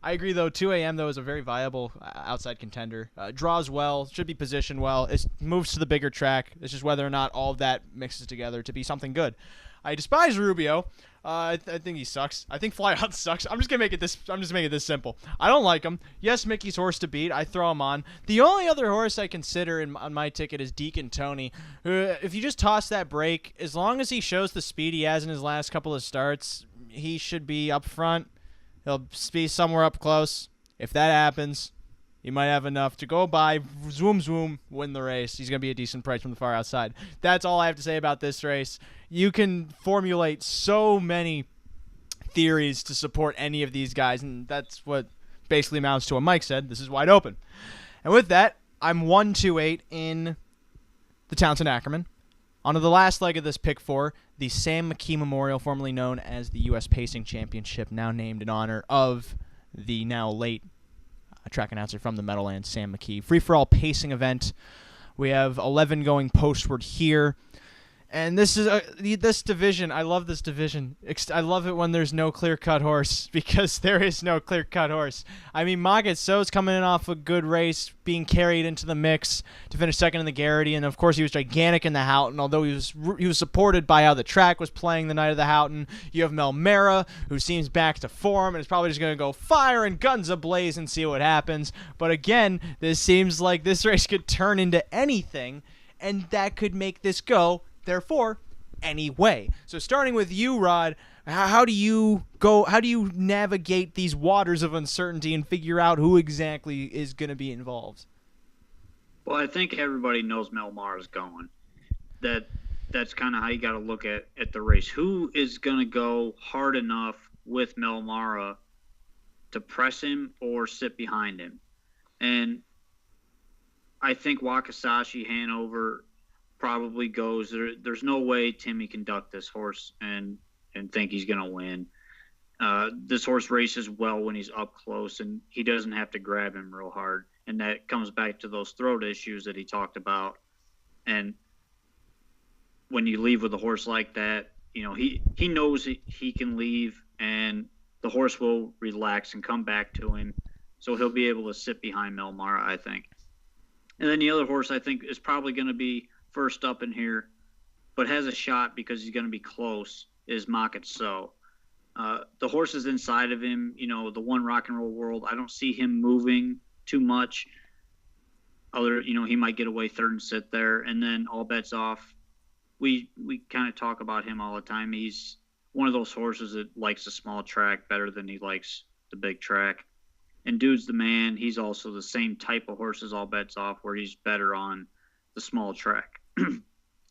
I agree, though. 2 a.m., though, is a very viable outside contender. Draws well, should be positioned well. It moves to the bigger track. It's just whether or not all of that mixes together to be something good. I despise Rubio. I think he sucks. I think Fly Out sucks. I'm just making it this simple. I don't like him. Yes, Mickey's horse to beat. I throw him on. The only other horse I consider on my ticket is Deacon Tony. If you just toss that break, as long as he shows the speed he has in his last couple of starts, he should be up front. He'll be somewhere up close. If that happens, he might have enough to go by, zoom, zoom, win the race. He's going to be a decent price from the far outside. That's all I have to say about this race. You can formulate so many theories to support any of these guys, and that's what basically amounts to what Mike said. This is wide open. And with that, I'm 1-2-8 in the Townsend Ackerman. On to the last leg of this pick 4, the Sam McKee Memorial, formerly known as the U.S. Pacing Championship, now named in honor of the now late track announcer from the Meadowlands, Sam McKee. Free-for-all pacing event. We have 11 going postward here. And this is this division. I love this division. I love it when there's no clear-cut horse, because there is no clear-cut horse. I mean, Magat So's coming in off a good race, being carried into the mix to finish second in the Garrity, and of course he was gigantic in the Houghton. Although he was supported by how the track was playing the night of the Houghton. You have Mel Mera, who seems back to form and is probably just going to go fire and guns ablaze and see what happens. But again, this seems like this race could turn into anything, and that could make this go. Therefore, anyway. So starting with you, Rod, how do you navigate these waters of uncertainty and figure out who exactly is going to be involved? Well, I think everybody knows Mel Mara's going. That's kind of how you got to look at the race. Who is going to go hard enough with Mel Mara to press him or sit behind him? And I think Wakasashi Hanover probably goes. There's no way Timmy can duck this horse and think he's going to win. This horse races well when he's up close, and he doesn't have to grab him real hard. And that comes back to those throat issues that he talked about. And when you leave with a horse like that, you know, he knows he can leave, and the horse will relax and come back to him. So he'll be able to sit behind Mel Mara, I think. And then the other horse I think is probably going to be first up in here, but has a shot because he's going to be close, is Magat So. The horses inside of him, you know, the One Rock and Roll World, I don't see him moving too much. He might get away third and sit there, and then All Bets Off. We kind of talk about him all the time. He's one of those horses that likes the small track better than he likes the big track. And Dude's the Man. He's also the same type of horse as All Bets Off, where he's better on the small track.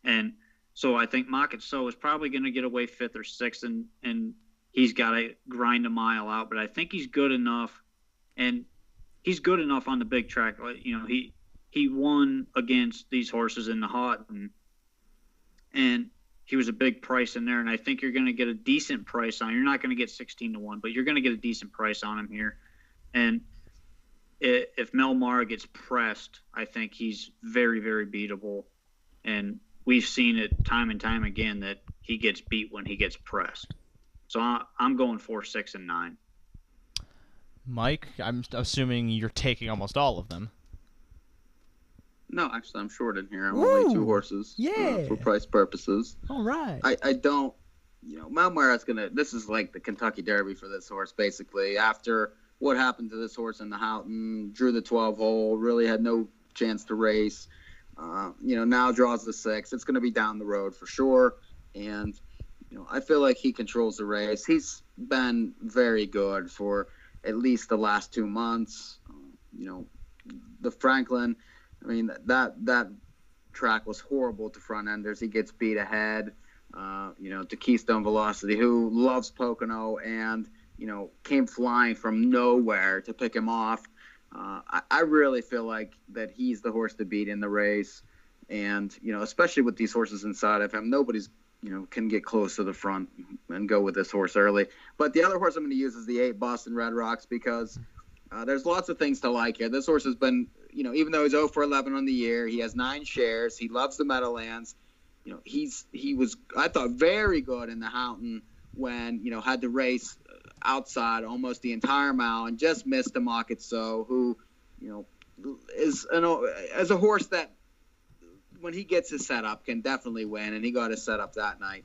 And so I think Magat So is probably going to get away fifth or sixth, and he's got to grind a mile out. But I think he's good enough, and he's good enough on the big track. You know, he won against these horses in the Houghton, and he was a big price in there. And I think you're going to get a decent price on him. You're not going to get 16-1, but you're going to get a decent price on him here. And if Mel Mara gets pressed, I think he's very, very beatable. And we've seen it time and time again that he gets beat when he gets pressed. So I'm going 4, 6, and 9. Mike, I'm assuming you're taking almost all of them. No, actually, I'm short in here. I'm only 2 horses for price purposes. All right. I don't, Mel Mara's this is like the Kentucky Derby for this horse, basically. After what happened to this horse in the Houghton, drew the 12 hole, really had no chance to race. Now draws the 6. It's going to be down the road for sure. And, I feel like he controls the race. He's been very good for at least the last 2 months. The Franklin, that track was horrible to front enders. He gets beat ahead, to Keystone Velocity, who loves Pocono and, came flying from nowhere to pick him off. I really feel like that he's the horse to beat in the race. And, especially with these horses inside of him, nobody's, can get close to the front and go with this horse early. But the other horse I'm going to use is the 8 Boston Red Rocks, because there's lots of things to like here. This horse has been, even though he's 0 for 11 on the year, he has 9 shares. He loves the Meadowlands. He was, I thought, very good in the Houghton when, had to race outside almost the entire mile and just missed a Market So, who, is as a horse that when he gets his setup can definitely win, and he got his setup that night.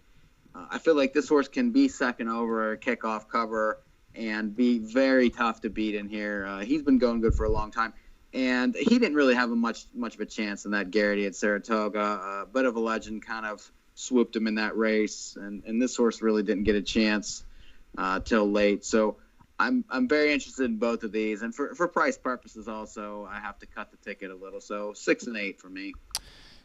I feel like this horse can be second over a kickoff cover and be very tough to beat in here. He's been going good for a long time, and he didn't really have much of a chance in that Garrity at Saratoga. A bit of a legend kind of swooped him in that race, and this horse really didn't get a chance till late. So I'm very interested in both of these, and for price purposes also, I have to cut the ticket a little. So 6 and 8 for me.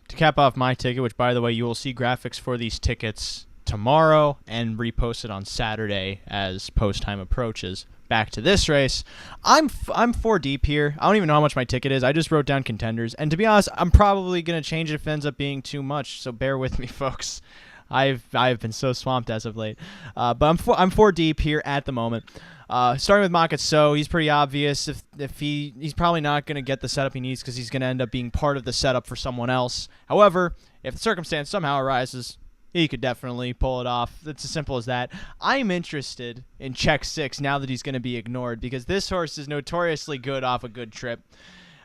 To cap off my ticket, which, by the way, you will see graphics for these tickets tomorrow and reposted on Saturday as post time approaches. Back to this race, I'm 4 deep here. I don't even know how much my ticket is. I just wrote down contenders, and to be honest, I'm probably gonna change it if it ends up being too much. So bear with me, folks. I've been so swamped as of late, but I'm 4 deep here at the moment. Starting with Market So, he's pretty obvious. If he's probably not going to get the setup he needs because he's going to end up being part of the setup for someone else. However, if the circumstance somehow arises, he could definitely pull it off. It's as simple as that. I'm interested in Check 6 now that he's going to be ignored, because this horse is notoriously good off a good trip.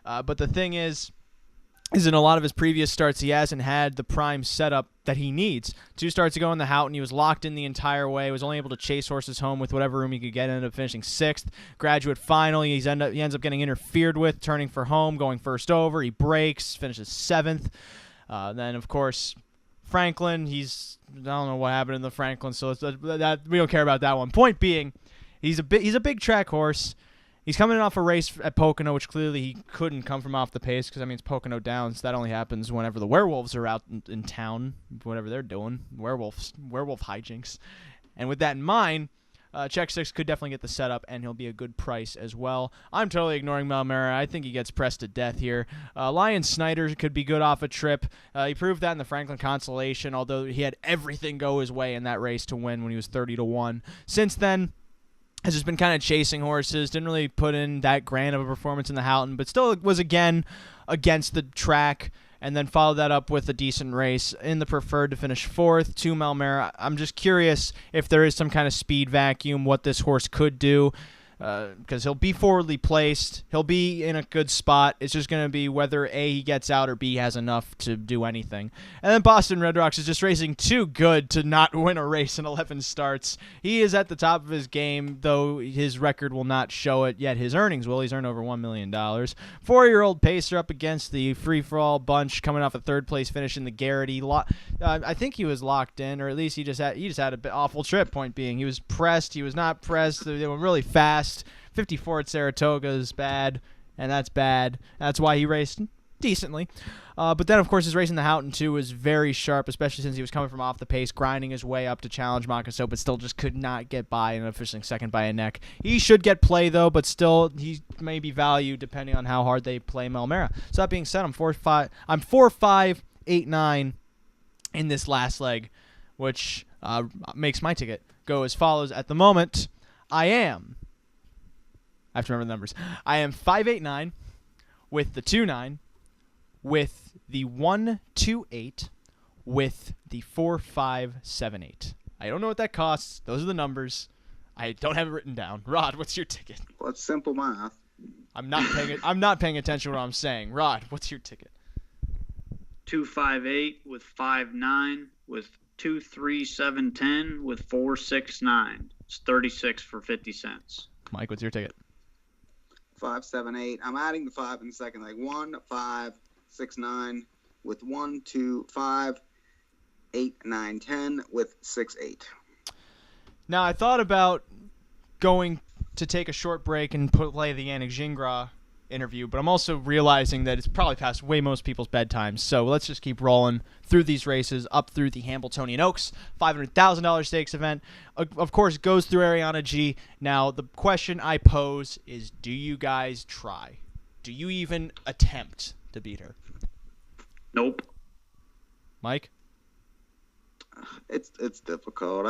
But the thing is in a lot of his previous starts, he hasn't had the prime setup that he needs. 2 starts ago in the Houghton, he was locked in the entire way, was only able to chase horses home with whatever room he could get, ended up finishing 6th. Graduate Final, he ends up getting interfered with, turning for home, going first over. He breaks, finishes 7th. Then, of course, Franklin, I don't know what happened in the Franklin, so we don't care about that one. Point being, he's a big track horse. He's coming off a race at Pocono, which clearly he couldn't come from off the pace, because, it's Pocono Downs. That only happens whenever the werewolves are out in town, whatever they're doing, werewolf hijinks. And with that in mind, Check 6 could definitely get the setup, and he'll be a good price as well. I'm totally ignoring Malmera. I think he gets pressed to death here. Lion Snyder could be good off a trip. He proved that in the Franklin Consolation, although he had everything go his way in that race to win when he was 30-1. Since then, has just been kind of chasing horses, didn't really put in that grand of a performance in the Houghton, but still was again against the track, and then followed that up with a decent race in the Preferred to finish 4th to Malmera. I'm just curious if there is some kind of speed vacuum, what this horse could do, because he'll be forwardly placed. He'll be in a good spot. It's just going to be whether A, he gets out, or B, has enough to do anything. And then Boston Red Rocks is just racing too good to not win a race in 11 starts. He is at the top of his game, though his record will not show it yet. His earnings will. He's earned over $1 million. 4-year-old Pacer up against the free-for-all bunch, coming off a 3rd place finish in the Garrity. I think he was locked in, or at least he just had a bit awful trip. Point being, he was pressed. He was not pressed. They were really fast. 54 at Saratoga is bad, and that's bad. That's why he raced decently. But then, of course, his race in the Houghton, too, was very sharp, especially since he was coming from off the pace, grinding his way up to challenge Market So, but still just could not get by and finishing 2nd by a neck. He should get play, though, but still he may be valued depending on how hard they play Malmera. So that being said, I'm 4-5, 8-9 in this last leg, which makes my ticket go as follows. At the moment, I have to remember the numbers. I am 5-8-9 with the 2-9, with the 1-2-8, with the 4-5-7-8. I don't know what that costs. Those are the numbers. I don't have it written down. Rod, what's your ticket? Well, it's simple math. I'm not paying attention to what I'm saying. Rod, what's your ticket? 2-5-8 with 5-9 with 2-3-7-10 with 4-6-9. It's 36 for 50 cents. Mike, what's your ticket? 5-7-8. I'm adding the 5 in a second. Like 1-5-6-9 with 1-2-5, 8-9-10 with 6-8. Now, I thought about going to take a short break and play the Yannick Gingras interview, but I'm also realizing that it's probably past way most people's bedtimes, so let's just keep rolling through these races up through the Hambletonian Oaks $500,000 stakes event. Of course, goes through Ariana G. Now, the question I pose is, do you guys try? Do you even attempt to beat her? Nope. Mike? It's difficult.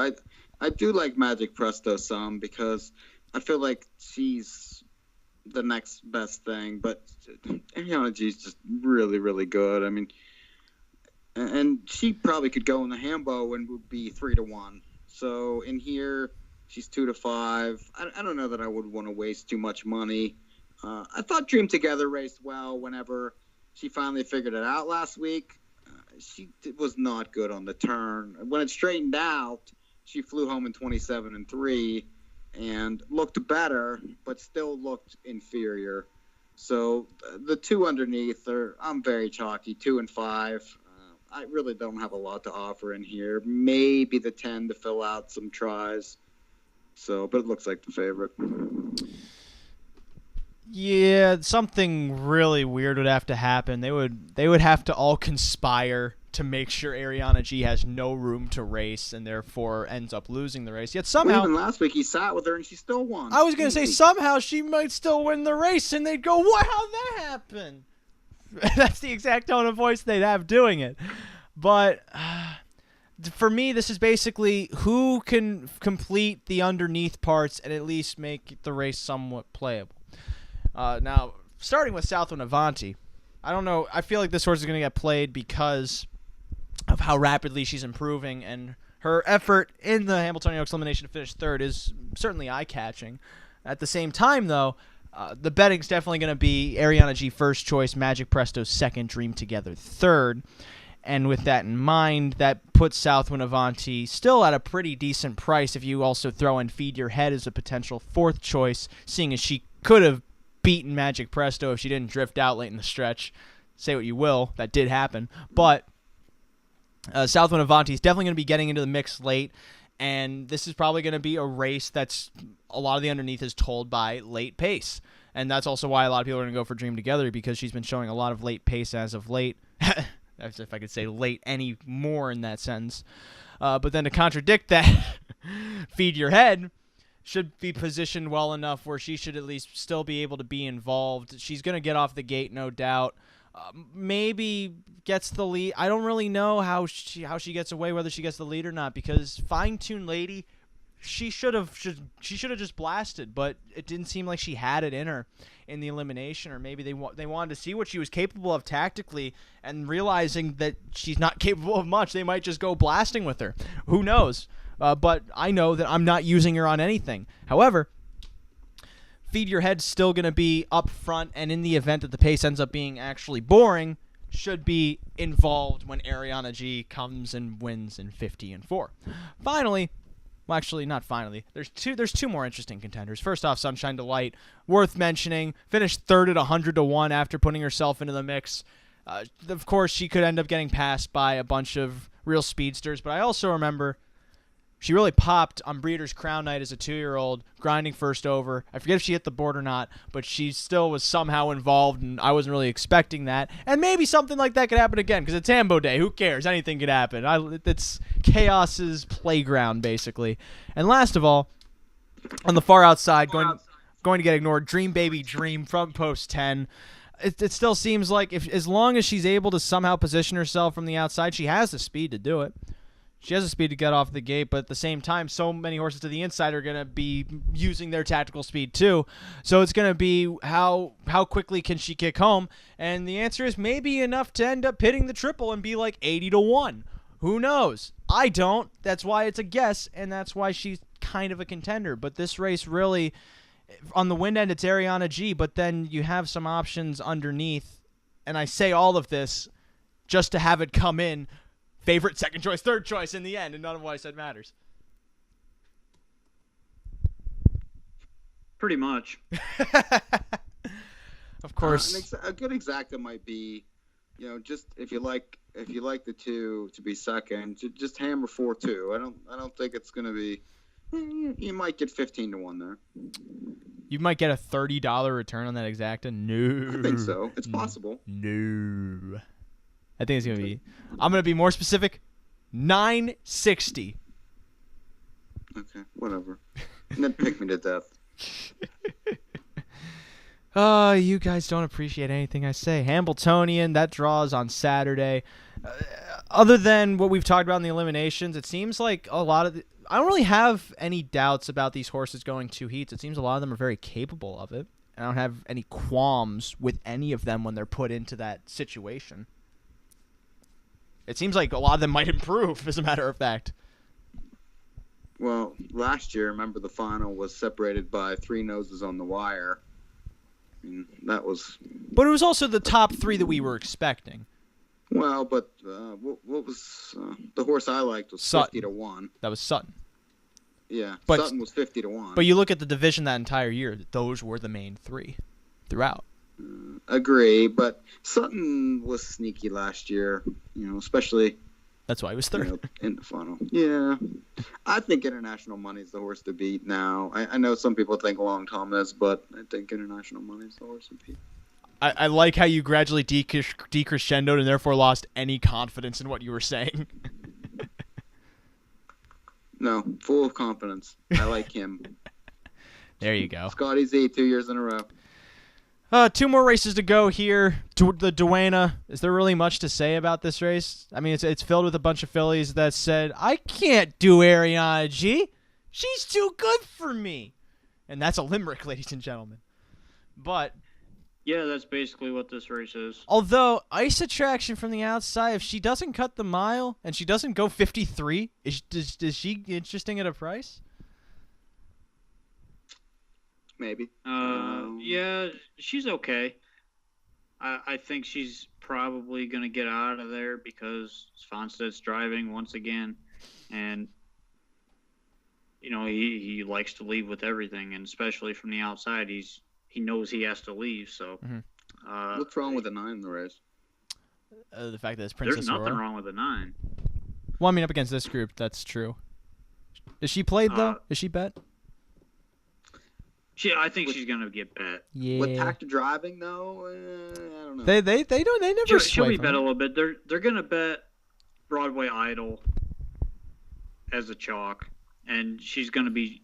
I do like Magic Presto some because I feel like she's the next best thing, but Ariana G's just really, really good. I mean, and she probably could go in the Hambo and would be 3-1. So in here, she's 2-5. I don't know that I would want to waste too much money. I thought Dream Together raced well whenever she finally figured it out last week. She was not good on the turn. When it straightened out, she flew home in 27-3 and looked better, but still looked inferior. So the two underneath I'm very chalky, 2 and 5. I really don't have a lot to offer in here. Maybe the 10 to fill out some tries. So, but it looks like the favorite. Yeah, something really weird would have to happen. They would have to all conspire to make sure Ariana G has no room to race and therefore ends up losing the race. Yet somehow, even last week he sat with her and she still won. I was going to say somehow she might still win the race, and they'd go, "What? How'd that happen?" That's the exact tone of voice they'd have doing it. But for me, this is basically who can complete the underneath parts and at least make the race somewhat playable. Now, starting with Southwind Avanti, I don't know. I feel like this horse is going to get played because of how rapidly she's improving, and her effort in the Hambletonian Oaks elimination to finish third is certainly eye-catching. At the same time, though, the betting's definitely going to be Ariana G first choice, Magic Presto second, Dream Together third. And with that in mind, that puts Southwind Avanti still at a pretty decent price if you also throw in Feed Your Head as a potential fourth choice, seeing as she could have beaten Magic Presto if she didn't drift out late in the stretch. Say what you will, that did happen. But Southwind Avanti is definitely going to be getting into the mix late, and this is probably going to be a race that's a lot of the underneath is told by late pace. And that's also why a lot of people are going to go for Dream Together, because she's been showing a lot of late pace as of late. As if I could say late any more in that sentence. But then to contradict that, Feed Your Head should be positioned well enough where she should at least still be able to be involved. She's going to get off the gate, no doubt. Maybe gets the lead. I don't really know how she gets away, whether she gets the lead or not, because Fine Tune Lady, she should have just blasted, but it didn't seem like she had it in her in the elimination, or maybe they wanted to see what she was capable of tactically, and realizing that she's not capable of much, they might just go blasting with her. Who knows? But I know that I'm not using her on anything. However, Feed Your Head's still going to be up front, and in the event that the pace ends up being actually boring, should be involved when Ariana G comes and wins in 50-4. Finally, well, actually, not finally. There's two more interesting contenders. First off, Sunshine Delight, worth mentioning. Finished third at 100-1 after putting herself into the mix. Of course, she could end up getting passed by a bunch of real speedsters, but I also remember she really popped on Breeders' Crown Night as a 2-year-old, grinding first over. I forget if she hit the board or not, but she still was somehow involved, and I wasn't really expecting that. And maybe something like that could happen again, because it's Hambo Day. Who cares? Anything could happen. It's chaos's playground, basically. And last of all, on the far outside, going to get ignored, Dream Baby Dream from post 10. It still seems like as long as she's able to somehow position herself from the outside, she has the speed to do it. She has the speed to get off the gate, but at the same time, so many horses to the inside are going to be using their tactical speed too. So it's going to be how quickly can she kick home? And the answer is maybe enough to end up hitting the triple and be like 80-1. Who knows? I don't. That's why it's a guess, and that's why she's kind of a contender. But this race really, on the wind end, it's Ariana G, but then you have some options underneath. And I say all of this just to have it come in favorite, second choice, third choice in the end, and none of what I said matters. Pretty much. Of course. A good exacta might be, just if you like the two to be second, just hammer 4-2. I don't think it's gonna be. You might get 15-1 there. You might get a $30 return on that exacta. No, I think so. It's possible. No. I think it's going to be, I'm going to be more specific, $9.60. Okay, whatever. And then pick me to death. You guys don't appreciate anything I say. Hambletonian, that draws on Saturday. Other than what we've talked about in the eliminations, it seems like a lot of I don't really have any doubts about these horses going 2 heats. It seems a lot of them are very capable of it. I don't have any qualms with any of them when they're put into that situation. It seems like a lot of them might improve, as a matter of fact. Well, last year, remember the final was separated by 3 noses on the wire. I mean, that was... But it was also the top 3 that we were expecting. Well, but what was... the horse I liked was Sutton. 50-1. That was Sutton. Yeah, But- Sutton was 50-1. But you look at the division that entire year, those were the main 3 throughout. Agree, but Sutton was sneaky last year, especially... That's why he was 3rd. In the final. Yeah. I think International Money's the horse to beat now. I know some people think Long Tom is, but I think International Money's the horse to beat. I like how you gradually decrescendoed and therefore lost any confidence in what you were saying. No, full of confidence. I like him. There you go. Scotty Z, 2 years in a row. 2 more races to go here. The Duena. Is there really much to say about this race? I mean, it's filled with a bunch of fillies that said, I can't do Ariana G. She's too good for me. And that's a limerick, ladies and gentlemen. But... Yeah, that's basically what this race is. although, ice attraction from the outside, if she doesn't cut the mile and she doesn't go 53, is she interesting at a price? Maybe. Yeah, she's okay. I think she's probably going to get out of there because Svanstedt's driving once again. And, he likes to leave with everything, and especially from the outside, he knows he has to leave. So, What's wrong with the 9 in the race? The fact that it's Princess there's nothing Aurora. wrong with the 9. Well, I mean, up against this group, that's true. Is she played, though? Is she bet? I think she's going to get bet. Yeah. With tactic driving, though, I don't know. They never She'll sway be from bet it. a little bit. They're going to bet Broadway Idol as a chalk, and she's going to be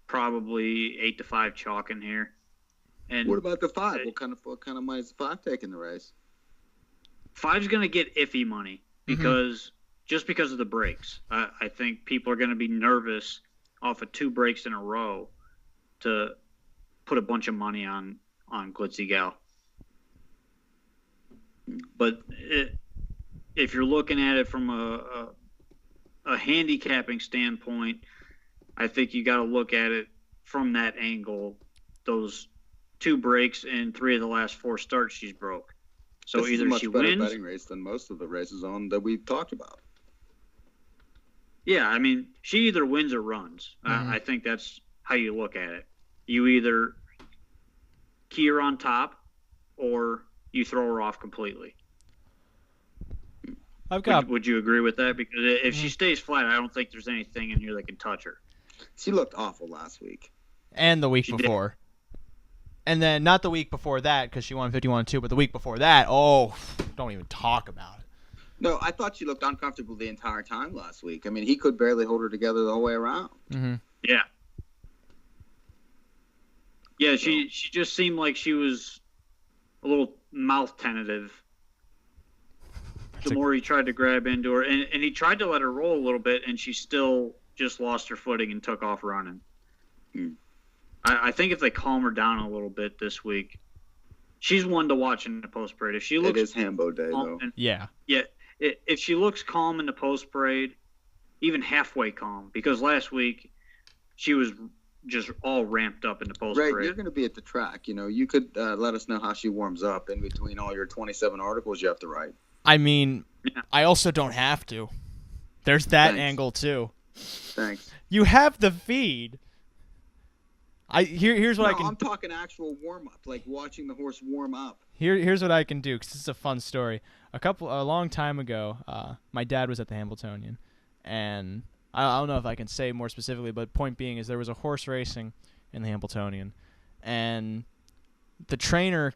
probably 8-5 chalk in here. And What about the 5? What kind of money is the 5 taking the race? 5's going to get iffy money because because of the breaks. I think people are going to be nervous off of 2 breaks in a row to put a bunch of money on Glitzy Gal. But if you're looking at it from a handicapping standpoint, I think you got to look at it from that angle. Those 2 breaks in 3 of the last 4 starts she's broke. So This is either a much she better wins. betting race than most of the races on that we've talked about. Yeah, I mean, she either wins or runs. I think that's how you look at it. You either key her on top or you throw her off completely. Would you agree with that? Because if she stays flat, I don't think there's anything in here that can touch her. She looked awful last week. And the week She did. before. And then, not the week before that, because she won 51-2, but the week before that, don't even talk about it. No, I thought she looked uncomfortable the entire time last week. I mean, he could barely hold her together the whole way around. Mm-hmm. Yeah. Yeah, she just seemed like she was a little mouth tentative. The more he tried to grab into her, and he tried to let her roll a little bit, and she still just lost her footing and took off running. I think if they calm her down a little bit this week, she's one to watch in the post parade. If she looks, It is Hambo Day, though. Yeah. Yeah, if she looks calm in the post parade, even halfway calm, because last week she was just all ramped up in the post Right, parade. you're going to be at the track. You could let us know how she warms up in between all your 27 articles you have to write. I mean, I also don't have to. There's that Thanks. angle, too. Thanks. You have the feed. Here's what I can... I'm talking actual warm-up, like watching the horse warm up. Here's what I can do, because this is a fun story. A long time ago, my dad was at the Hambletonian, and I don't know if I can say more specifically, but point being is there was a horse racing in the Hambletonian, and the trainer,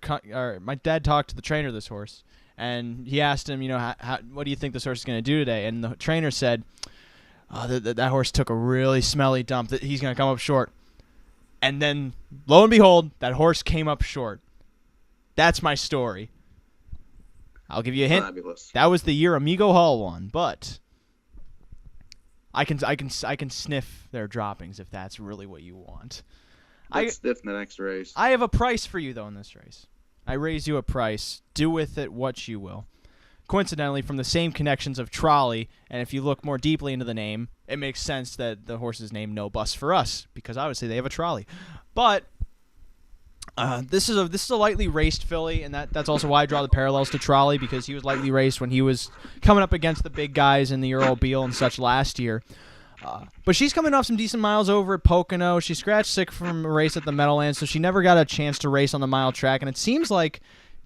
my dad talked to the trainer of this horse, and he asked him, what do you think this horse is going to do today? And the trainer said, that horse took a really smelly dump. That he's going to come up short. And then, lo and behold, that horse came up short. That's my story. I'll give you a hint. Fabulous. That was the year Amigo Hall won, but I can sniff their droppings if that's really what you want. Let's sniff the next race. I have a price for you, though, in this race. I raise you a price. Do with it what you will. Coincidentally, from the same connections of Trolley, and if you look more deeply into the name, it makes sense that the horse is named No Bus for Us, because obviously they have a trolley. But this is a lightly raced filly, and that's also why I draw the parallels to Trolley, because he was lightly raced when he was coming up against the big guys in the Earl Beal and such last year. But she's coming off some decent miles over at Pocono. She scratched sick from a race at the Meadowlands, so she never got a chance to race on the mile track, and it seems like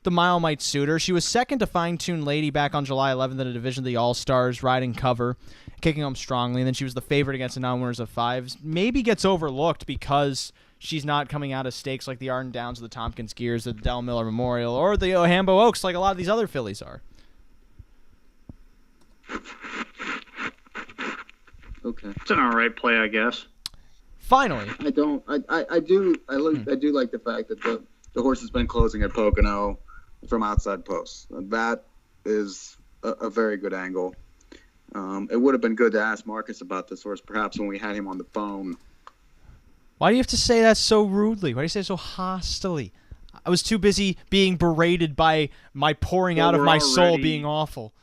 the mile might suit her. She was second to Fine Tune Lady back on July 11th in a division of the All-Stars, riding cover, kicking home strongly, and then she was the favorite against the non-winners of fives. Maybe gets overlooked because she's not coming out of stakes like the Arden Downs or the Tompkins Gears, the Del Miller Memorial, or the Hambo Oaks like a lot of these other fillies are. Okay. It's an all right play, I guess. Finally. I do like the fact that the horse has been closing at Pocono from outside posts. That is a very good angle. It would have been good to ask Marcus about this horse, perhaps when we had him on the phone. Why do you have to say that so rudely? Why do you say it so hostilely? I was too busy being berated by my pouring out of my soul being awful.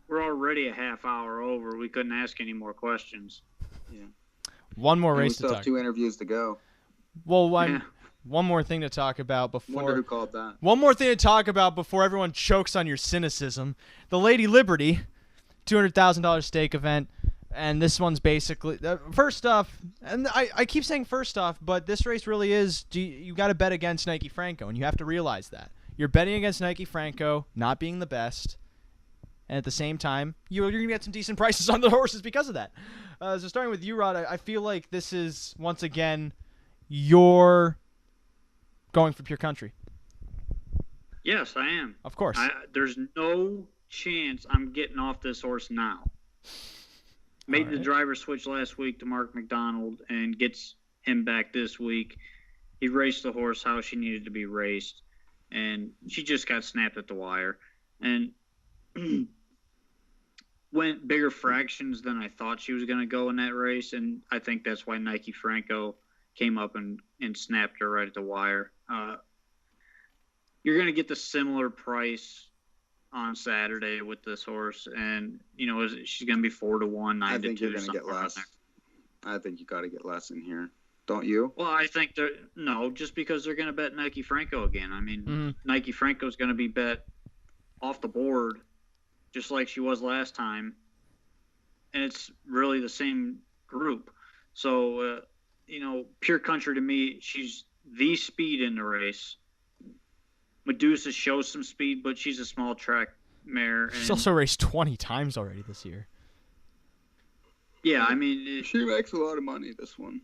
We're already a half hour over. We couldn't ask any more questions. Yeah. One more race we still to have talk. 2 interviews to go. Well, one more thing to talk about before. Wonder who called that. One more thing to talk about before everyone chokes on your cynicism. The Lady Liberty, $200,000 stake event, and this one's basically first off. And I keep saying first off, but this race really is. You got to bet against Nike Franco, and you have to realize that you're betting against Nike Franco not being the best. And at the same time, you're going to get some decent prices on the horses because of that. So starting with you, Rod, I feel like this is, once again, you're going for Pure Country. Yes, I am. Of course. There's no chance I'm getting off this horse now. Made the driver switch last week to Mark McDonald and gets him back this week. He raced the horse how she needed to be raced, and she just got snapped at the wire. And went bigger fractions than I thought she was going to go in that race, and I think that's why Nike Franco came up and snapped her right at the wire. You're going to get the similar price on Saturday with this horse, and she's going to be 4-1, 9-2. I think you're going to get less. I think you got to get less in here, don't you? Well, I think just because they're going to bet Nike Franco again. I mean, Nike Franco's going to be bet off the board, just like she was last time, and it's really the same group. So, Pure Country to me, she's the speed in the race. Medusa shows some speed, but she's a small track mare. She's also raced 20 times already this year. Yeah, I mean, she makes a lot of money. This one.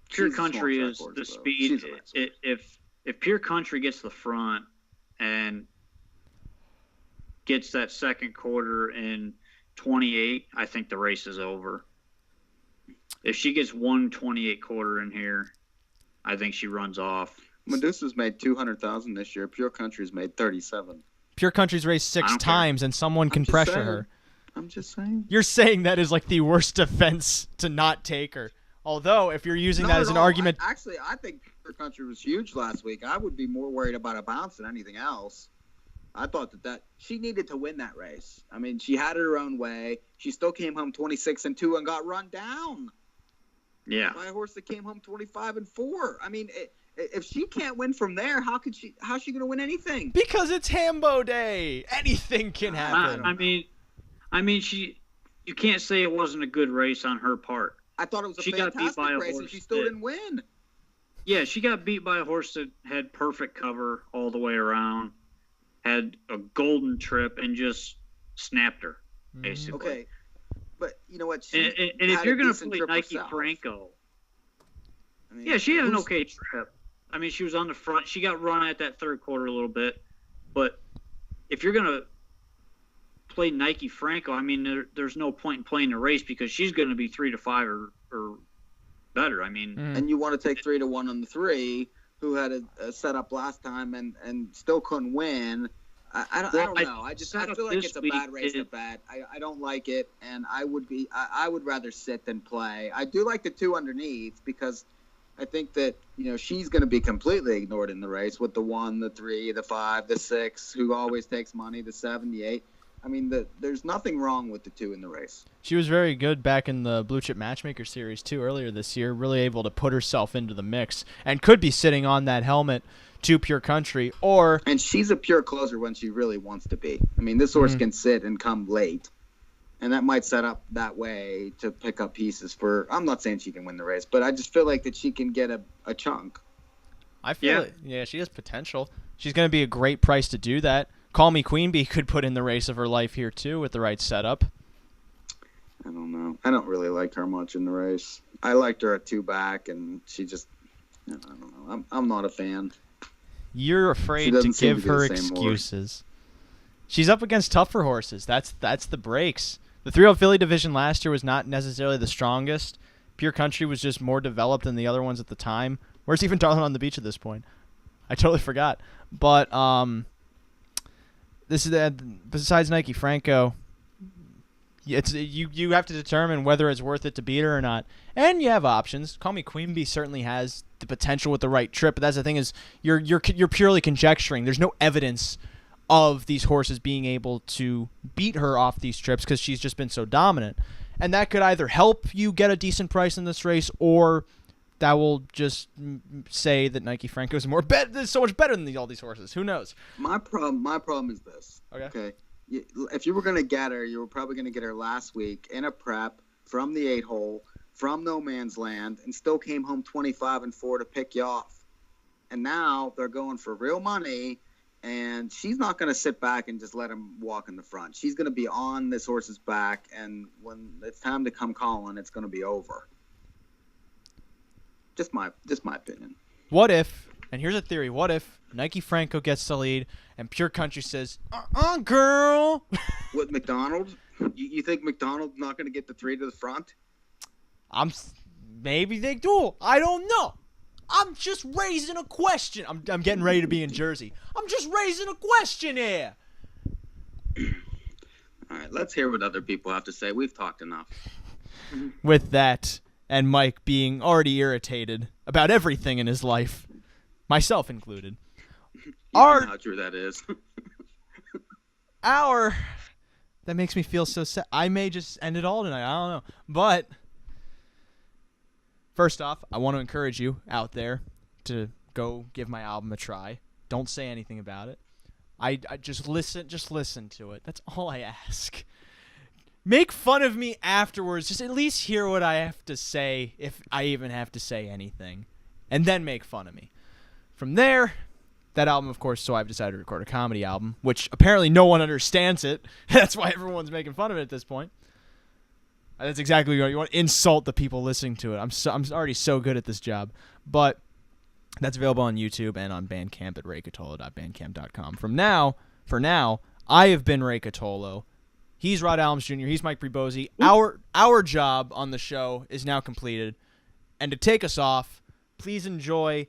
Pure Country is the speed. If Pure Country gets the front and gets that second quarter in 28, I think the race is over. If she gets 1:28 quarter in here, I think she runs off. Medusa's made $200,000 this year. Pure Country's made $37,000. Pure Country's raced 6 times, and someone can pressure her. I'm just saying. You're saying that is like the worst defense to not take her. Although, if you're using that as an argument, I think Pure Country was huge last week. I would be more worried about a bounce than anything else. I thought that she needed to win that race. I mean, she had it her own way. She still came home 26-2 and got run down. Yeah. By a horse that came home 25-4. I mean, if she can't win from there, how's she going to win anything? Because it's Hambo Day. Anything can happen. I mean, you can't say it wasn't a good race on her part. I thought it was a fantastic race, and she still didn't win. Yeah, she got beat by a horse that had perfect cover all the way around. Had a golden trip and just snapped her, basically. Okay, but you know what? And if you're going to play Nike Franco, she had an okay trip. I mean, she was on the front. She got run at that third quarter a little bit. But if you're going to play Nike Franco, I mean, there's no point in playing the race because she's going to be 3-5 or better. I mean, and you want to take 3-1 on the 3, who had a setup last time and still couldn't win. I don't know. I feel like it's a bad race to bet. I don't like it, and I would rather sit than play. I do like the 2 underneath because I think that she's going to be completely ignored in the race with the 1, the 3, the 5, the 6, who always takes money, the 7, the 8. I mean, there's nothing wrong with the 2 in the race. She was very good back in the Blue Chip Matchmaker Series, too, earlier this year, really able to put herself into the mix and could be sitting on that helmet to Pure Country. And she's a pure closer when she really wants to be. I mean, this horse can sit and come late, and that might set up that way to pick up pieces for – I'm not saying she can win the race, but I just feel like that she can get a chunk. I feel it. Yeah, she has potential. She's going to be a great price to do that. Call Me Queen Bee could put in the race of her life here, too, with the right setup. I don't know. I don't really like her much in the race. I liked her at 2 back, and she just – I don't know. I'm not a fan. You're afraid to give her excuses. She's up against tougher horses. That's the breaks. The 3-year-old filly division last year was not necessarily the strongest. Pure Country was just more developed than the other ones at the time. Where's even Darling on the Beach at this point? I totally forgot. But this is besides Nike Franco, it's you have to determine whether it's worth it to beat her or not, and you have options. Call Me Queen Bee certainly has the potential with the right trip, but that's the thing is you're purely conjecturing. There's no evidence of these horses being able to beat her off these trips because she's just been so dominant, and that could either help you get a decent price in this race, or that will just say that Nike Franco is so much better than all these horses. Who knows? My problem is this. Okay. If you were going to get her, you were probably going to get her last week in a prep from the 8-hole, from no man's land, and still came home 25-4 to pick you off. And now they're going for real money, and she's not going to sit back and just let him walk in the front. She's going to be on this horse's back, and when it's time to come calling, it's going to be over. Just my opinion. What if, and here's a theory, what if Nike Franco gets the lead and Pure Country says, girl. With McDonald? You think McDonald's not going to get the 3 to the front? Maybe they do. I don't know. I'm just raising a question. I'm getting ready to be in Jersey. I'm just raising a question here. All right, let's hear what other people have to say. We've talked enough. With that, and Mike being already irritated about everything in his life, myself included. You know how true that is. That makes me feel so sad. I may just end it all tonight. I don't know. But first off, I want to encourage you out there to go give my album a try. Don't say anything about it. I just listen to it. That's all I ask. Make fun of me afterwards. Just at least hear what I have to say, if I even have to say anything. And then make fun of me. From there, that album, of course, so I've decided to record a comedy album, which apparently no one understands it. That's why everyone's making fun of it at this point. That's exactly what you want to insult the people listening to it. I'm already so good at this job. But that's available on YouTube and on Bandcamp at raycotolo.bandcamp.com. For now, I have been Ray Cotolo. He's Rod Allums Jr. He's Mike Pribozie. Our job on the show is now completed. And to take us off, please enjoy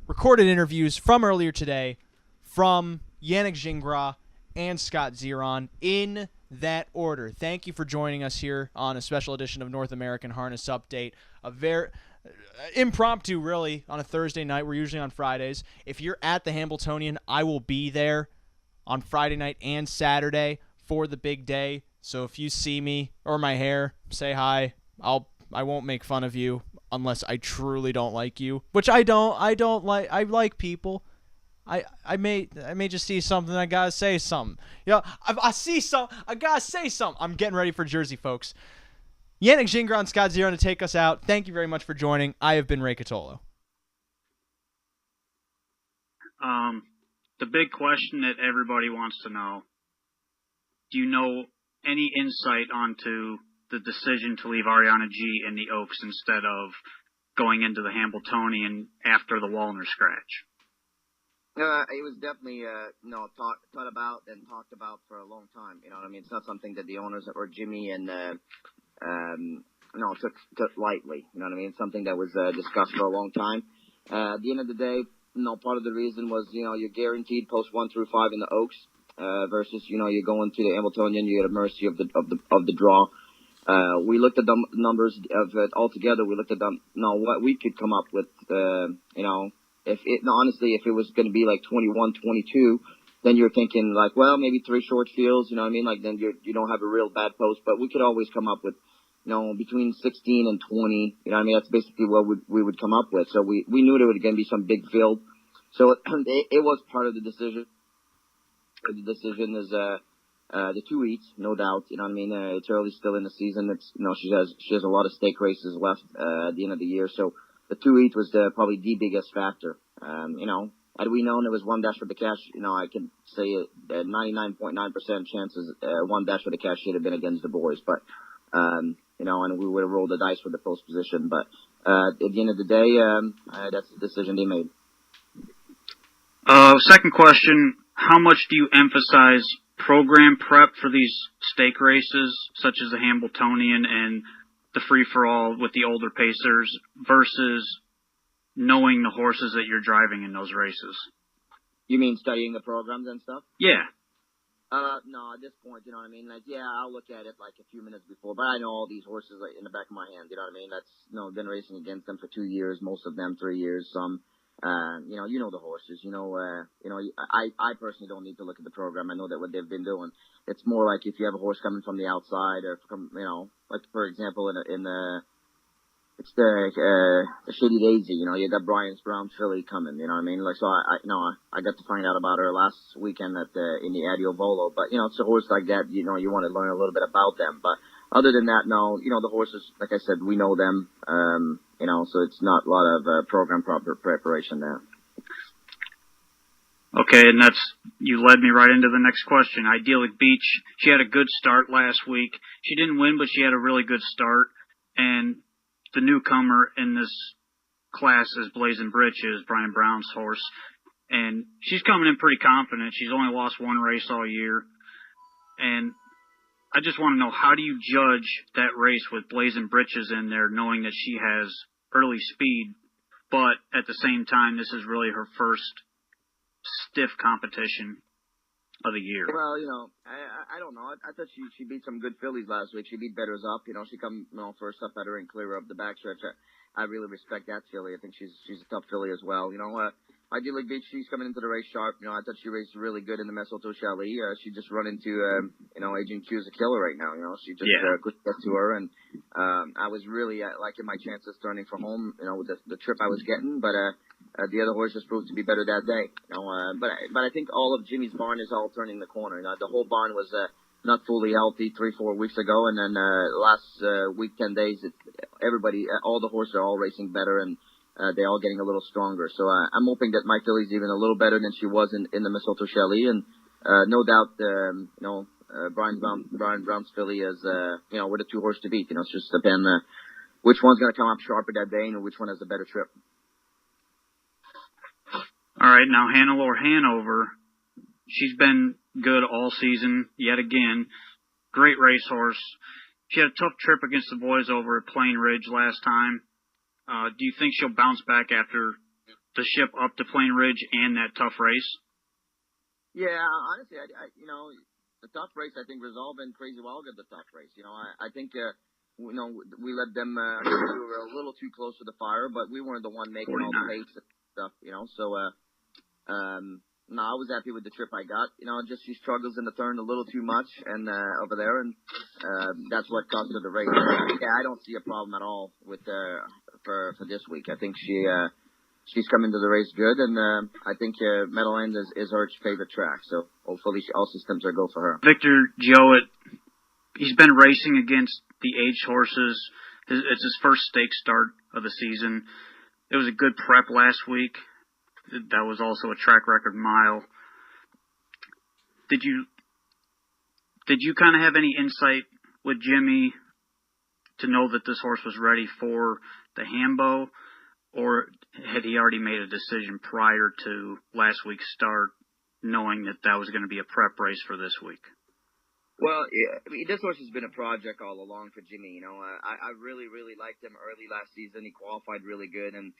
recorded interviews from earlier today from Yannick Gingras and Scott Zeron in that order. Thank you for joining us here on a special edition of North American Harness Update. A very impromptu, really, on a Thursday night. We're usually on Fridays. If you're at the Hambletonian, I will be there on Friday night and Saturday for the big day. So if you see me or my hair, say hi. I won't make fun of you unless I truly don't like you, which I don't. I like people. I may just see something. I gotta say something. I see something. I gotta say something. I'm getting ready for Jersey, folks. Yannick Gingras and Scott Zeron to take us out. Thank you very much for joining. I have been Ray Cotolo. The big question that everybody wants to know: do you know any insight onto the decision to leave Ariana G in the Oaks instead of going into the Hambletonian after the Wallner scratch? It was definitely thought about and talked about for a long time. You know what I mean? It's not something that the owners or Jimmy and took lightly. You know what I mean? Something that was discussed for a long time. At the end of the day, part of the reason was, you're guaranteed post 1 through 5 in the Oaks, versus, you're going to the Hambletonian, you're at mercy of the draw. We looked at the numbers of it altogether. We looked at what we could come up with, honestly, if it was going to be like 21, 22, then you're thinking like, well, maybe 3 short fields, you know what I mean? Like then you don't have a real bad post, but we could always come up with, between 16 and 20, you know what I mean? That's basically what we would come up with. So we knew there would again be some big field. So it was part of the decision. The decision is, the 2 eats, no doubt. You know what I mean? It's early still in the season. It's, she has a lot of stake races left, at the end of the year. So the 2 eats was probably the biggest factor. Had we known it was 1 dash for the cash, I can say 99.9% chances, 1 dash for the cash should have been against the boys. But, and we would have rolled the dice for the post position. But, at the end of the day, that's the decision they made. Second question, how much do you emphasize program prep for these stake races, such as the Hambletonian and the free-for-all with the older pacers, versus knowing the horses that you're driving in those races? You mean studying the programs and stuff? Yeah. No, at this point, you know what I mean? Like, yeah, I'll look at it like a few minutes before, but I know all these horses like in the back of my hand, you know what I mean? That's, been racing against them for 2 years, most of them 3 years, some. You know the horses. I personally don't need to look at the program. I know that what they've been doing. It's more like if you have a horse coming from the outside, or from like for example it's the Shady Daisy. You got Brian's Brown filly coming. You know what I mean? Like so, I got to find out about her last weekend in the Adio Volo. But it's a horse like that. You want to learn a little bit about them. But other than that, no. The horses, like I said, we know them. So it's not a lot of program proper preparation there. Okay, and you led me right into the next question. Idyllic Beach, she had a good start last week. She didn't win, but she had a really good start. And the newcomer in this class is Blazing Britches, Brian Brown's horse. And she's coming in pretty confident. She's only lost 1 race all year. And I just want to know, how do you judge that race with Blazing Britches in there, knowing that she has early speed, but at the same time, this is really her first stiff competition of the year? Well, I don't know. I thought she beat some good fillies last week. She beat Betters Up. She come first up at her and clear up the backstretch. I really respect that filly. I think she's a tough filly as well. Idyllic Beach, she's coming into the race sharp. I thought she raced really good in the Mistletoe Chalet. She just run into, Agent Q is a killer right now. She just couldn't get to her. And I was really liking my chances turning for home, with the trip I was getting. But the other horse just proved to be better that day. But I think all of Jimmy's barn is all turning the corner. The whole barn was not fully healthy 3-4 weeks ago. And then last week, 10 days, all the horses are all racing better. And they're all getting a little stronger. So I'm hoping that my filly's even a little better than she was in the Mistletoe Chalet. And no doubt, Brian Brown's filly is, we're the 2 horses to beat. It's just depend which one's going to come up sharper that day and which one has a better trip. All right, now Hannelore Hanover, she's been good all season yet again. Great racehorse. She had a tough trip against the boys over at Plain Ridge last time. Do you think she'll bounce back after the ship up to Plain Ridge and that tough race? Yeah, honestly, the tough race, I think Resolve and Crazy Wild got the tough race. I think, we let them, we were a little too close to the fire, but we weren't the one making 49. All the pace and stuff, So, no, I was happy with the trip I got. Just she struggles in the turn a little too much and over there, and that's what cost her the race. Yeah, I don't see a problem at all with for this week. I think she's coming to the race good, and I think Meadowlands is her favorite track. So hopefully all systems are go for her. Victor Jowett, he's been racing against the aged horses. It's his first stake start of the season. It was a good prep last week. That was also a track record mile. Did you kind of have any insight with Jimmy to know that this horse was ready for the Hambo, or had he already made a decision prior to last week's start, knowing that was going to be a prep race for this week? Well, yeah, I mean, this horse has been a project all along for Jimmy. You know, I really, really liked him early last season. He qualified really good, and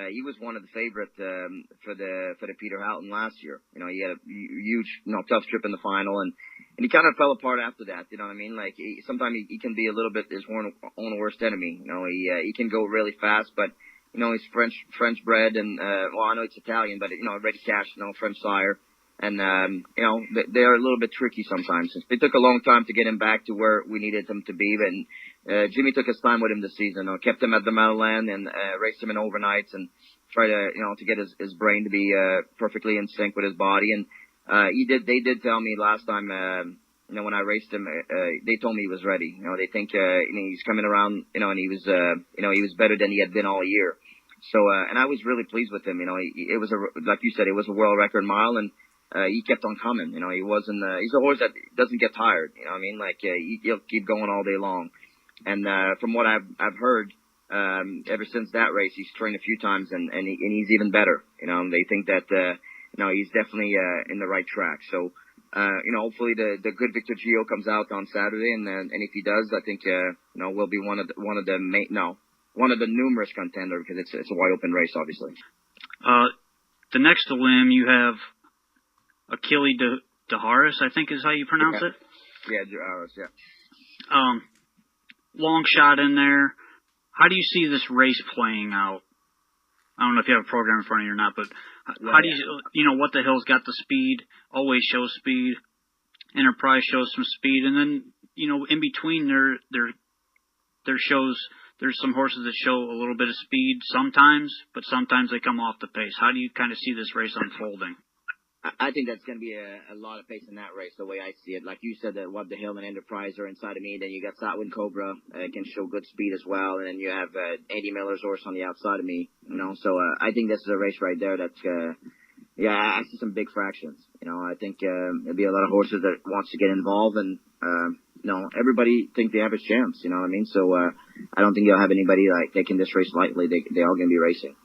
he was one of the favorites for the Peter Houghton last year. You know, he had a huge, tough trip in the final, and he kind of fell apart after that. You know what I mean? Like sometimes he can be a little bit his own worst enemy. You know, he can go really fast, but you know, he's French bred, and well, I know it's Italian, but you know, Ready Cash, French sire. And, you know, they're a little bit tricky sometimes. It took a long time to get him back to where we needed him to be. But, Jimmy took his time with him this season. Kept him at the Meadowlands and, raced him in overnights and tried to, to get his brain to be, perfectly in sync with his body. And, they did tell me last time, when I raced him, they told me he was ready. You know, they think, he's coming around, and he was, he was better than he had been all year. So, and I was really pleased with him. You know, it was like you said, it was a world record mile, and he kept on coming. You know, he wasn't, he's a horse that doesn't get tired. You know what I mean? Like, he'll keep going all day long. And, from what I've heard, ever since that race, he's trained a few times and he's even better. You know, and they think that, he's definitely, in the right track. So, hopefully the good Victor Gio comes out on Saturday. And if he does, I think, we'll be one of the numerous contenders because it's a wide open race, obviously. The next limb you have Achille DeHaris, I think is how you pronounce it. Yeah, DeHaris, yeah. Long shot in there. How do you see this race playing out? I don't know if you have a program in front of you or not, but how do you, What the Hill's got the speed, always shows speed. Enterprise shows some speed, and then, in between there shows, there's some horses that show a little bit of speed sometimes, but sometimes they come off the pace. How do you kind of see this race unfolding? I think that's going to be a lot of pace in that race, the way I see it. Like you said, that What the Hill and Enterprise are inside of me. Then you got Satwin Cobra, can show good speed as well. And then you have Andy Miller's horse on the outside of me. So I think this is a race right there that's, I see some big fractions. I think there'll be a lot of horses that wants to get involved. And, everybody think they have a chance, you know what I mean? So I don't think you'll have anybody like taking this race lightly. They all going to be racing.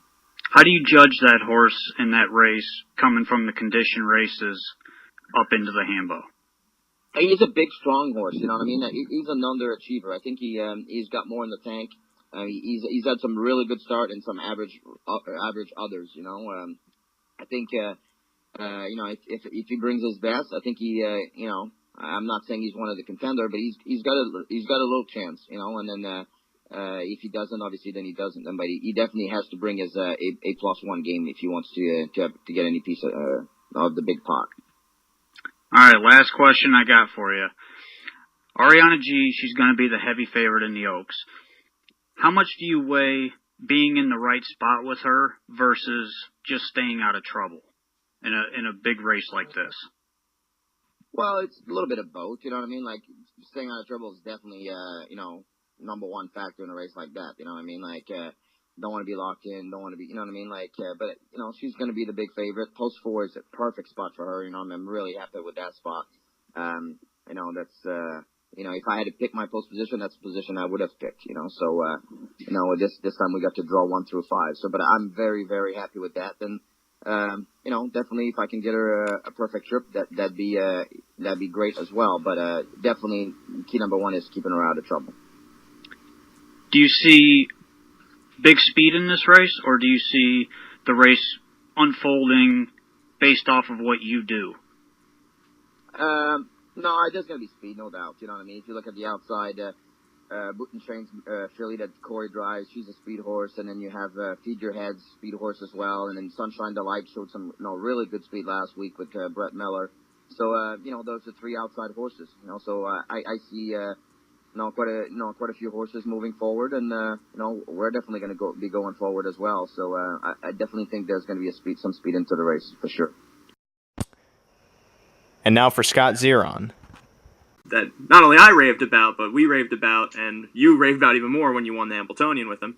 How do you judge that horse in that race coming from the condition races up into the Hambo? He's a big, strong horse. You know what I mean? He's an underachiever. I think he's got more in the tank. He's had some really good start and some average others. I think if he brings his best, I think he I'm not saying he's one of the contender, but he's got a little chance. And then. If he doesn't, obviously, then he doesn't. But he definitely has to bring his A+1 game if he wants to get any piece of the big pot. All right, last question I got for you. Ariana G, she's going to be the heavy favorite in the Oaks. How much do you weigh being in the right spot with her versus just staying out of trouble in a big race like this? Well, it's a little bit of both. You know what I mean? Like, staying out of trouble is definitely, number one factor in a race like that. You know what I mean? Like, don't want to be locked in, don't want to be, you know what I mean? Like, but, she's going to be the big favorite. Post 4 is a perfect spot for her. I'm really happy with that spot. That's, if I had to pick my post position, that's the position I would have picked, So, this time we got to draw 1 through 5. So, but I'm very, very happy with that. And, definitely if I can get her a perfect trip, that'd be great as well. But, definitely key number 1 is keeping her out of trouble. Do you see big speed in this race, or do you see the race unfolding based off of what you do? No, there's going to be speed, no doubt. You know what I mean? If you look at the outside, Butenschoen's filly that Corey drives, she's a speed horse. And then you have Feed Your Head's speed horse as well. And then Sunshine Delight showed some really good speed last week with Brett Miller. So, those are 3 outside horses. So I see... quite a few horses moving forward, and we're definitely going to be going forward as well. So I definitely think there's going to be some speed into the race for sure. And now for Scott Zeron. That not only I raved about, but we raved about, and you raved about even more when you won the Hambletonian with him.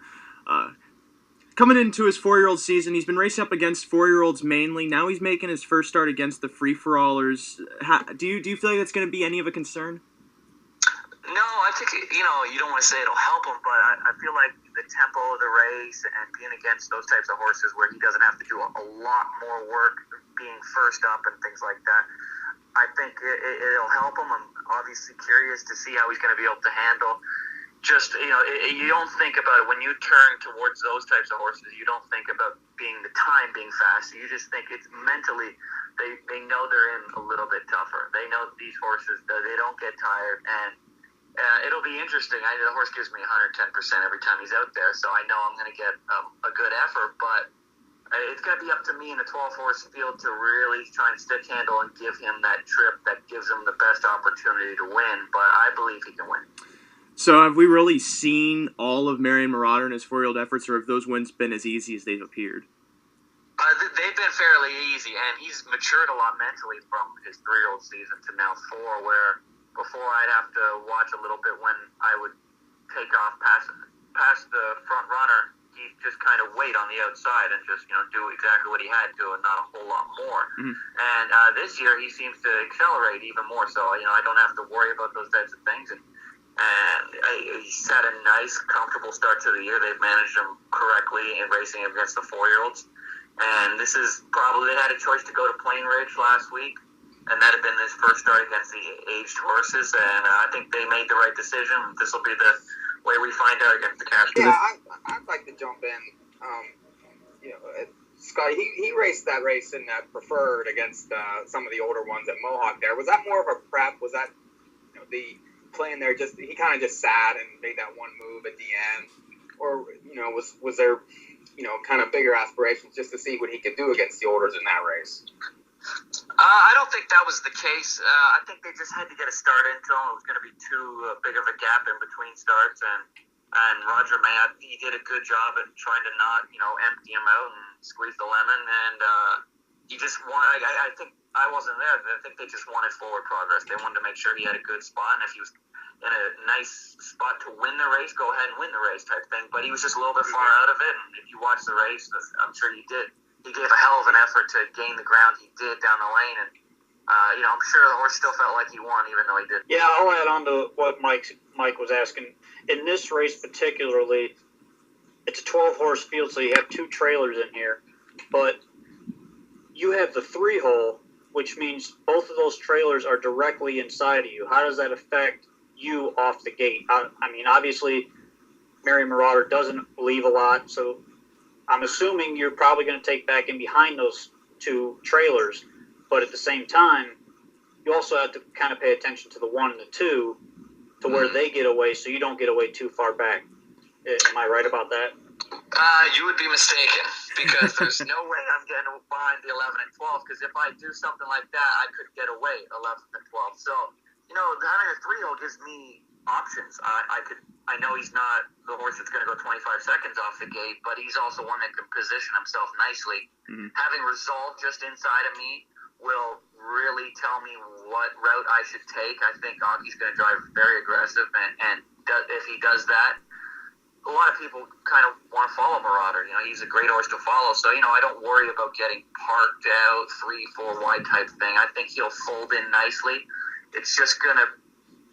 Coming into his 4-year-old season, he's been racing up against 4-year-olds mainly. Now he's making his first start against the free-for-allers. Do you feel like that's going to be any of a concern? No, I think, you don't want to say it'll help him, but I feel like the tempo of the race and being against those types of horses where he doesn't have to do a lot more work being first up and things like that, I think it'll help him. obviously curious to see how he's going to be able to handle. Just, you don't think about it when you turn towards those types of horses. You don't think about the time being fast. You just think it's mentally, they know they're in a little bit tougher. They know these horses, they don't get tired, and it'll be interesting. The horse gives me 110% every time he's out there, so I know I'm going to get a good effort, but it's going to be up to me in the 12-horse field to really try and stick handle and give him that trip that gives him the best opportunity to win, but I believe he can win. So have we really seen all of Marion Marauder in his 4-year-old efforts, or have those wins been as easy as they've appeared? They've been fairly easy, and he's matured a lot mentally from his 3-year-old season to now 4, where before I'd have to watch a little bit when I would take off past the front runner. He'd just kind of wait on the outside and just, do exactly what he had to and not a whole lot more. Mm-hmm. And this year he seems to accelerate even more so. I don't have to worry about those types of things. And he's had a nice, comfortable start to the year. They've managed him correctly in racing against the 4-year-olds. And this is probably, they had a choice to go to Plain Ridge last week, and that had been his first start against the aged horses. And I think they made the right decision. This will be the way we find out against the Castro. Yeah, I'd like to jump in. Scotty, he raced that race in that preferred against some of the older ones at Mohawk there. Was that more of a prep? Was that the playing there, just he kind of just sat and made that one move at the end, or was there kind of bigger aspirations just to see what he could do against the olders in that race? I don't think that was the case. I think they just had to get a start into him. It was going to be too big of a gap in between starts, and Roger Matt, he did a good job at trying to not empty him out and squeeze the lemon, and he just wanted. I think I wasn't there. I think they just wanted forward progress. They wanted to make sure he had a good spot, and if he was in a nice spot to win the race, go ahead and win the race type thing. But he was just a little bit far out of it, and if you watch the race, I'm sure you did, he gave a hell of an effort to gain the ground he did down the lane, and I'm sure the horse still felt like he won, even though he did. Yeah, I'll add on to what Mike was asking. In this race particularly, it's a 12-horse field, so you have 2 trailers in here, but you have the 3-hole, which means both of those trailers are directly inside of you. How does that affect you off the gate? I mean, obviously, Marion Marauder doesn't leave a lot, so I'm assuming you're probably going to take back in behind those 2 trailers, but at the same time, you also have to kind of pay attention to the 1 and the 2 to where they get away, so you don't get away too far back. Am I right about that? You would be mistaken, because there's no way I'm getting behind the 11 and 12, because if I do something like that, I could get away 11 and 12. So, having a 3-hole gives me options. I know he's not the horse that's going to go 25 seconds off the gate, but he's also one that can position himself nicely. Mm-hmm. Having resolve just inside of me will really tell me what route I should take. I think Aki's going to drive very aggressive, and if he does that, a lot of people kind of want to follow Marauder. He's a great horse to follow. So, I don't worry about getting parked out 3-4 wide type thing. I think he'll fold in nicely. It's just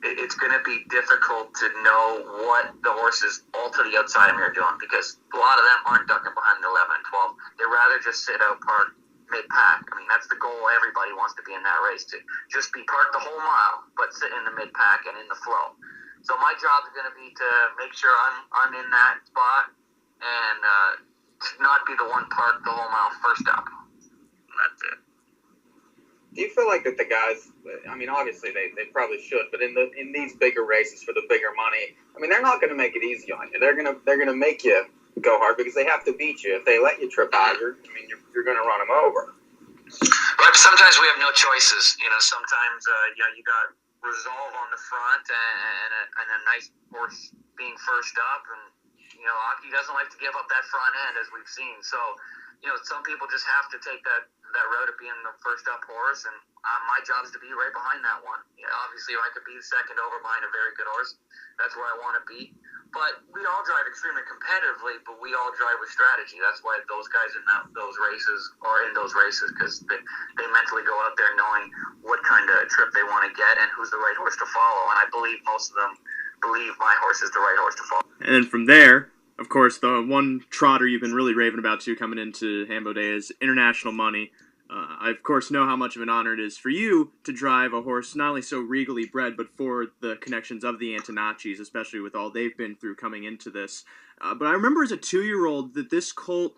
it's gonna be difficult to know what the horses all to the outside of me are doing, because a lot of them aren't ducking behind the 11 and 12. They'd rather just sit out parked mid-pack. I mean, that's the goal. Everybody wants to be in that race, to just be parked the whole mile, but sit in the mid-pack and in the flow. So my job is going to be to make sure I'm in that spot and not be the one parked the whole mile first up. And that's it. Do you feel like that the guys, I mean, obviously they probably should, but in these bigger races for the bigger money, I mean, they're not going to make it easy on you. They're gonna make you go hard because they have to beat you. If they let you trip out, you're going to run them over. But sometimes we have no choices. Sometimes you got resolve on the front and a nice horse being first up, and Aki doesn't like to give up that front end, as we've seen. So some people just have to take that road of being the first up horse, and my job is to be right behind that one. Obviously, if I could be the second over behind a very good horse, that's where I want to be. But we all drive extremely competitively, but we all drive with strategy. That's why those guys in those races are in those races, because they mentally go out there knowing what kind of trip they want to get and who's the right horse to follow. And I believe most of them believe my horse is the right horse to follow. And then from there, of course, the one trotter you've been really raving about too coming into Hambo Day is International Money. I, of course, know how much of an honor it is for you to drive a horse not only so regally bred, but for the connections of the Antonaccis, especially with all they've been through coming into this. But I remember as a 2-year-old that this colt,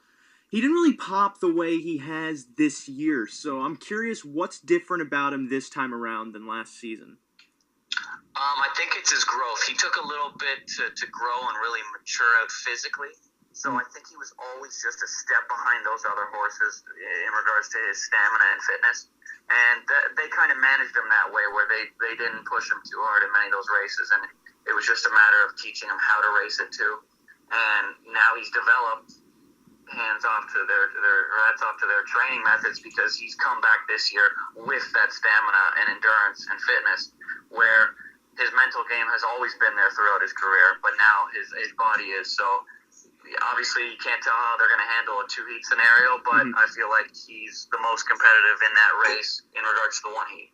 he didn't really pop the way he has this year. So I'm curious what's different about him this time around than last season. I think it's his growth. He took a little bit to grow and really mature out physically. So I think he was always just a step behind those other horses in regards to his stamina and fitness. And they kind of managed him that way, where they didn't push him too hard in many of those races. And it was just a matter of teaching him how to race it too. And now he's developed hats off to their training methods, because he's come back this year with that stamina and endurance and fitness, where his mental game has always been there throughout his career, but now his body is. So obviously you can't tell how they're going to handle a 2-heat scenario, but I feel like he's the most competitive in that race in regards to the 1 heat.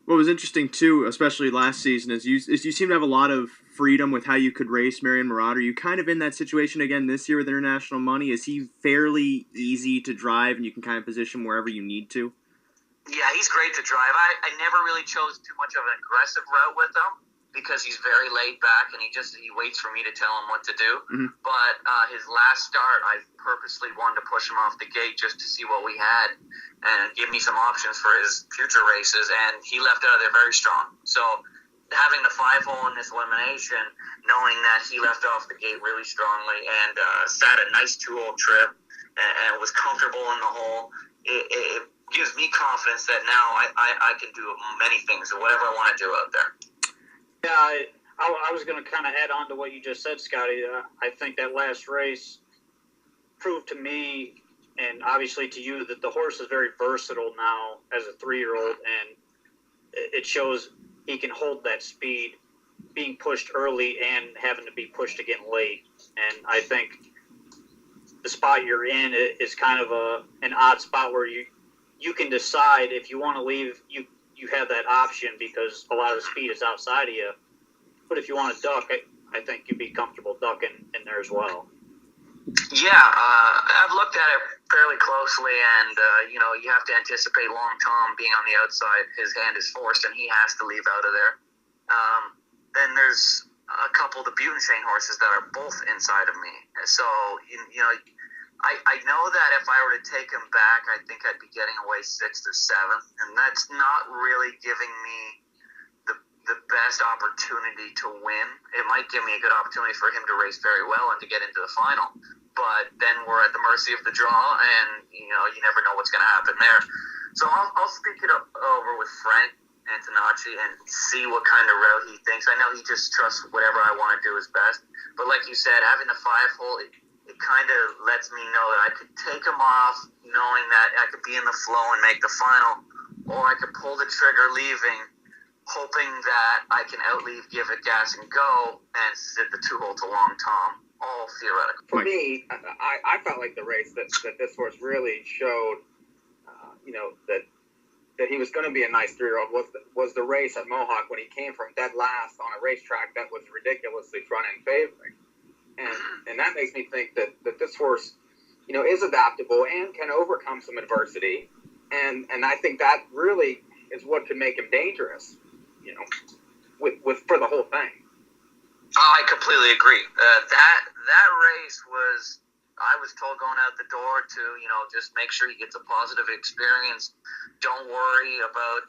What was interesting too, especially last season, is you seem to have a lot of freedom with how you could race Marion Marauder. You kind of in that situation again this year with international money. Is he fairly easy to drive, and you can kind of position wherever you need to? Yeah, he's great to drive. I never really chose too much of an aggressive route with him, because he's very laid back and he waits for me to tell him what to do. But his last start, I purposely wanted to push him off the gate just to see what we had and give me some options for his future races, and he left out of there very strong. So having the 5-hole in this elimination, knowing that he left off the gate really strongly and sat a nice 2-hole trip and was comfortable in the hole, it gives me confidence that now I can do many things or whatever I want to do out there. Yeah, I was going to kind of add on to what you just said, Scotty. I think that last race proved to me, and obviously to you, that the horse is very versatile now as a 3-year-old, and it shows he can hold that speed, being pushed early and having to be pushed again late. And I think the spot you're in is kind of an odd spot where you can decide if you want to leave. You have that option because a lot of the speed is outside of you. But if you want to duck, I think you'd be comfortable ducking in there as well. Yeah, I've looked at it fairly closely, and you have to anticipate Long Tom being on the outside. His hand is forced, and he has to leave out of there. Then there's a couple of the Butenschoen horses that are both inside of me. So I know that if I were to take him back, I think I'd be getting away 6th or 7th, and that's not really giving me the best opportunity to win. It might give me a good opportunity for him to race very well and to get into the final, but then we're at the mercy of the draw, and you never know what's going to happen there. So I'll speak it over with Frank Antonacci and see what kind of route he thinks. I know he just trusts whatever I want to do is best, but like you said, having the 5-hole, it kind of lets me know that I could take him off knowing that I could be in the flow and make the final, or I could pull the trigger leaving, hoping that I can outleave, give it gas and go, and sit the 2-hole to Long Tom. All theoretical. For me, I felt like the race that this horse really showed, that he was going to be a nice 3-year-old was the race at Mohawk when he came from dead last on a racetrack that was ridiculously front-end favoring. And that makes me think that this horse, is adaptable and can overcome some adversity. And I think that really is what could make him dangerous, with for the whole thing. I completely agree. That race was, I was told going out the door to, just make sure he gets a positive experience. Don't worry about,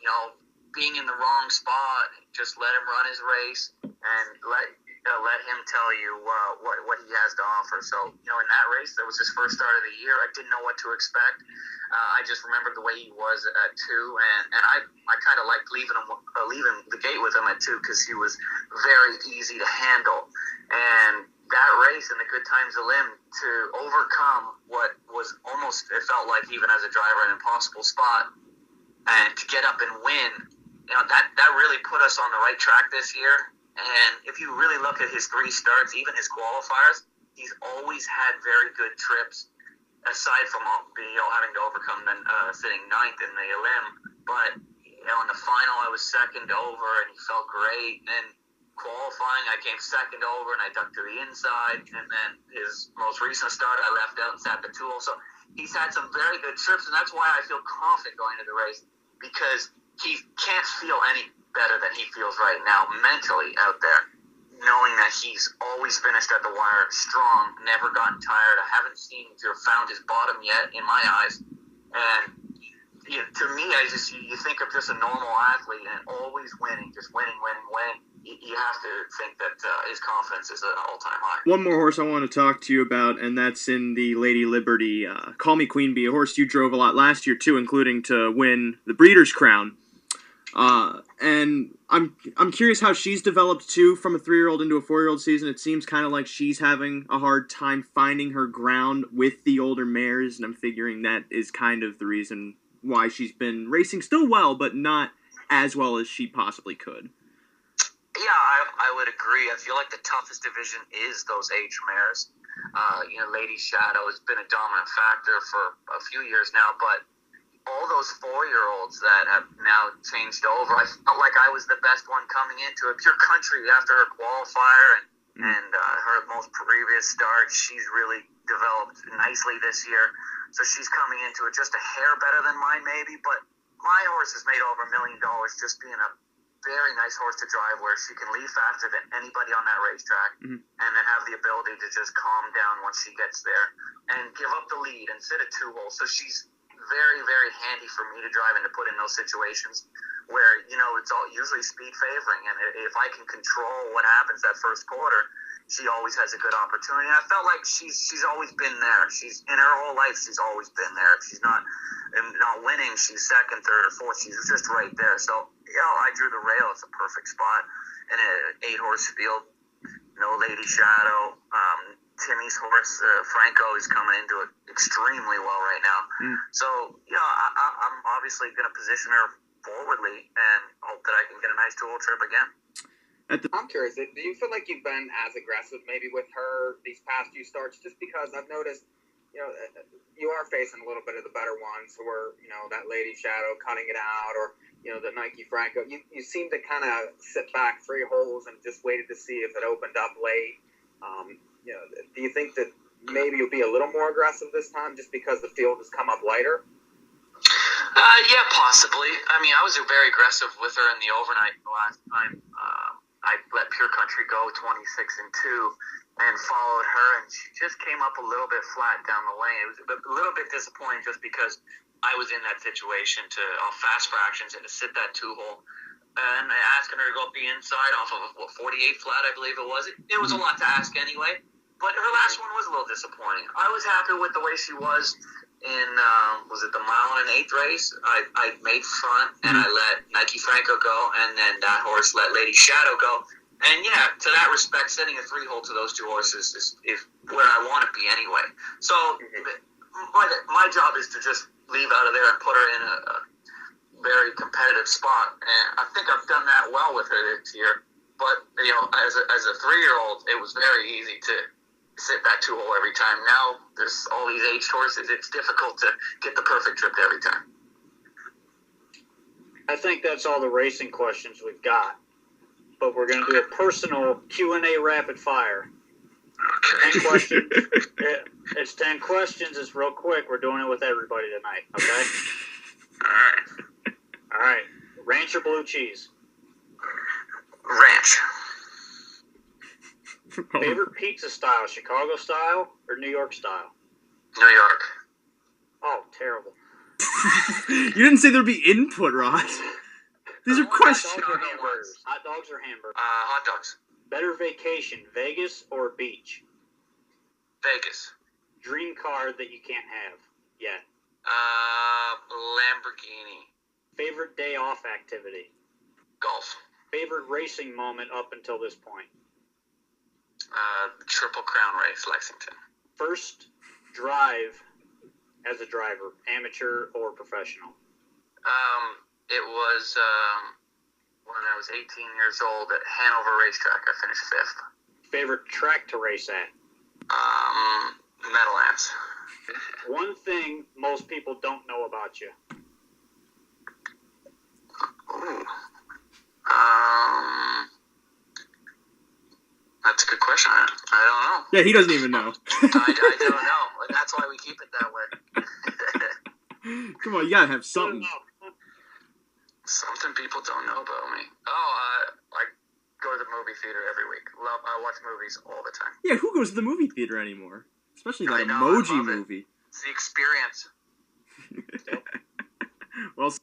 being in the wrong spot. Just let him run his race and let him tell you what he has to offer. So, in that race, that was his first start of the year. I didn't know what to expect. I just remembered the way he was at 2, and I kind of liked leaving the gate with him at 2 because he was very easy to handle. And that race in the Good Times of Lim, to overcome what was almost, it felt like even as a driver, an impossible spot, and to get up and win, that really put us on the right track this year. And if you really look at his 3 starts, even his qualifiers, he's always had very good trips, aside from having to overcome sitting 9th in the Elim. But in the final, I was 2nd over, and he felt great. And then qualifying, I came 2nd over, and I ducked to the inside. And then his most recent start, I left out and sat the 2-hole. So he's had some very good trips, and that's why I feel confident going to the race, because he can't feel any better than he feels right now mentally out there, knowing that he's always finished at the wire strong, never gotten tired. I haven't seen him found his bottom yet in my eyes. And to me, you think of just a normal athlete and always winning, just winning. You have to think that his confidence is at an all-time high. One more horse I want to talk to you about, and that's in the Lady Liberty. Call Me Queen Bee, a horse you drove a lot last year too, including to win the Breeders' Crown. And I'm curious how she's developed too, from a 3-year-old into a 4-year-old season. It seems kind of like she's having a hard time finding her ground with the older mares, and I'm figuring that is kind of the reason why she's been racing still well, but not as well as she possibly could. Yeah, I would agree. I feel like the toughest division is those age mares. Lady Shadow has been a dominant factor for a few years now, but all those 4-year-olds that have now changed over, I felt like I was the best one coming into it. Pure Country, after her qualifier and her most previous start, she's really developed nicely this year. So she's coming into it just a hair better than mine, maybe. But my horse has made over $1 million just being a very nice horse to drive, where she can leave faster than anybody on that racetrack, and then have the ability to just calm down once she gets there and give up the lead and sit at 2-hole. So she's very, very handy for me to drive and to put in those situations where, it's all usually speed favoring. And if I can control what happens that first quarter, she always has a good opportunity. And I felt like she's always been there. She's in her whole life, she's always been there. If she's not winning, she's second, third, or fourth. She's just right there. So, I drew the rail. It's a perfect spot in an 8-horse field. No Lady Shadow. Timmy's horse, Franco, is coming into it extremely well right now. So, I'm obviously going to position her forwardly and hope that I can get a nice 2-hole trip again. I'm curious, do you feel like you've been as aggressive maybe with her these past few starts? Just because I've noticed, you are facing a little bit of the better ones who are, that Lady Shadow cutting it out, or, the Nike Franco. You seem to kind of sit back 3 holes and just waited to see if it opened up late. Do you think that maybe you'll be a little more aggressive this time just because the field has come up lighter? Yeah, possibly. I mean, I was very aggressive with her in the overnight the last time. I let Pure Country go 26-2 and followed her, and she just came up a little bit flat down the lane. It was a little bit disappointing just because I was in that situation to fast fractions and to sit that 2-hole. And asking her to go up the inside off of 48 flat, I believe it was. It was a lot to ask anyway. But her last one was a little disappointing. I was happy with the way she was in, was it the mile and an eighth race? I made front, and I let Nike Franco go, and then that horse let Lady Shadow go. And yeah, to that respect, setting a 3-hole to those 2 horses is where I want to be anyway. So my job is to just leave out of there and put her in a very competitive spot, and I think I've done that well with her this year. But as a 3-year-old, it was very easy to sit that 2-hole every time. Now there's all these aged horses; it's difficult to get the perfect trip every time. I think that's all the racing questions we've got, but we're going to do a personal Q&A rapid fire. Okay. 10 questions. It's 10 questions. It's real quick. We're doing it with everybody tonight. Okay. All right. Ranch or blue cheese? Ranch. Favorite pizza style, Chicago style or New York style? New York. Oh, terrible. You didn't say there'd be input, Ross. These are questions. Hot dogs or hamburgers? Hot dogs. Better vacation, Vegas or beach? Vegas. Dream car that you can't have yet? Lamborghini. Favorite day off activity? Golf. Favorite racing moment up until this point? Triple Crown race, Lexington. First drive as a driver, amateur or professional? It was when I was 18 years old at Hanover Racetrack. I finished 5th. Favorite track to race at? Meadowlands. One thing most people don't know about you. Ooh. That's a good question. I don't know. Yeah, he doesn't even know. I don't know. That's why we keep it that way. Come on, you gotta have something. Something people don't know about me. I go to the movie theater every week. I watch movies all the time. Yeah, who goes to the movie theater anymore? Especially that I know, I emoji love it. movie. It's the experience. Well.